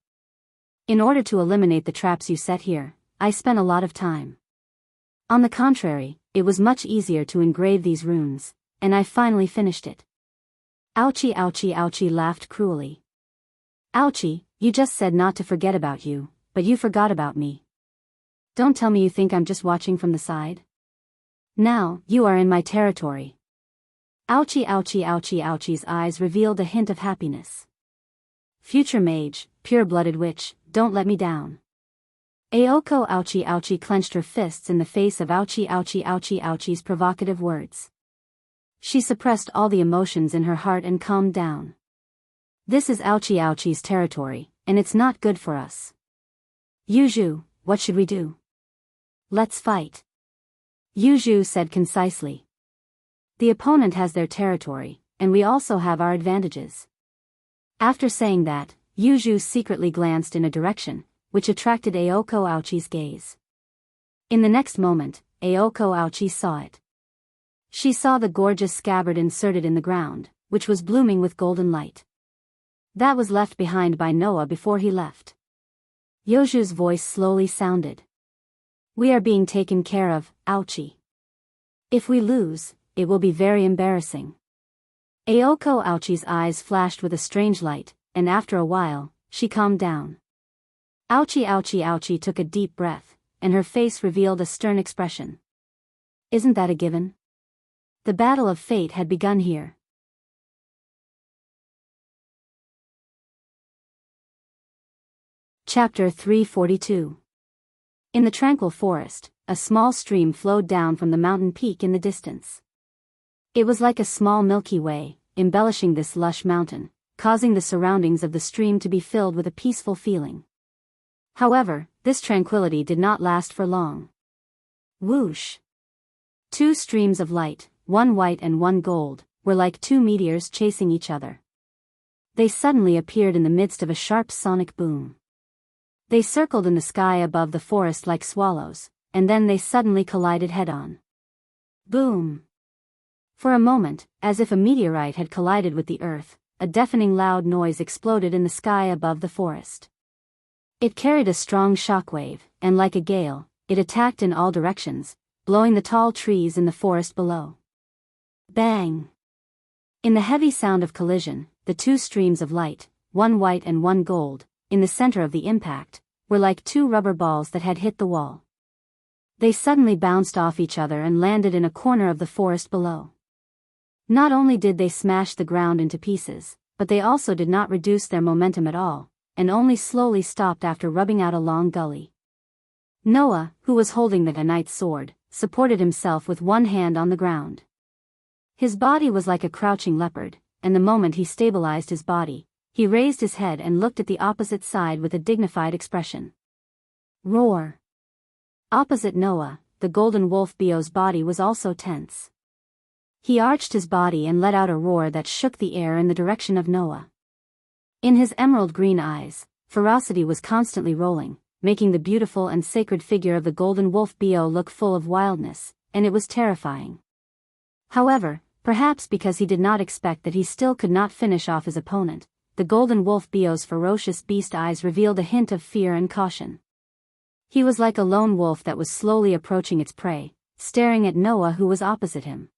In order to eliminate the traps you set here, I spent a lot of time. On the contrary, it was much easier to engrave these runes, and I finally finished it. Aochi laughed cruelly. Aochi, you just said not to forget about you, but you forgot about me. Don't tell me you think I'm just watching from the side. Now, you are in my territory. Aochi's eyes revealed a hint of happiness. Future mage, pure-blooded witch, don't let me down. Aochi clenched her fists in the face of Aochi's provocative words. She suppressed all the emotions in her heart and calmed down. This is Aochi's territory, and it's not good for us. Yuju, what should we do? Let's fight. Yuju said concisely. The opponent has their territory, and we also have our advantages. After saying that, Yuju secretly glanced in a direction, which attracted Aochi's gaze. In the next moment, Aochi saw it. She saw the gorgeous scabbard inserted in the ground, which was blooming with golden light. That was left behind by Noah before he left. Yuju's voice slowly sounded. We are being taken care of, Aochi. If we lose, it will be very embarrassing. Aochi's eyes flashed with a strange light, and after a while, she calmed down. Aochi took a deep breath, and her face revealed a stern expression. Isn't that a given? The battle of fate had begun here. Chapter 342. In the tranquil forest, a small stream flowed down from the mountain peak in the distance. It was like a small Milky Way, embellishing this lush mountain, causing the surroundings of the stream to be filled with a peaceful feeling. However, this tranquility did not last for long. Whoosh! Two streams of light, one white and one gold, were like two meteors chasing each other. They suddenly appeared in the midst of a sharp sonic boom. They circled in the sky above the forest like swallows, and then they suddenly collided head-on. Boom! For a moment, as if a meteorite had collided with the earth, a deafening loud noise exploded in the sky above the forest. It carried a strong shockwave, and like a gale, it attacked in all directions, blowing the tall trees in the forest below. Bang! In the heavy sound of collision, the two streams of light, one white and one gold, in the center of the impact, were like two rubber balls that had hit the wall. They suddenly bounced off each other and landed in a corner of the forest below. Not only did they smash the ground into pieces, but they also did not reduce their momentum at all, and only slowly stopped after rubbing out a long gully. Noah, who was holding the knight's sword, supported himself with one hand on the ground. His body was like a crouching leopard, and the moment he stabilized his body, he raised his head and looked at the opposite side with a dignified expression. Roar! Opposite Noah, the golden wolf Bio's body was also tense. He arched his body and let out a roar that shook the air in the direction of Noah. In his emerald green eyes, ferocity was constantly rolling, making the beautiful and sacred figure of the golden wolf Bio look full of wildness, and it was terrifying. However, perhaps because he did not expect that he still could not finish off his opponent, the golden wolf Bio's ferocious beast eyes revealed a hint of fear and caution. He was like a lone wolf that was slowly approaching its prey, staring at Noah who was opposite him.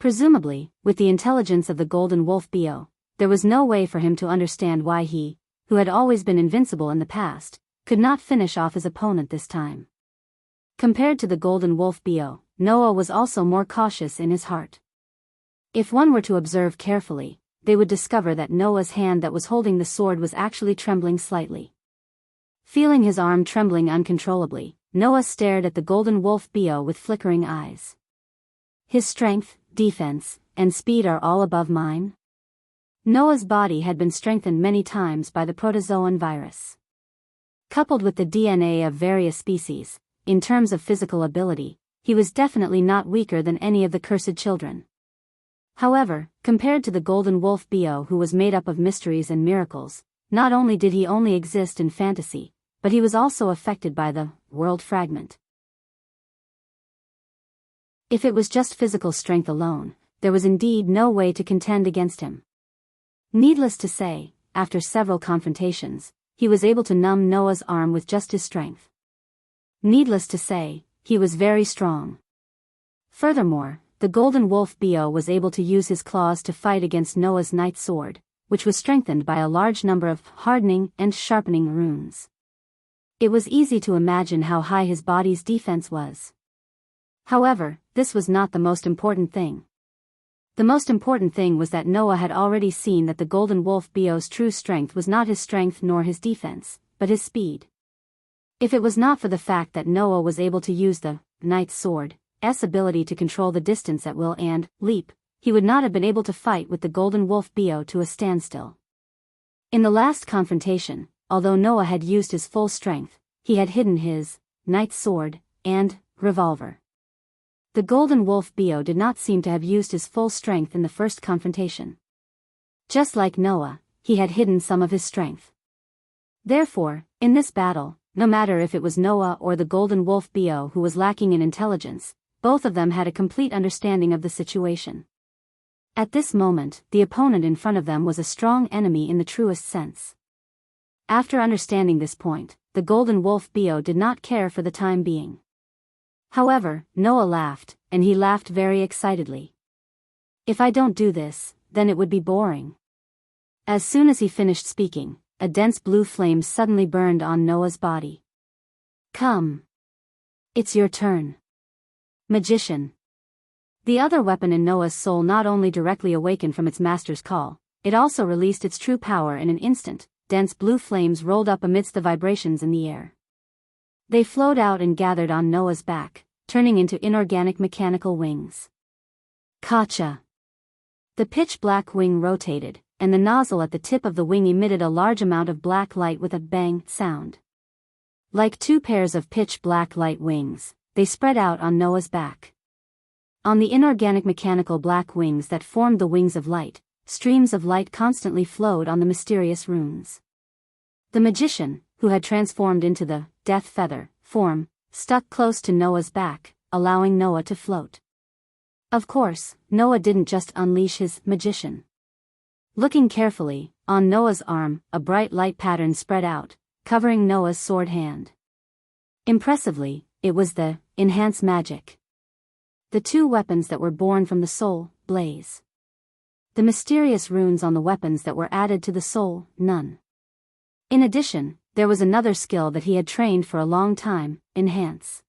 Presumably, with the intelligence of the golden wolf Bio, there was no way for him to understand why he, who had always been invincible in the past, could not finish off his opponent this time. Compared to the golden wolf Bio, Noah was also more cautious in his heart. If one were to observe carefully, they would discover that Noah's hand that was holding the sword was actually trembling slightly. Feeling his arm trembling uncontrollably, Noah stared at the golden wolf Bio with flickering eyes. His strength, defense, and speed are all above mine? Noah's body had been strengthened many times by the protozoan virus. Coupled with the DNA of various species, in terms of physical ability, he was definitely not weaker than any of the cursed children. However, compared to the golden wolf Bio, who was made up of mysteries and miracles, not only did he only exist in fantasy, but he was also affected by the world fragment. If it was just physical strength alone, there was indeed no way to contend against him. Needless to say, after several confrontations, he was able to numb Noah's arm with just his strength. Needless to say, he was very strong. Furthermore, the golden wolf Bio was able to use his claws to fight against Noah's knight's sword, which was strengthened by a large number of hardening and sharpening runes. It was easy to imagine how high his body's defense was. However, this was not the most important thing. The most important thing was that Noah had already seen that the golden wolf Bio's true strength was not his strength nor his defense, but his speed. If it was not for the fact that Noah was able to use the knight's sword's ability to control the distance at will and leap, he would not have been able to fight with the golden wolf Bio to a standstill. In the last confrontation, although Noah had used his full strength, he had hidden his knight's sword and revolver. The golden wolf Bio did not seem to have used his full strength in the first confrontation. Just like Noah, he had hidden some of his strength. Therefore, in this battle, no matter if it was Noah or the golden wolf Bio who was lacking in intelligence, both of them had a complete understanding of the situation. At this moment, the opponent in front of them was a strong enemy in the truest sense. After understanding this point, the golden wolf Bio did not care for the time being. However, Noah laughed, and he laughed very excitedly. If I don't do this, then it would be boring. As soon as he finished speaking, a dense blue flame suddenly burned on Noah's body. Come. It's your turn. Magician. The other weapon in Noah's soul not only directly awakened from its master's call, it also released its true power in an instant. Dense blue flames rolled up amidst the vibrations in the air. They flowed out and gathered on Noah's back, turning into inorganic mechanical wings. Kacha! The pitch-black wing rotated, and the nozzle at the tip of the wing emitted a large amount of black light with a bang sound. Like two pairs of pitch-black light wings, they spread out on Noah's back. On the inorganic mechanical black wings that formed the wings of light, streams of light constantly flowed on the mysterious runes. The magician, who had transformed into the death feather form, stuck close to Noah's back, allowing Noah to float. Of course, Noah didn't just unleash his magician. Looking carefully, on Noah's arm, a bright light pattern spread out, covering Noah's sword hand. Impressively, it was the enhanced magic. The two weapons that were born from the soul blaze. The mysterious runes on the weapons that were added to the soul, none. In addition, there was another skill that he had trained for a long time, enhance.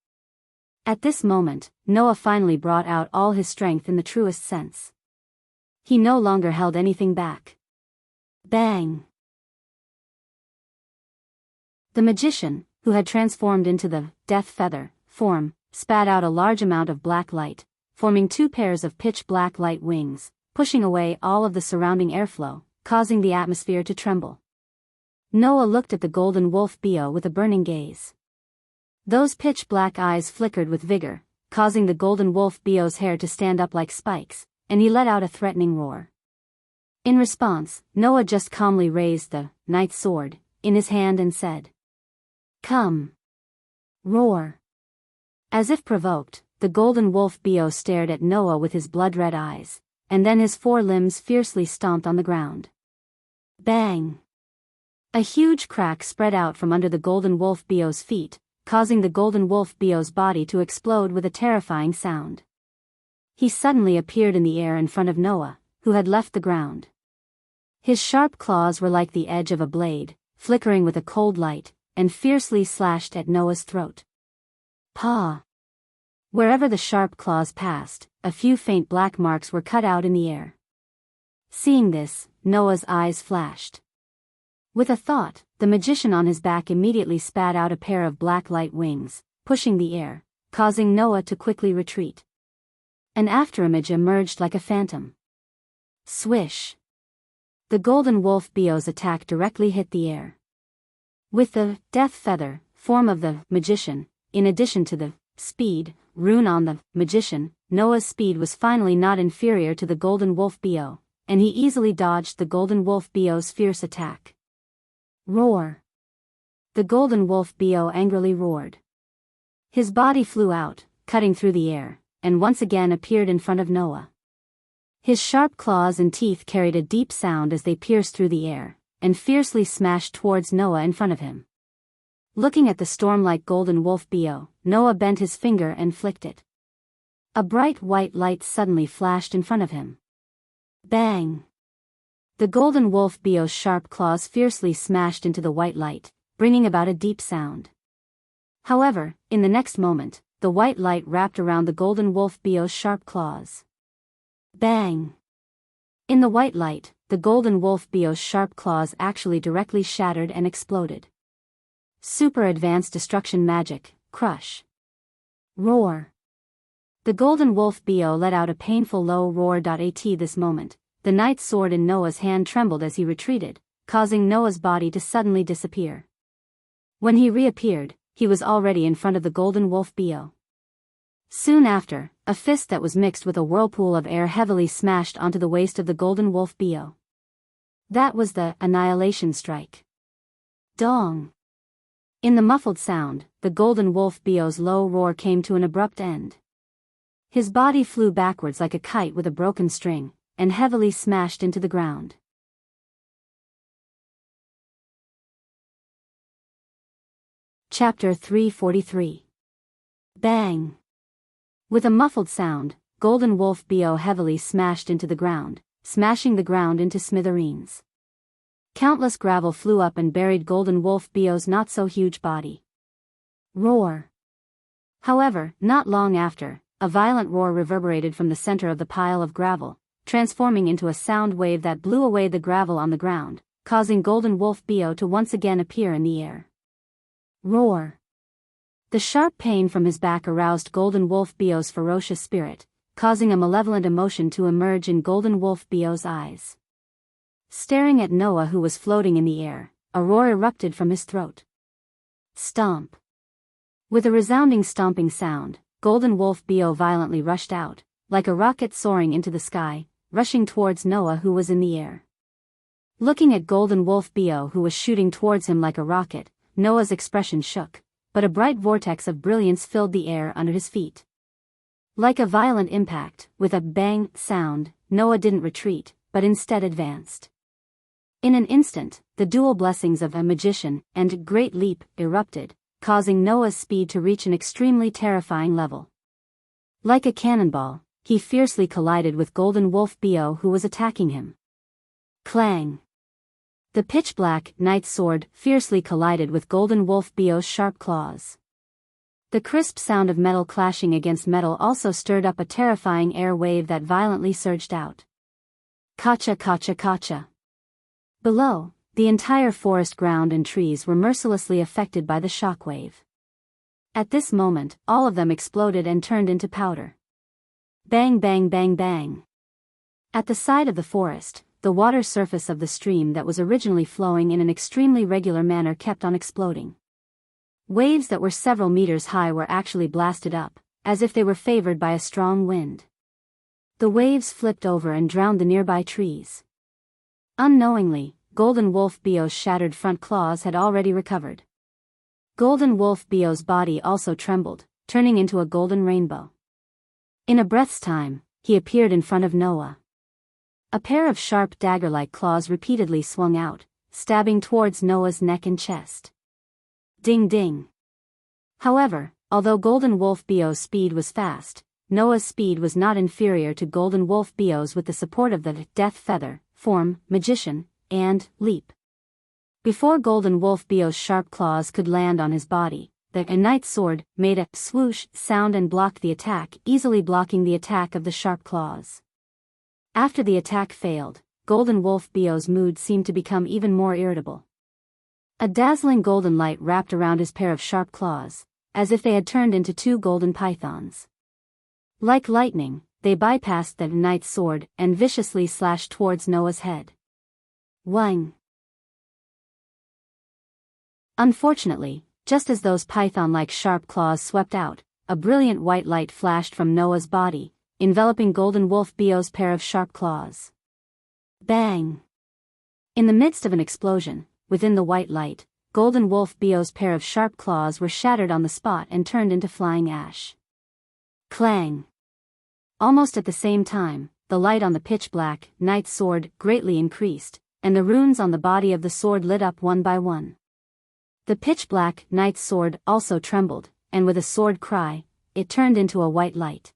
At this moment, Noah finally brought out all his strength in the truest sense. He no longer held anything back. Bang! The magician, who had transformed into the death feather form, spat out a large amount of black light, forming two pairs of pitch-black light wings, pushing away all of the surrounding airflow, causing the atmosphere to tremble. Noah looked at the golden wolf Bio with a burning gaze. Those pitch-black eyes flickered with vigor, causing the golden wolf Bio's hair to stand up like spikes, and he let out a threatening roar. In response, Noah just calmly raised the knight's sword in his hand and said, "Come." Roar. As if provoked, the golden wolf Bio stared at Noah with his blood-red eyes, and then his four limbs fiercely stomped on the ground. Bang! A huge crack spread out from under the golden wolf Bio's feet, causing the golden wolf Bio's body to explode with a terrifying sound. He suddenly appeared in the air in front of Noah, who had left the ground. His sharp claws were like the edge of a blade, flickering with a cold light, and fiercely slashed at Noah's throat. Paw! Wherever the sharp claws passed, a few faint black marks were cut out in the air. Seeing this, Noah's eyes flashed. With a thought, the magician on his back immediately spat out a pair of black light wings, pushing the air, causing Noah to quickly retreat. An afterimage emerged like a phantom. Swish! The golden wolf Bio's attack directly hit the air. With the death feather form of the magician, in addition to the speed rune on the magician, Noah's speed was finally not inferior to the golden wolf Bio, and he easily dodged the golden wolf Bio's fierce attack. Roar! The golden wolf Bio angrily roared. His body flew out, cutting through the air, and once again appeared in front of Noah. His sharp claws and teeth carried a deep sound as they pierced through the air, and fiercely smashed towards Noah in front of him. Looking at the storm-like golden wolf Bio, Noah bent his finger and flicked it. A bright white light suddenly flashed in front of him. Bang! The golden wolf Bio's sharp claws fiercely smashed into the white light, bringing about a deep sound. However, in the next moment, the white light wrapped around the golden wolf Bio's sharp claws. Bang! In the white light, the golden wolf Bio's sharp claws actually directly shattered and exploded. Super advanced destruction magic, crush. Roar! The golden wolf Bio let out a painful low roar. At this moment, the knight's sword in Noah's hand trembled as he retreated, causing Noah's body to suddenly disappear. When he reappeared, he was already in front of the golden wolf Bio. Soon after, a fist that was mixed with a whirlpool of air heavily smashed onto the waist of the golden wolf Bio. That was the annihilation strike. Dong! In the muffled sound, the golden wolf Bio's low roar came to an abrupt end. His body flew backwards like a kite with a broken string, and heavily smashed into the ground. Chapter 343. Bang! With a muffled sound, golden wolf Bio heavily smashed into the ground, smashing the ground into smithereens. Countless gravel flew up and buried golden wolf Bio's not-so-huge body. Roar! However, not long after, a violent roar reverberated from the center of the pile of gravel, transforming into a sound wave that blew away the gravel on the ground, causing golden wolf Bio to once again appear in the air. Roar! The sharp pain from his back aroused golden wolf Bio's ferocious spirit, causing a malevolent emotion to emerge in golden wolf Bio's eyes. Staring at Noah, who was floating in the air, a roar erupted from his throat. Stomp! With a resounding stomping sound, golden wolf Bio violently rushed out, like a rocket soaring into the sky, rushing towards Noah, who was in the air. Looking at golden wolf Bio, who was shooting towards him like a rocket, Noah's expression shook, but a bright vortex of brilliance filled the air under his feet. Like a violent impact, with a bang sound, Noah didn't retreat, but instead advanced. In an instant, the dual blessings of a magician and great leap erupted, causing Noah's speed to reach an extremely terrifying level. Like a cannonball, he fiercely collided with golden wolf Bio, who was attacking him. Clang! The pitch-black knight's sword fiercely collided with golden wolf Bio's sharp claws. The crisp sound of metal clashing against metal also stirred up a terrifying air wave that violently surged out. Kacha kacha kacha! Below, the entire forest ground and trees were mercilessly affected by the shock wave. At this moment, all of them exploded and turned into powder. Bang bang bang bang! At the side of the forest, the water surface of the stream that was originally flowing in an extremely regular manner kept on exploding. Waves that were several meters high were actually blasted up, as if they were favored by a strong wind. The waves flipped over and drowned the nearby trees. Unknowingly, golden wolf Bio's shattered front claws had already recovered. Golden wolf Bio's body also trembled, turning into a golden rainbow. In a breath's time, he appeared in front of Noah. A pair of sharp dagger-like claws repeatedly swung out, stabbing towards Noah's neck and chest. Ding ding! However, although golden wolf Bio's speed was fast, Noah's speed was not inferior to golden wolf Bio's with the support of the death feather, form, magician, and leap. Before golden wolf Bio's sharp claws could land on his body, the knight's sword made a swoosh sound and blocked the attack, easily blocking the attack of the sharp claws. After the attack failed, golden wolf Bio's mood seemed to become even more irritable. A dazzling golden light wrapped around his pair of sharp claws, as if they had turned into two golden pythons. Like lightning, they bypassed the knight's sword and viciously slashed towards Noah's head. Whang! Unfortunately, just as those python-like sharp claws swept out, a brilliant white light flashed from Noah's body, enveloping Golden Wolf Bio's pair of sharp claws. Bang! In the midst of an explosion, within the white light, Golden Wolf Bio's pair of sharp claws were shattered on the spot and turned into flying ash. Clang! Almost at the same time, the light on the pitch-black knight's sword greatly increased, and the runes on the body of the sword lit up one by one. The pitch-black knight's sword also trembled, and with a sword cry, it turned into a white light.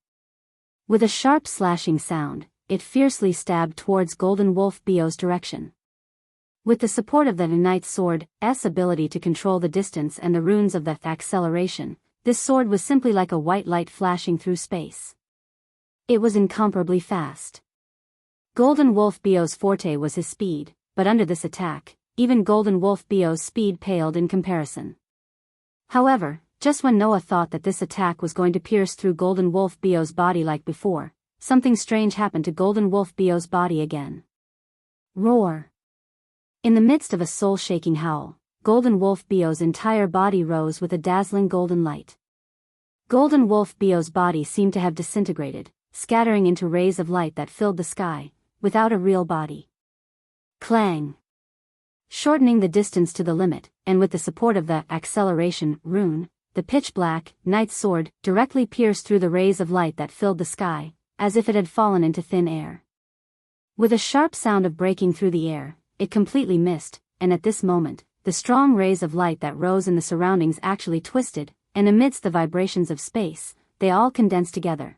With a sharp slashing sound, it fiercely stabbed towards Golden Wolf Bio's direction. With the support of the knight's sword's ability to control the distance and the runes of the acceleration, this sword was simply like a white light flashing through space. It was incomparably fast. Golden Wolf Bio's forte was his speed, but under this attack, even Golden Wolf Bio's speed paled in comparison. However, just when Noah thought that this attack was going to pierce through Golden Wolf Bio's body like before, something strange happened to Golden Wolf Bio's body again. Roar! In the midst of a soul-shaking howl, Golden Wolf Bio's entire body rose with a dazzling golden light. Golden Wolf Bio's body seemed to have disintegrated, scattering into rays of light that filled the sky, without a real body. Clang! Shortening the distance to the limit, and with the support of the acceleration rune, the pitch-black knight's sword directly pierced through the rays of light that filled the sky, as if it had fallen into thin air. With a sharp sound of breaking through the air, it completely missed, and at this moment, the strong rays of light that rose in the surroundings actually twisted, and amidst the vibrations of space, they all condensed together.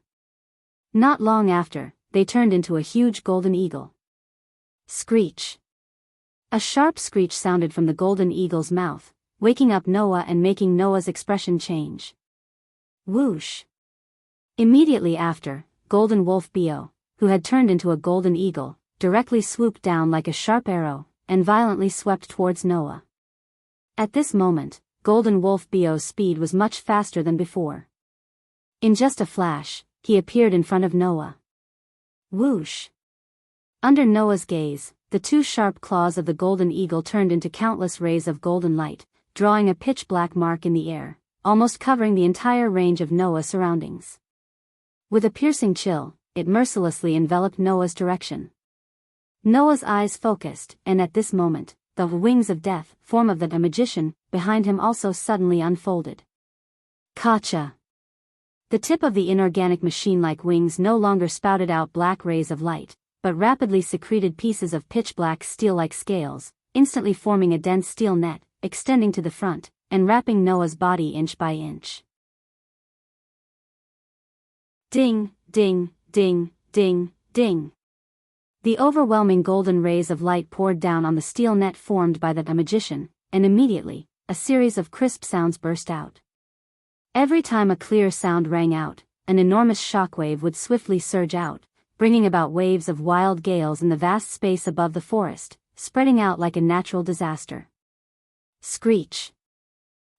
Not long after, they turned into a huge golden eagle. Screech! A sharp screech sounded from the golden eagle's mouth, waking up Noah and making Noah's expression change. Whoosh! Immediately after, Golden Wolf Bio, who had turned into a golden eagle, directly swooped down like a sharp arrow, and violently swept towards Noah. At this moment, Golden Wolf Bio's speed was much faster than before. In just a flash, he appeared in front of Noah. Whoosh! Under Noah's gaze, the two sharp claws of the golden eagle turned into countless rays of golden light, drawing a pitch-black mark in the air, almost covering the entire range of Noah's surroundings. With a piercing chill, it mercilessly enveloped Noah's direction. Noah's eyes focused, and at this moment, the wings of death, form of the magician, behind him also suddenly unfolded. Kacha! The tip of the inorganic machine-like wings no longer spouted out black rays of light, but rapidly secreted pieces of pitch-black steel-like scales, instantly forming a dense steel net, extending to the front, and wrapping Noah's body inch by inch. Ding, ding, ding, ding, ding. The overwhelming golden rays of light poured down on the steel net formed by the magician, and immediately, a series of crisp sounds burst out. Every time a clear sound rang out, an enormous shockwave would swiftly surge out, bringing about waves of wild gales in the vast space above the forest, spreading out like a natural disaster. Screech!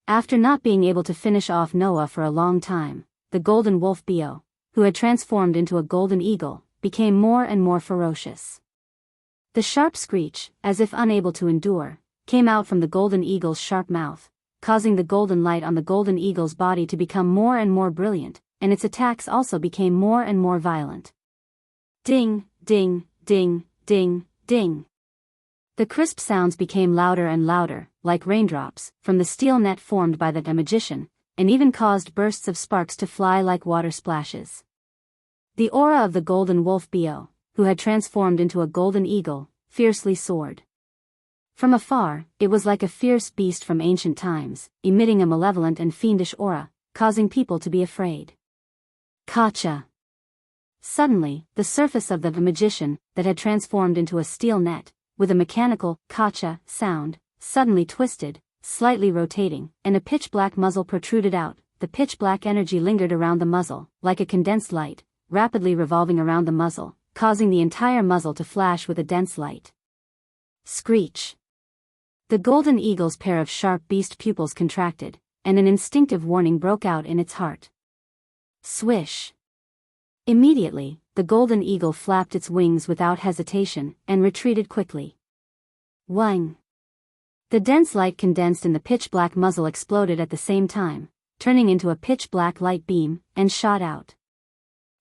After not being able to finish off Noah for a long time, the Golden Wolf Bio, who had transformed into a golden eagle, became more and more ferocious. The sharp screech, as if unable to endure, came out from the golden eagle's sharp mouth, causing the golden light on the golden eagle's body to become more and more brilliant, and its attacks also became more and more violent. Ding, ding, ding, ding, ding. The crisp sounds became louder and louder, like raindrops, from the steel net formed by the magician, and even caused bursts of sparks to fly like water splashes. The aura of the Golden Wolf Bio, who had transformed into a golden eagle, fiercely soared. From afar, it was like a fierce beast from ancient times, emitting a malevolent and fiendish aura, causing people to be afraid. Kacha! Suddenly, the surface of the magician, that had transformed into a steel net, with a mechanical kacha sound, suddenly twisted, slightly rotating, and a pitch-black muzzle protruded out. The pitch-black energy lingered around the muzzle, like a condensed light, rapidly revolving around the muzzle, causing the entire muzzle to flash with a dense light. Screech! The golden eagle's pair of sharp beast pupils contracted, and an instinctive warning broke out in its heart. Swish! Immediately, the golden eagle flapped its wings without hesitation and retreated quickly. Whang! The dense light condensed in the pitch-black muzzle exploded at the same time, turning into a pitch-black light beam, and shot out.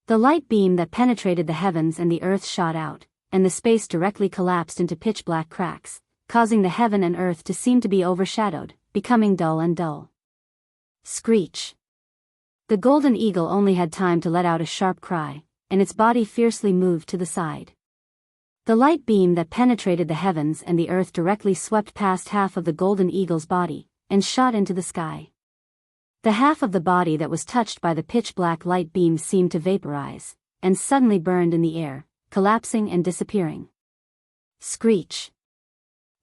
The light beam that penetrated the heavens and the earth shot out, and the space directly collapsed into pitch-black cracks, causing the heaven and earth to seem to be overshadowed, becoming dull and dull. Screech! The golden eagle only had time to let out a sharp cry, and its body fiercely moved to the side. The light beam that penetrated the heavens and the earth directly swept past half of the golden eagle's body, and shot into the sky. The half of the body that was touched by the pitch-black light beam seemed to vaporize, and suddenly burned in the air, collapsing and disappearing. Screech!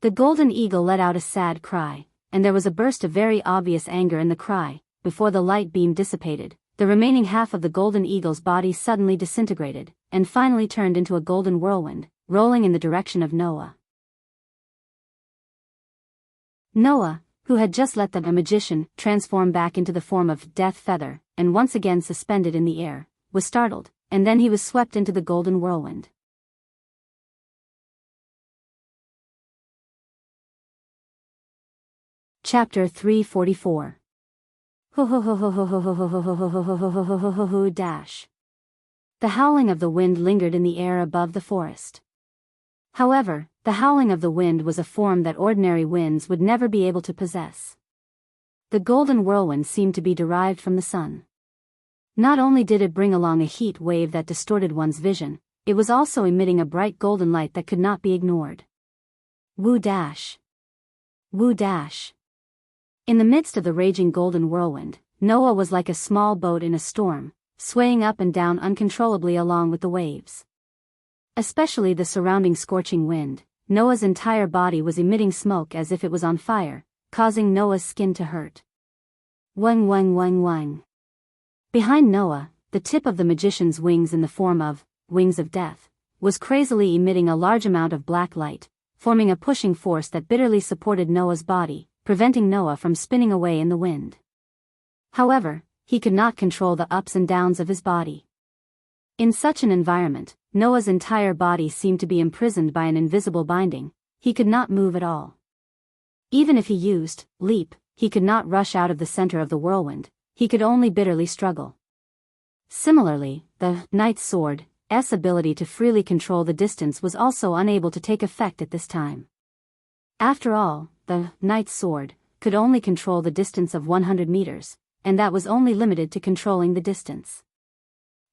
The golden eagle let out a sad cry, and there was a burst of very obvious anger in the cry. Before the light beam dissipated, the remaining half of the golden eagle's body suddenly disintegrated, and finally turned into a golden whirlwind, rolling in the direction of Noah. Noah, who had just let the magician transform back into the form of Death Feather, and once again suspended in the air, was startled, and then he was swept into the golden whirlwind. Chapter 344. Dash. The howling of the wind lingered in the air above the forest. However, the howling of the wind was a form that ordinary winds would never be able to possess. The golden whirlwind seemed to be derived from the sun. Not only did it bring along a heat wave that distorted one's vision, it was also emitting a bright golden light that could not be ignored. Woo dash! Woo dash! In the midst of the raging golden whirlwind, Noah was like a small boat in a storm, swaying up and down uncontrollably along with the waves. Especially the surrounding scorching wind, Noah's entire body was emitting smoke as if it was on fire, causing Noah's skin to hurt. Wang wang wang wang. Behind Noah, the tip of the magician's wings in the form of wings of death, was crazily emitting a large amount of black light, forming a pushing force that bitterly supported Noah's body, preventing Noah from spinning away in the wind. However, he could not control the ups and downs of his body. In such an environment, Noah's entire body seemed to be imprisoned by an invisible binding. He could not move at all. Even if he used leap, he could not rush out of the center of the whirlwind. He could only bitterly struggle. Similarly, the knight's sword's ability to freely control the distance was also unable to take effect at this time. After all, the knight's sword could only control the distance of 100 meters, and that was only limited to controlling the distance.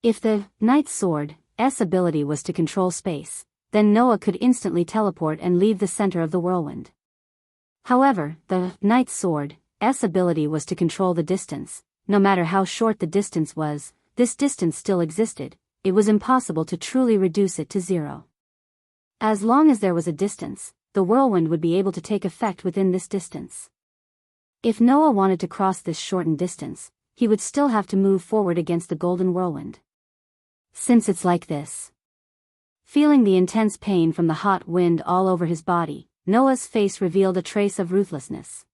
If the knight's sword's ability was to control space, then Noah could instantly teleport and leave the center of the whirlwind. However, the knight's sword's ability was to control the distance. No matter how short the distance was, this distance still existed. It was impossible to truly reduce it to zero. As long as there was a distance, the whirlwind would be able to take effect within this distance. If Noah wanted to cross this shortened distance, he would still have to move forward against the golden whirlwind. Since it's like this. Feeling the intense pain from the hot wind all over his body, Noah's face revealed a trace of ruthlessness.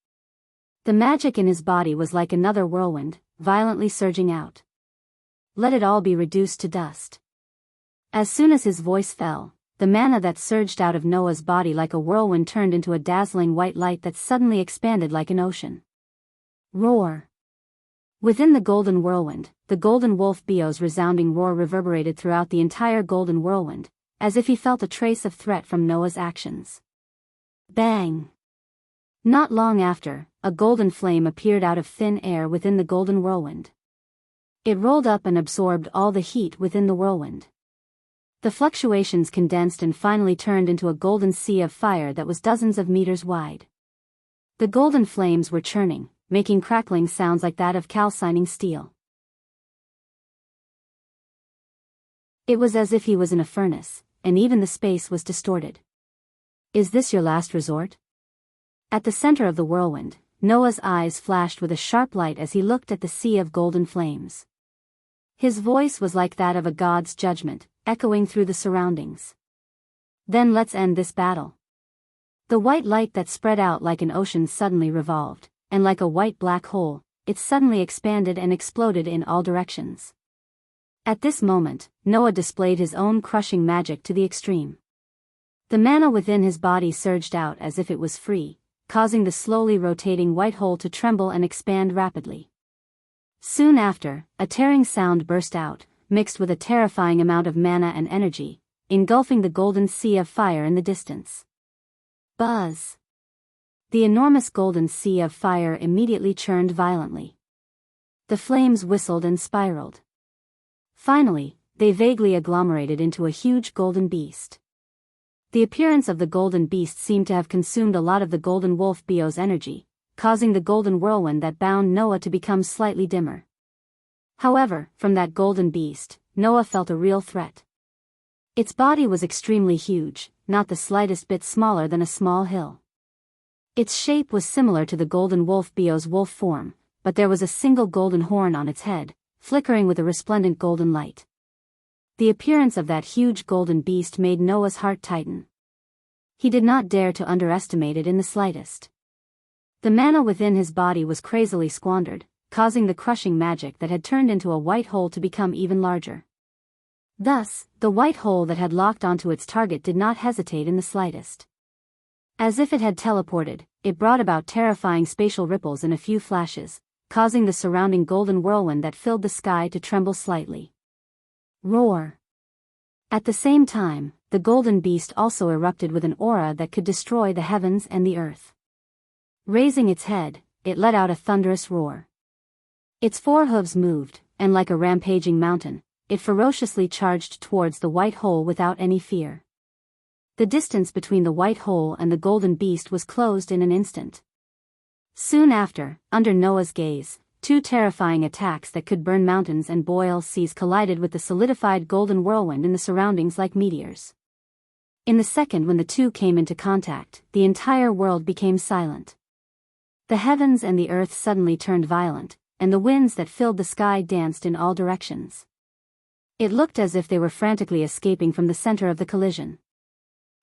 The magic in his body was like another whirlwind, violently surging out. Let it all be reduced to dust. As soon as his voice fell, the mana that surged out of Noah's body like a whirlwind turned into a dazzling white light that suddenly expanded like an ocean. Roar! Within the golden whirlwind, the golden wolf Beo's resounding roar reverberated throughout the entire golden whirlwind, as if he felt a trace of threat from Noah's actions. Bang! Not long after, a golden flame appeared out of thin air within the golden whirlwind. It rolled up and absorbed all the heat within the whirlwind. The fluctuations condensed and finally turned into a golden sea of fire that was dozens of meters wide. The golden flames were churning, making crackling sounds like that of calcining steel. It was as if he was in a furnace, and even the space was distorted. Is this your last resort? At the center of the whirlwind, Noah's eyes flashed with a sharp light as he looked at the sea of golden flames. His voice was like that of a god's judgment, echoing through the surroundings. Then let's end this battle. The white light that spread out like an ocean suddenly revolved, and like a white black hole, it suddenly expanded and exploded in all directions. At this moment, Noah displayed his own crushing magic to the extreme. The mana within his body surged out as if it was free, causing the slowly rotating white hole to tremble and expand rapidly. Soon after, a tearing sound burst out, mixed with a terrifying amount of mana and energy, engulfing the golden sea of fire in the distance. Buzz! The enormous golden sea of fire immediately churned violently. The flames whistled and spiraled. Finally, they vaguely agglomerated into a huge golden beast. The appearance of the golden beast seemed to have consumed a lot of the golden wolf Bio's energy, causing the golden whirlwind that bound Noah to become slightly dimmer. However, from that golden beast, Noah felt a real threat. Its body was extremely huge, not the slightest bit smaller than a small hill. Its shape was similar to the golden wolf Bio's wolf form, but there was a single golden horn on its head, flickering with a resplendent golden light. The appearance of that huge golden beast made Noah's heart tighten. He did not dare to underestimate it in the slightest. The mana within his body was crazily squandered, causing the crushing magic that had turned into a white hole to become even larger. Thus, the white hole that had locked onto its target did not hesitate in the slightest. As if it had teleported, it brought about terrifying spatial ripples in a few flashes, causing the surrounding golden whirlwind that filled the sky to tremble slightly. Roar! At the same time, the golden beast also erupted with an aura that could destroy the heavens and the earth. Raising its head, it let out a thunderous roar. Its four hooves moved, and like a rampaging mountain, it ferociously charged towards the white hole without any fear. The distance between the white hole and the golden beast was closed in an instant. Soon after, under Noah's gaze, two terrifying attacks that could burn mountains and boil seas collided with the solidified golden whirlwind in the surroundings like meteors. In the second when the two came into contact, the entire world became silent. The heavens and the earth suddenly turned violent, and the winds that filled the sky danced in all directions. It looked as if they were frantically escaping from the center of the collision.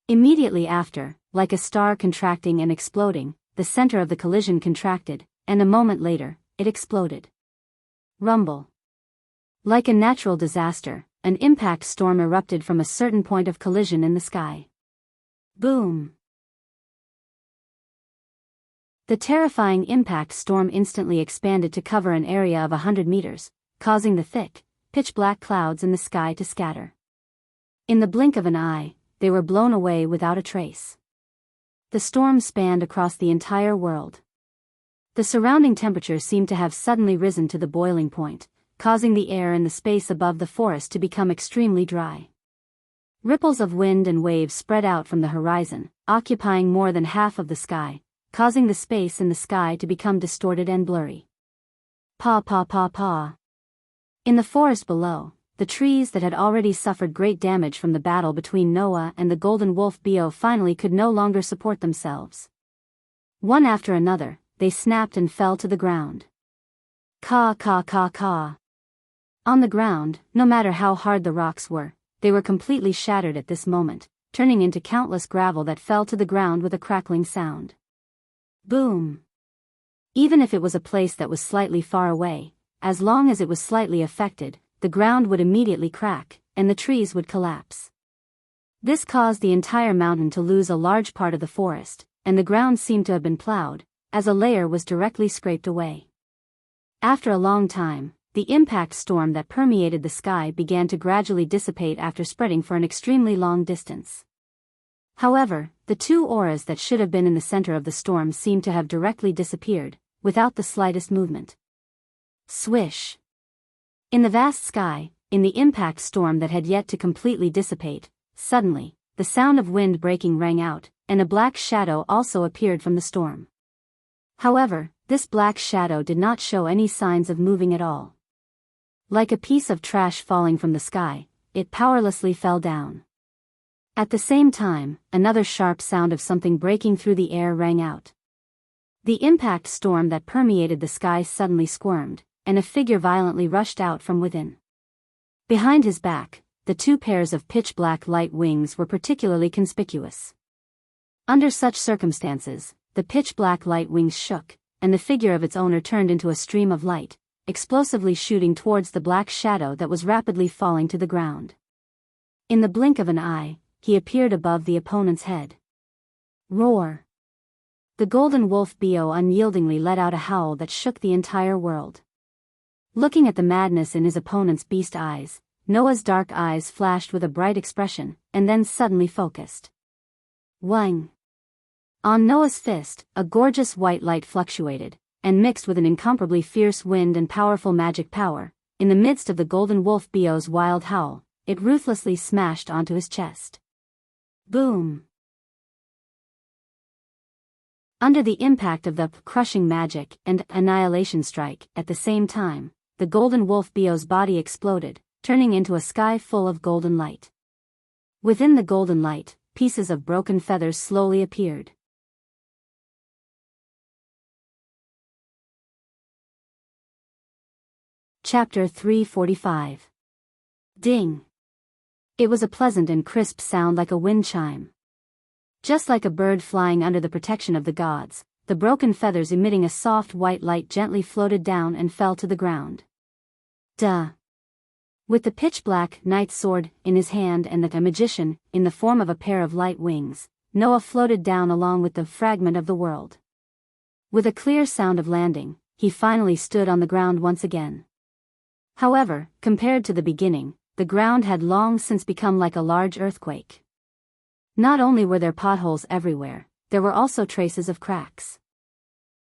Immediately after, like a star contracting and exploding, the center of the collision contracted, and a moment later, it exploded. Rumble. Like a natural disaster, an impact storm erupted from a certain point of collision in the sky. Boom! The terrifying impact storm instantly expanded to cover an area of 100 meters, causing the thick, pitch-black clouds in the sky to scatter. In the blink of an eye, they were blown away without a trace. The storm spanned across the entire world. The surrounding temperature seemed to have suddenly risen to the boiling point, causing the air in the space above the forest to become extremely dry. Ripples of wind and waves spread out from the horizon, occupying more than half of the sky, causing the space in the sky to become distorted and blurry. Pa pa pa pa. In the forest below, the trees that had already suffered great damage from the battle between Noah and the golden wolf Bio finally could no longer support themselves. One after another, they snapped and fell to the ground. Caw caw caw caw. On the ground, no matter how hard the rocks were, they were completely shattered at this moment, turning into countless gravel that fell to the ground with a crackling sound. Boom! Even if it was a place that was slightly far away, as long as it was slightly affected, the ground would immediately crack, and the trees would collapse. This caused the entire mountain to lose a large part of the forest, and the ground seemed to have been plowed, as a layer was directly scraped away. After a long time, the impact storm that permeated the sky began to gradually dissipate after spreading for an extremely long distance. However, the two auras that should have been in the center of the storm seemed to have directly disappeared, without the slightest movement. Swish! In the vast sky, in the impact storm that had yet to completely dissipate, suddenly, the sound of wind breaking rang out, and a black shadow also appeared from the storm. However, this black shadow did not show any signs of moving at all. Like a piece of trash falling from the sky, it powerlessly fell down. At the same time, another sharp sound of something breaking through the air rang out. The impact storm that permeated the sky suddenly squirmed, and a figure violently rushed out from within. Behind his back, the two pairs of pitch-black light wings were particularly conspicuous. Under such circumstances, the pitch-black light wings shook, and the figure of its owner turned into a stream of light, explosively shooting towards the black shadow that was rapidly falling to the ground. In the blink of an eye, he appeared above the opponent's head. Roar! The golden wolf Bio unyieldingly let out a howl that shook the entire world. Looking at the madness in his opponent's beast eyes, Noah's dark eyes flashed with a bright expression, and then suddenly focused. Wang! On Noah's fist, a gorgeous white light fluctuated, and mixed with an incomparably fierce wind and powerful magic power. In the midst of the golden wolf Bio's wild howl, it ruthlessly smashed onto his chest. Boom! Under the impact of the crushing magic and annihilation strike, at the same time, the golden wolf Bio's body exploded, turning into a sky full of golden light. Within the golden light, pieces of broken feathers slowly appeared. Chapter 345. Ding! It was a pleasant and crisp sound like a wind chime. Just like a bird flying under the protection of the gods, the broken feathers emitting a soft white light gently floated down and fell to the ground. Duh! With the pitch-black knight's sword in his hand and the magician, in the form of a pair of light wings, Noah floated down along with the fragment of the world. With a clear sound of landing, he finally stood on the ground once again. However, compared to the beginning, the ground had long since become like a large earthquake. Not only were there potholes everywhere, there were also traces of cracks.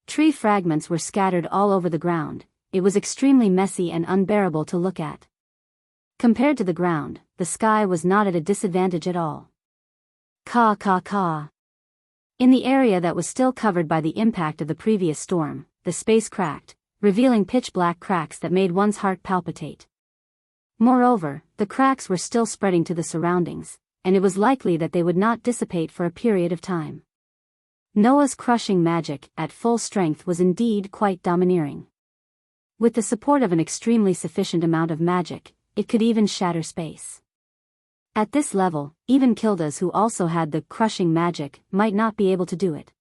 Tree fragments were scattered all over the ground. It was extremely messy and unbearable to look at. Compared to the ground, the sky was not at a disadvantage at all. Caw caw caw. In the area that was still covered by the impact of the previous storm, the space cracked, revealing pitch-black cracks that made one's heart palpitate. Moreover, the cracks were still spreading to the surroundings, and it was likely that they would not dissipate for a period of time. Noah's crushing magic, at full strength, was indeed quite domineering. With the support of an extremely sufficient amount of magic, it could even shatter space. At this level, even Kildas who also had the crushing magic might not be able to do it.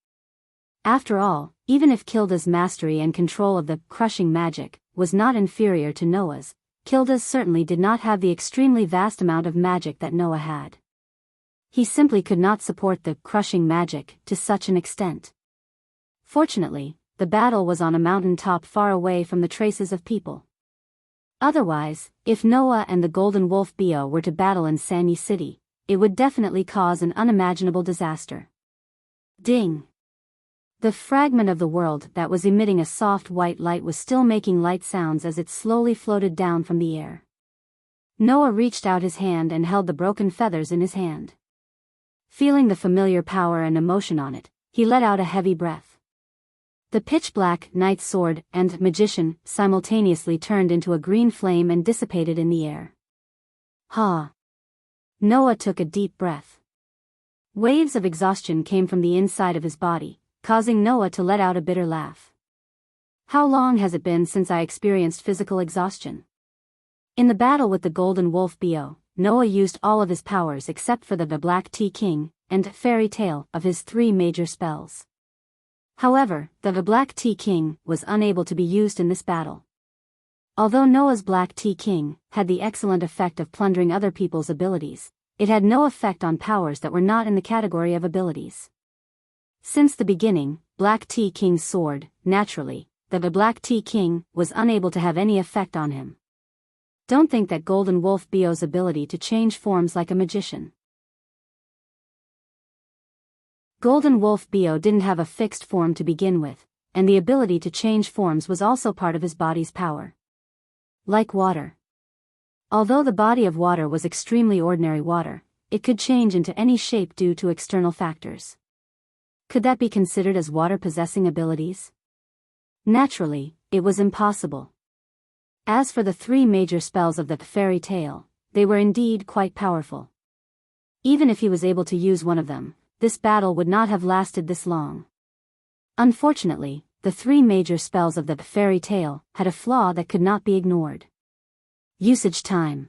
After all, even if Kilda's mastery and control of the crushing magic was not inferior to Noah's, Kilda certainly did not have the extremely vast amount of magic that Noah had. He simply could not support the crushing magic to such an extent. Fortunately, the battle was on a mountain top far away from the traces of people. Otherwise, if Noah and the Golden Wolf Bio were to battle in Sanyi City, it would definitely cause an unimaginable disaster. Ding! The fragment of the world that was emitting a soft white light was still making light sounds as it slowly floated down from the air. Noah reached out his hand and held the broken feathers in his hand. Feeling the familiar power and emotion on it, he let out a heavy breath. The pitch-black knight's sword and magician simultaneously turned into a green flame and dissipated in the air. Ha! Noah took a deep breath. Waves of exhaustion came from the inside of his body, causing Noah to let out a bitter laugh. How long has it been since I experienced physical exhaustion? In the battle with the Golden Wolf Bio, Noah used all of his powers except for the Black Tea King and Fairy Tale of his 3 major spells. However, the Black Tea King was unable to be used in this battle. Although Noah's Black Tea King had the excellent effect of plundering other people's abilities, it had no effect on powers that were not in the category of abilities. Since the beginning, Black Tea King's sword, naturally, the Black Tea King was unable to have any effect on him. Don't think that Golden Wolf Bio's ability to change forms like a magician. Golden Wolf Bio didn't have a fixed form to begin with, and the ability to change forms was also part of his body's power. Like water. Although the body of water was extremely ordinary water, it could change into any shape due to external factors. Could that be considered as water-possessing abilities? Naturally, it was impossible. As for the 3 major spells of the fairy tale, they were indeed quite powerful. Even if he was able to use one of them, this battle would not have lasted this long. Unfortunately, the 3 major spells of the fairy tale had a flaw that could not be ignored. Usage time.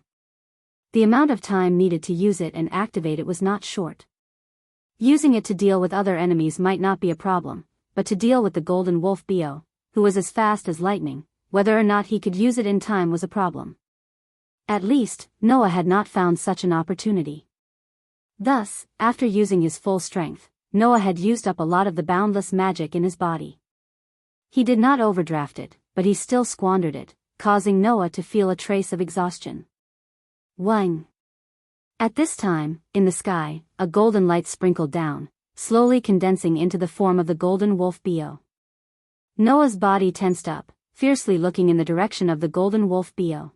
The amount of time needed to use it and activate it was not short. Using it to deal with other enemies might not be a problem, but to deal with the golden wolf Bio, who was as fast as lightning, whether or not he could use it in time was a problem. At least, Noah had not found such an opportunity. Thus, after using his full strength, Noah had used up a lot of the boundless magic in his body. He did not overdraft it, but he still squandered it, causing Noah to feel a trace of exhaustion. Wang. At this time, in the sky, a golden light sprinkled down, slowly condensing into the form of the golden wolf Bio. Noah's body tensed up, fiercely looking in the direction of the golden wolf Bio.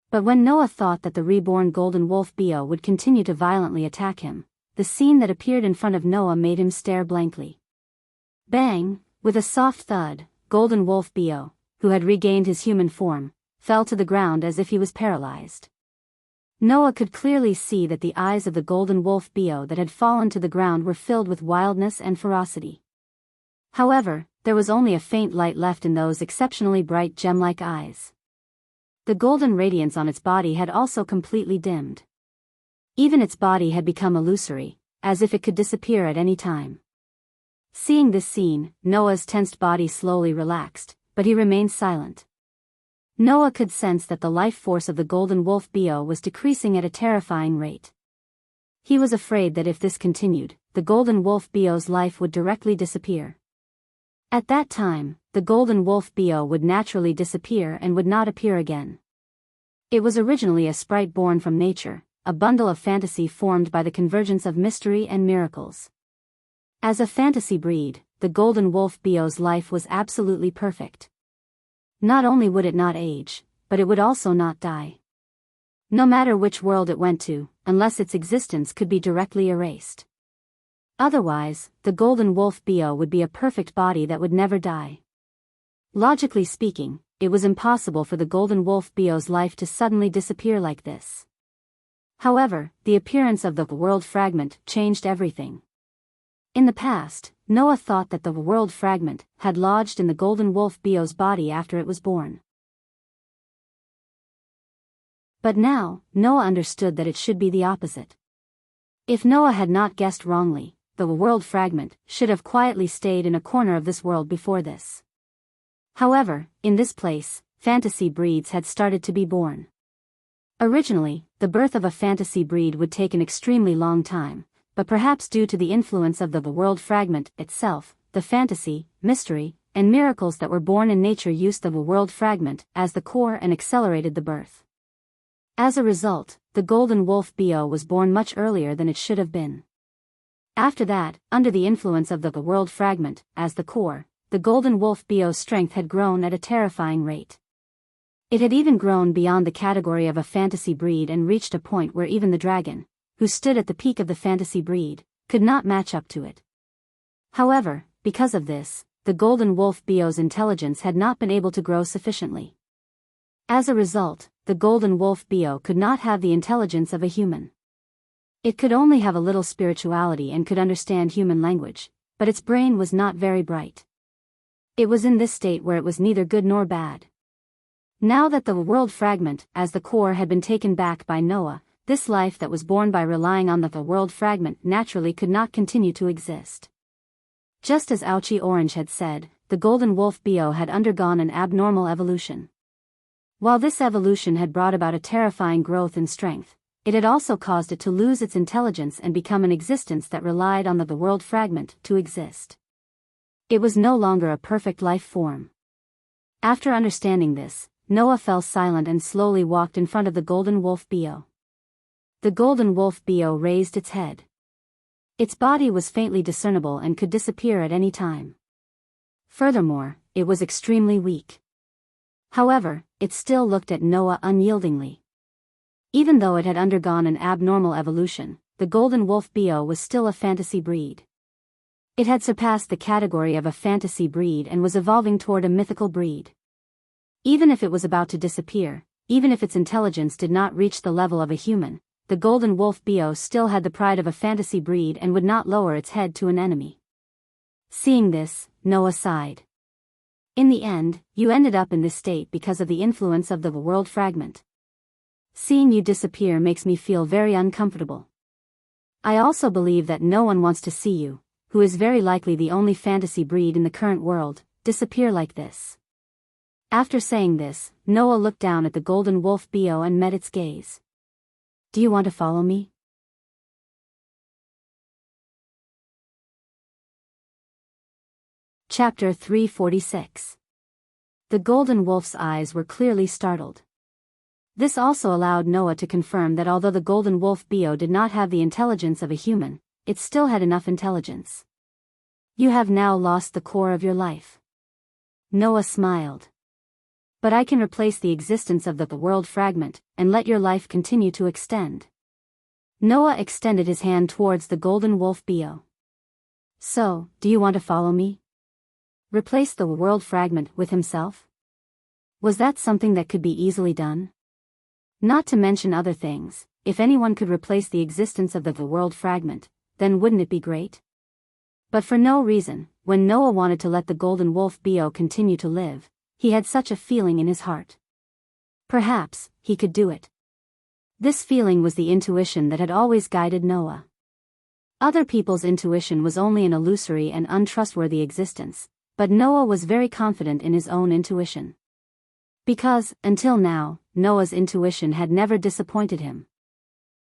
But when Noah thought that the reborn golden wolf Bio would continue to violently attack him, the scene that appeared in front of Noah made him stare blankly. Bang! With a soft thud, golden wolf Bio, who had regained his human form, fell to the ground as if he was paralyzed. Noah could clearly see that the eyes of the golden wolf Bio that had fallen to the ground were filled with wildness and ferocity. However, there was only a faint light left in those exceptionally bright gem-like eyes. The golden radiance on its body had also completely dimmed. Even its body had become illusory, as if it could disappear at any time. Seeing this scene, Noah's tensed body slowly relaxed, but he remained silent. Noah could sense that the life force of the golden wolf Bio was decreasing at a terrifying rate. He was afraid that if this continued, the golden wolf Bio's life would directly disappear. At that time, the golden wolf Bio would naturally disappear and would not appear again. It was originally a sprite born from nature, a bundle of fantasy formed by the convergence of mystery and miracles. As a fantasy breed, the golden wolf Bio's life was absolutely perfect. Not only would it not age, but it would also not die. No matter which world it went to, unless its existence could be directly erased. Otherwise, the golden wolf Bio would be a perfect body that would never die. Logically speaking, it was impossible for the golden wolf Bio's life to suddenly disappear like this. However, the appearance of the world fragment changed everything. In the past, Noah thought that the world fragment had lodged in the golden wolf Bio's body after it was born. But now, Noah understood that it should be the opposite. If Noah had not guessed wrongly, the world fragment should have quietly stayed in a corner of this world before this. However, in this place, fantasy breeds had started to be born. Originally, the birth of a fantasy breed would take an extremely long time, but perhaps due to the influence of the world fragment itself, the fantasy, mystery, and miracles that were born in nature used the world fragment as the core and accelerated the birth. As a result, the golden wolf Bio was born much earlier than it should have been. After that, under the influence of the world fragment as the core, the golden wolf Bio's strength had grown at a terrifying rate. It had even grown beyond the category of a fantasy breed and reached a point where even the dragon, who stood at the peak of the fantasy breed, could not match up to it. However, because of this, the golden wolf Bio's intelligence had not been able to grow sufficiently. As a result, the golden wolf Bio could not have the intelligence of a human. It could only have a little spirituality and could understand human language, but its brain was not very bright. It was in this state where it was neither good nor bad. Now that the world fragment as the core had been taken back by Noah, this life that was born by relying on the world fragment naturally could not continue to exist. Just as Ouchie Orange had said, the golden wolf Bio had undergone an abnormal evolution. While this evolution had brought about a terrifying growth in strength, it had also caused it to lose its intelligence and become an existence that relied on the world fragment to exist. It was no longer a perfect life form. After understanding this, Noah fell silent and slowly walked in front of the golden wolf Bio. The golden wolf Bio raised its head. Its body was faintly discernible and could disappear at any time. Furthermore, it was extremely weak. However, it still looked at Noah unyieldingly. Even though it had undergone an abnormal evolution, the golden wolf Bio was still a fantasy breed. It had surpassed the category of a fantasy breed and was evolving toward a mythical breed. Even if it was about to disappear, even if its intelligence did not reach the level of a human, the golden wolf Bio still had the pride of a fantasy breed and would not lower its head to an enemy. Seeing this, Noah sighed. In the end, you ended up in this state because of the influence of the world fragment. Seeing you disappear makes me feel very uncomfortable. I also believe that no one wants to see you, who is very likely the only fantasy breed in the current world, disappear like this." After saying this, Noah looked down at the golden wolf Bio and met its gaze. "Do you want to follow me?" Chapter 346. The golden wolf's eyes were clearly startled. This also allowed Noah to confirm that although the golden wolf Bio did not have the intelligence of a human, it still had enough intelligence. "You have now lost the core of your life." Noah smiled. "But I can replace the existence of the world fragment, and let your life continue to extend." Noah extended his hand towards the golden wolf Bio. "So, do you want to follow me? Replace the world fragment with himself? Was that something that could be easily done? Not to mention other things, if anyone could replace the existence of the world fragment, then wouldn't it be great?" But for no reason, when Noah wanted to let the golden wolf Bio continue to live, he had such a feeling in his heart. Perhaps he could do it. This feeling was the intuition that had always guided Noah. Other people's intuition was only an illusory and untrustworthy existence, but Noah was very confident in his own intuition. Because, until now, Noah's intuition had never disappointed him.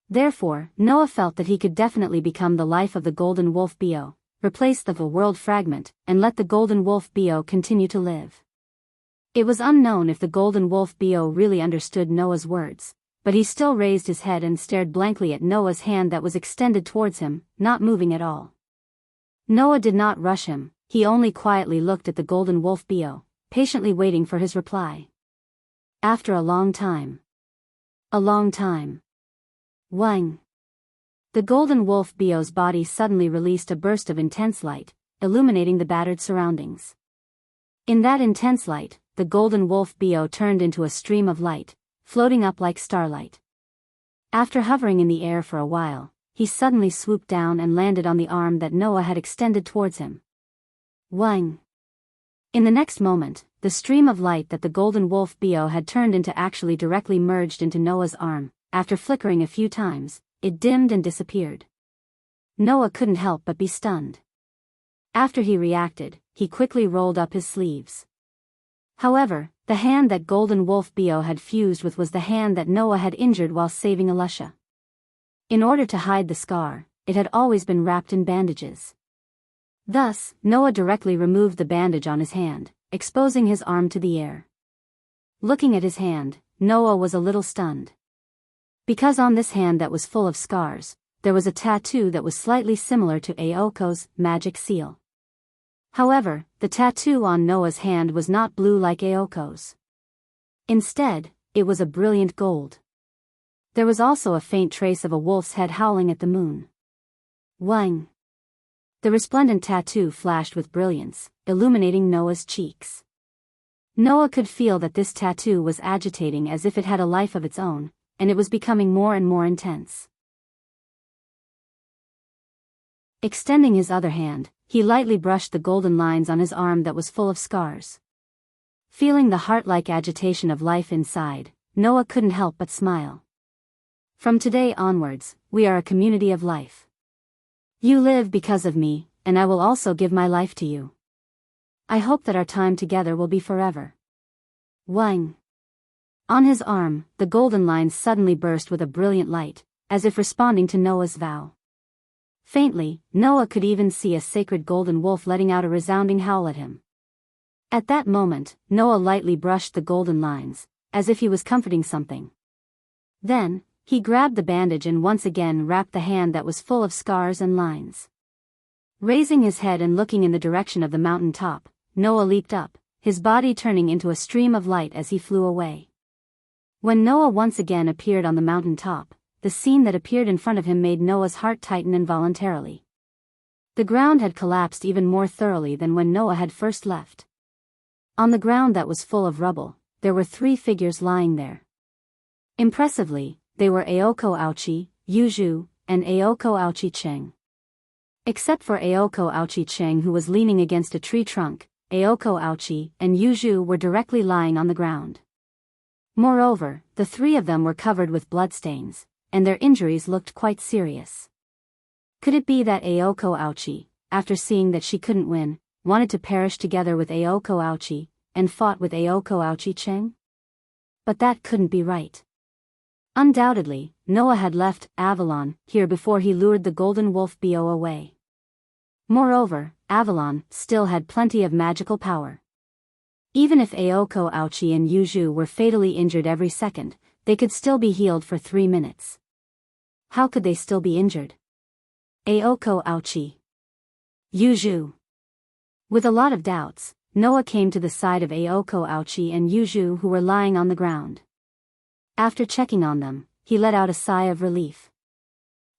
Therefore, Noah felt that he could definitely become the life of the golden wolf Bio, replace the world fragment, and let the golden wolf Bio continue to live. It was unknown if the golden wolf Bio really understood Noah's words, but he still raised his head and stared blankly at Noah's hand that was extended towards him, not moving at all. Noah did not rush him, he only quietly looked at the golden wolf Bio, patiently waiting for his reply. After a long time. Wang. The golden wolf Bio's body suddenly released a burst of intense light, illuminating the battered surroundings. In that intense light, the golden wolf Bio turned into a stream of light, floating up like starlight. After hovering in the air for a while, he suddenly swooped down and landed on the arm that Noah had extended towards him. Wang. In the next moment, the stream of light that the golden wolf Bio had turned into actually directly merged into Noah's arm. After flickering a few times, it dimmed and disappeared. Noah couldn't help but be stunned. After he reacted, he quickly rolled up his sleeves. However, the hand that golden wolf Bio had fused with was the hand that Noah had injured while saving Elisha. In order to hide the scar, it had always been wrapped in bandages. Thus, Noah directly removed the bandage on his hand, exposing his arm to the air. Looking at his hand, Noah was a little stunned. Because on this hand that was full of scars, there was a tattoo that was slightly similar to Aoko's magic seal. However, the tattoo on Noah's hand was not blue like Aoko's. Instead, it was a brilliant gold. There was also a faint trace of a wolf's head howling at the moon. Wang. The resplendent tattoo flashed with brilliance, illuminating Noah's cheeks. Noah could feel that this tattoo was agitating as if it had a life of its own, and it was becoming more and more intense. Extending his other hand, he lightly brushed the golden lines on his arm that was full of scars. Feeling the heart-like agitation of life inside, Noah couldn't help but smile. From today onwards, we are a community of life. You live because of me, and I will also give my life to you. I hope that our time together will be forever. Wang. On his arm, the golden lines suddenly burst with a brilliant light, as if responding to Noah's vow. Faintly, Noah could even see a sacred golden wolf letting out a resounding howl at him. At that moment, Noah lightly brushed the golden lines, as if he was comforting something. Then, he grabbed the bandage and once again wrapped the hand that was full of scars and lines. Raising his head and looking in the direction of the mountain top, Noah leaped up, his body turning into a stream of light as he flew away. When Noah once again appeared on the mountain top, the scene that appeared in front of him made Noah's heart tighten involuntarily. The ground had collapsed even more thoroughly than when Noah had first left. On the ground that was full of rubble, there were 3 figures lying there. Impressively, they were Aoko Aochi, Yuzhu, and Aoko Aochi Cheng. Except for Aoko Aochi Cheng, who was leaning against a tree trunk, Aoko Aochi and Yuzhu were directly lying on the ground. Moreover, the 3 of them were covered with bloodstains, and their injuries looked quite serious. Could it be that Aoko Aochi, after seeing that she couldn't win, wanted to perish together with Aoko Aochi, and fought with Aoko Aochi Cheng? But that couldn't be right. Undoubtedly, Noah had left Avalon here before he lured the golden wolf Bio away. Moreover, Avalon still had plenty of magical power. Even if Aoko Aochi and Yuju were fatally injured every second, they could still be healed for 3 minutes. How could they still be injured? Aoko Aochi. Yuju. With a lot of doubts, Noah came to the side of Aoko Aochi and Yuju who were lying on the ground. After checking on them, he let out a sigh of relief.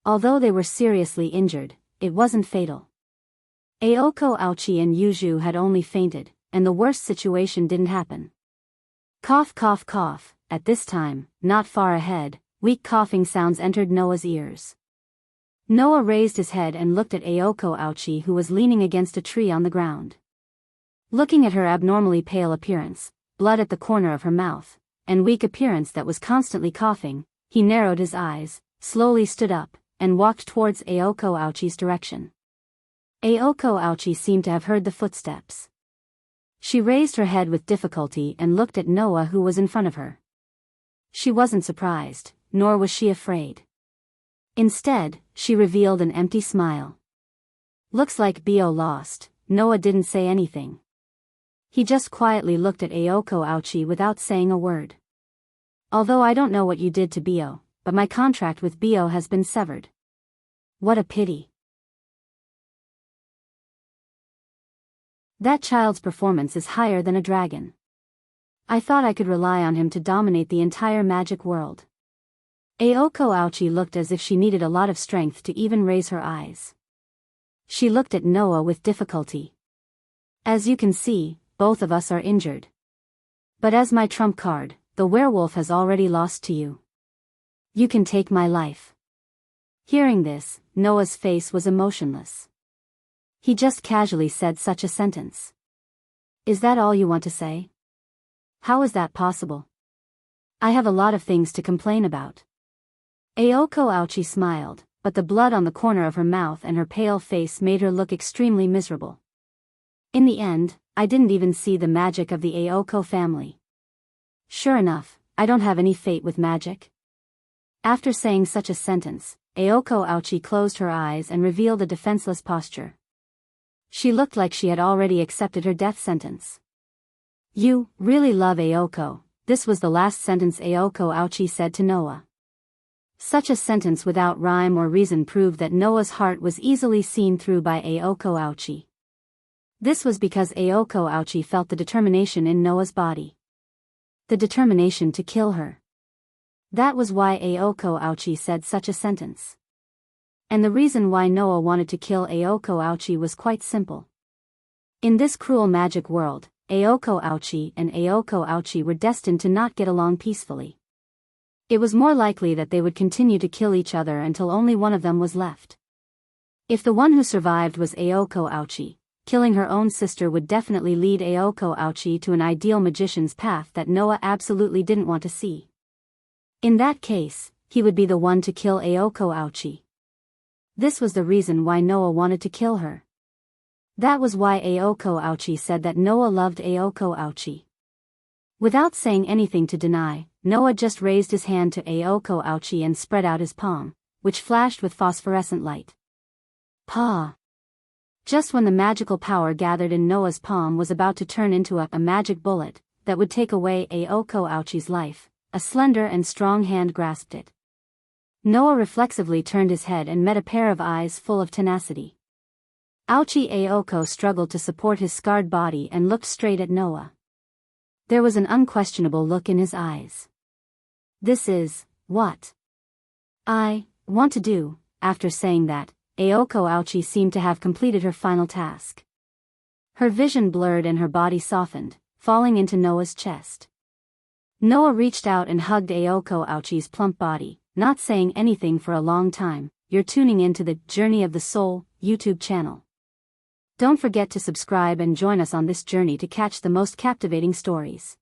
Although they were seriously injured, it wasn't fatal. Aoko Aochi and Yuju had only fainted, and the worst situation didn't happen. Cough cough cough. At this time, not far ahead, weak coughing sounds entered Noah's ears. Noah raised his head and looked at Aoko Aochi who was leaning against a tree on the ground. Looking at her abnormally pale appearance, blood at the corner of her mouth, and weak appearance that was constantly coughing, he narrowed his eyes, slowly stood up, and walked towards Aoko Aochi's direction. Aoko Aochi seemed to have heard the footsteps. She raised her head with difficulty and looked at Noah who was in front of her. She wasn't surprised, nor was she afraid. Instead, she revealed an empty smile. Looks like Bio lost. Noah didn't say anything. He just quietly looked at Aoko Aochi without saying a word. Although I don't know what you did to Bio, but my contract with Bio has been severed. What a pity. That child's performance is higher than a dragon. I thought I could rely on him to dominate the entire magic world. Aoko Aochi looked as if she needed a lot of strength to even raise her eyes. She looked at Noah with difficulty. As you can see, both of us are injured. But as my trump card, the werewolf has already lost to you. You can take my life. Hearing this, Noah's face was emotionless. He just casually said such a sentence. Is that all you want to say? How is that possible? I have a lot of things to complain about. Aoko Aochi smiled, but the blood on the corner of her mouth and her pale face made her look extremely miserable. In the end, I didn't even see the magic of the Aoko family. Sure enough, I don't have any fate with magic. After saying such a sentence, Aoko Aochi closed her eyes and revealed a defenseless posture. She looked like she had already accepted her death sentence. You really love Aoko. This was the last sentence Aoko Aochi said to Noah. Such a sentence without rhyme or reason proved that Noah's heart was easily seen through by Aoko Aochi. This was because Aoko Aochi felt the determination in Noah's body. The determination to kill her. That was why Aoko Aochi said such a sentence. And the reason why Noah wanted to kill Aoko Aochi was quite simple. In this cruel magic world, Aoko Aochi and Aoko Aochi were destined to not get along peacefully. It was more likely that they would continue to kill each other until only one of them was left. If the one who survived was Aoko Aochi, killing her own sister would definitely lead Aoko Aochi to an ideal magician's path that Noah absolutely didn't want to see. In that case, he would be the one to kill Aoko Aochi. This was the reason why Noah wanted to kill her. That was why Aoko Aochi said that Noah loved Aoko Aochi. Without saying anything to deny, Noah just raised his hand to Aoko Aochi and spread out his palm, which flashed with phosphorescent light. Pa! Just when the magical power gathered in Noah's palm was about to turn into a magic bullet that would take away Aoko Aochi's life, a slender and strong hand grasped it. Noah reflexively turned his head and met a pair of eyes full of tenacity. Aochi Aoko struggled to support his scarred body and looked straight at Noah. There was an unquestionable look in his eyes. This is what I want to do. After saying that, Aoko Aochi seemed to have completed her final task. Her vision blurred and her body softened, falling into Noah's chest. Noah reached out and hugged Aoko Aochi's plump body, not saying anything for a long time. You're tuning into the Journey of the Soul YouTube channel. Don't forget to subscribe and join us on this journey to catch the most captivating stories.